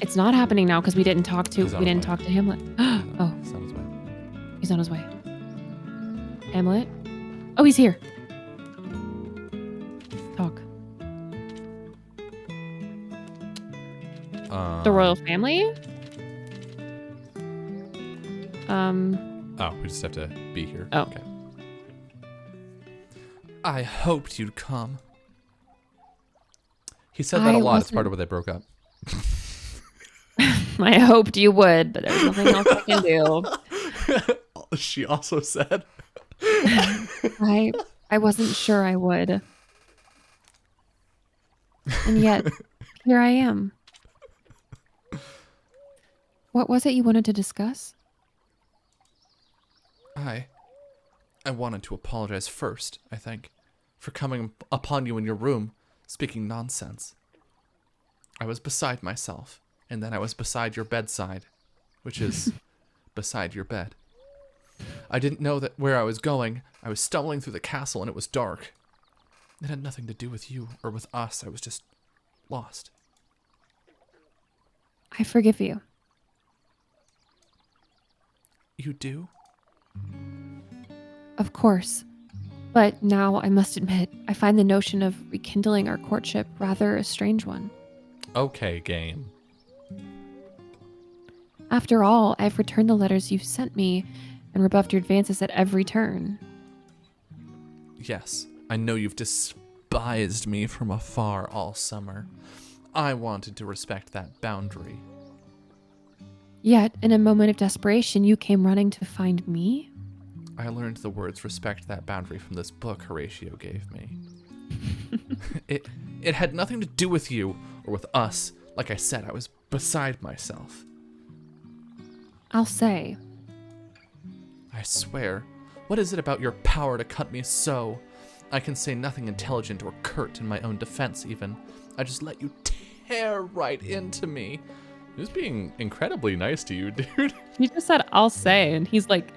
It's not happening now because we didn't talk to He's on his way. Hamlet. Oh, He's on his way. he's on his way. Hamlet? Oh, he's here. Talk. The royal family? Oh, we just have to be here. Oh. Okay. I hoped you'd come. He said that I a lot. It's wasn't- part of where they broke up. I hoped you would, but there's nothing else I can do. She also said. I wasn't sure I would. And yet, here I am. What was it you wanted to discuss? I wanted to apologize first, I think, for coming upon you in your room, speaking nonsense. I was beside myself, and then I was beside your bedside, which is beside your bed. I didn't know that where I was going. I was stumbling through the castle and it was dark. It had nothing to do with you or with us. I was just lost. I forgive you. You do? Of course. But now I must admit, I find the notion of rekindling our courtship rather a strange one. Okay, game. After all, I've returned the letters you've sent me and rebuffed your advances at every turn. Yes, I know you've despised me from afar all summer. I wanted to respect that boundary. Yet, in a moment of desperation, you came running to find me? I learned the words respect that boundary from this book Horatio gave me. It had nothing to do with you or with us. Like I said, I was beside myself. I'll say. I swear, what is it about your power to cut me so? I can say nothing intelligent or curt in my own defense even. I just let you tear right into me. He was being incredibly nice to you, dude. He just said, I'll say, and he's like,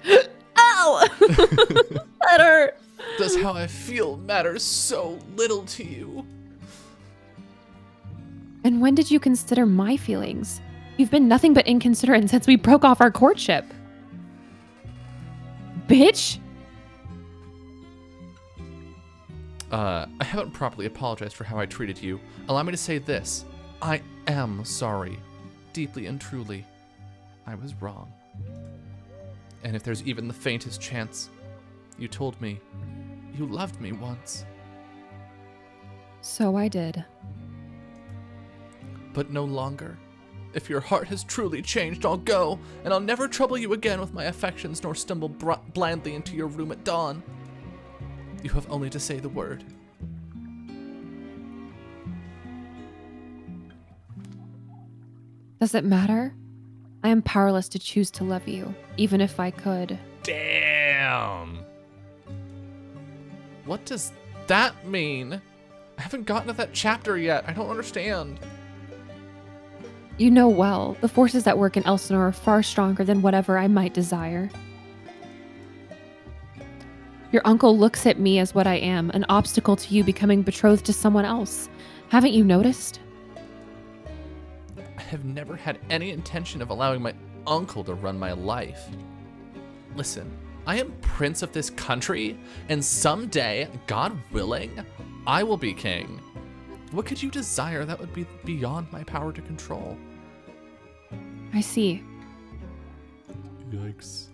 ow! That hurt. Does how I feel matter so little to you? Then when did you consider my feelings? You've been nothing but inconsiderate since we broke off our courtship. Bitch! I haven't properly apologized for how I treated you. Allow me to say this. I am sorry. Deeply and truly. I was wrong. And if there's even the faintest chance, you told me you loved me once. So I did. But no longer. If your heart has truly changed, I'll go, and I'll never trouble you again with my affections, nor stumble blindly into your room at dawn. You have only to say the word. Does it matter? I am powerless to choose to love you, even if I could. Damn. What does that mean? I haven't gotten to that chapter yet. I don't understand. You know well, the forces at work in Elsinore are far stronger than whatever I might desire. Your uncle looks at me as what I am, an obstacle to you becoming betrothed to someone else. Haven't you noticed? I have never had any intention of allowing my uncle to run my life. Listen, I am prince of this country, and someday, God willing, I will be king. What could you desire that would be beyond my power to control? I see. Yikes.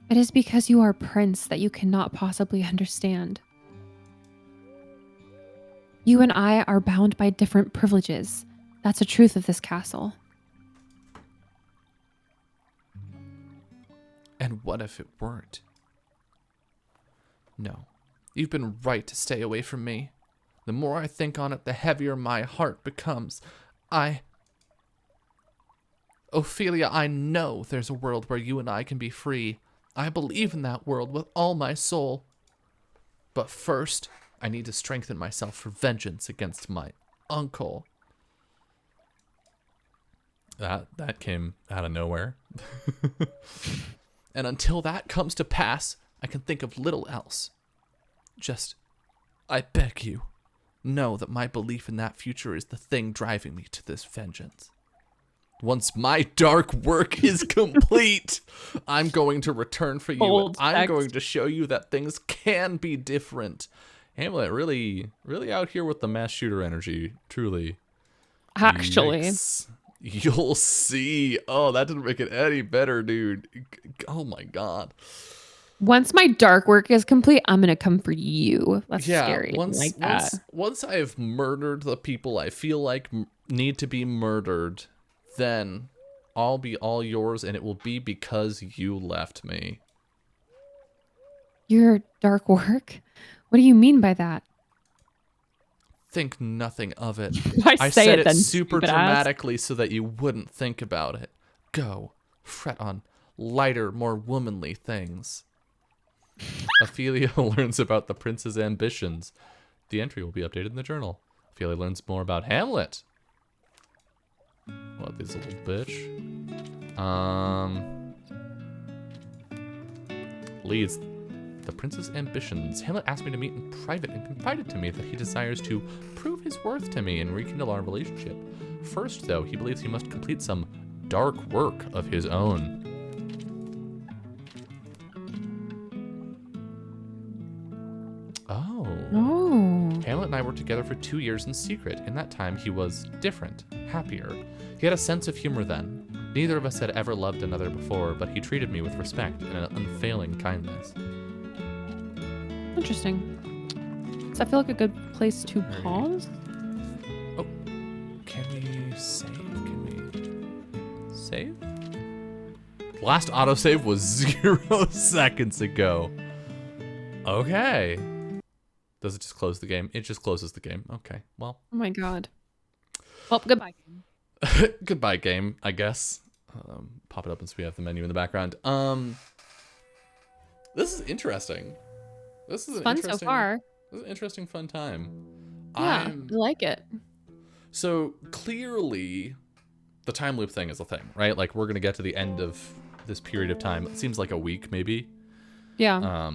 It is because you are a prince that you cannot possibly understand. You and I are bound by different privileges. That's the truth of this castle. And what if it weren't? No. You've been right to stay away from me. The more I think on it, the heavier my heart becomes. Ophelia, I know there's a world where you and I can be free. I believe in that world with all my soul. But first, I need to strengthen myself for vengeance against my uncle. That came out of nowhere. And until that comes to pass, I can think of little else. Just, I beg you, know that my belief in that future is the thing driving me to this vengeance. Once my dark work is complete, I'm going to return for you. Bold I'm text. going to show you that things can be different. Hamlet really, really out here with the mass shooter energy, truly. Actually. Yikes. You'll see. Oh, that didn't make it any better, dude. Oh my god. Once my dark work is complete, I'm going to come for you. That's scary. Once I've murdered the people I feel like need to be murdered, then I'll be all yours, and it will be because you left me. Your dark work? What do you mean by that? Think nothing of it. I say said it then, super stupid ass. dramatically so that you wouldn't think about it. Go. Fret on lighter, more womanly things. Ophelia learns about the prince's ambitions. The entry will be updated in the journal. Ophelia learns more about Hamlet. What, this little bitch? Leads the prince's ambitions. Hamlet asked me to meet in private and confided to me that he desires to prove his worth to me and rekindle our relationship. First, though, he believes he must complete some dark work of his own. Oh. Hamlet and I were together for 2 years in secret. In that time, he was different, happier. He had a sense of humor then. Neither of us had ever loved another before, but he treated me with respect and an unfailing kindness. Interesting. Does that feel like a good place to pause? Oh, can we save? Save? Last autosave was 0 seconds ago. Okay. Does it just close the game? It just closes the game. Okay, well. Oh my god. Well, goodbye, game. Goodbye, game, I guess. Pop it up since we have the menu in the background. This is interesting. This is Fun so far. This is an interesting, fun time. Yeah, I like it. So clearly, the time loop thing is a thing, right? Like, we're gonna get to the end of this period of time. It seems like a week, maybe. Yeah.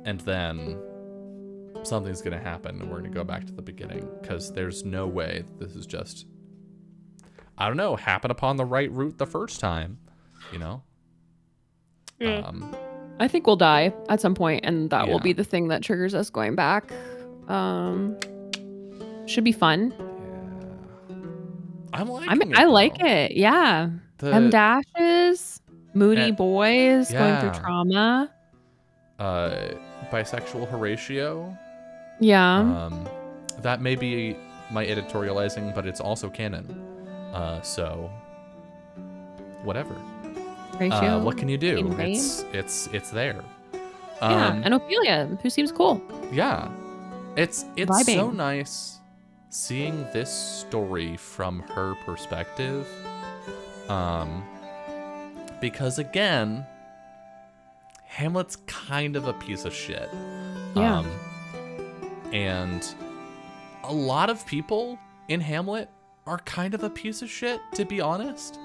And then something's gonna happen, and we're gonna go back to the beginning, because there's no way this is just, I don't know, happen upon the right route the first time, you know? Yeah. I think we'll die at some point, and that will Yeah. be the thing that triggers us going back. Should be fun. Yeah. I I like it. Yeah. M dashes, moody boys going through yeah. trauma. Bisexual Horatio. Yeah. That may be my editorializing, but it's also canon. So whatever. Ratio. What can you do? King Bane. It's there. Yeah, and Ophelia, who seems cool. Yeah. It's so Vibing. nice seeing this story from her perspective. Because again, Hamlet's kind of a piece of shit. Yeah. And a lot of people in Hamlet are kind of a piece of shit, to be honest.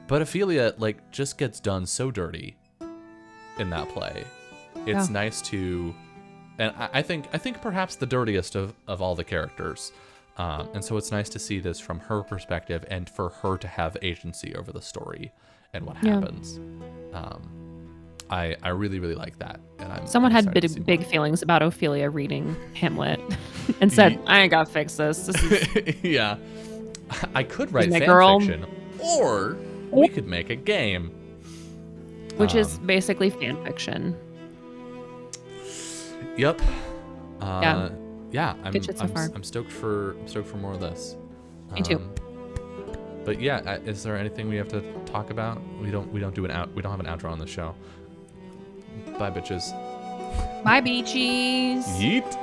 But Ophelia, like, just gets done so dirty in that play. It's nice to, and I think perhaps the dirtiest of all the characters. And so it's nice to see this from her perspective, and for her to have agency over the story and what happens. I really, really like that. And Someone I'm had excited to see big feelings about Ophelia reading Hamlet and said, I ain't got to fix this. This is yeah. I could write my fan girl. fiction, or we could make a game. which is basically fan fiction. Yep. Yeah. Yeah. Good shit so far. I'm stoked for more of this. Me too. But yeah, is there anything we have to talk about? We don't have an outro on the show. Bye, bitches. Bye, beachies. Yeet.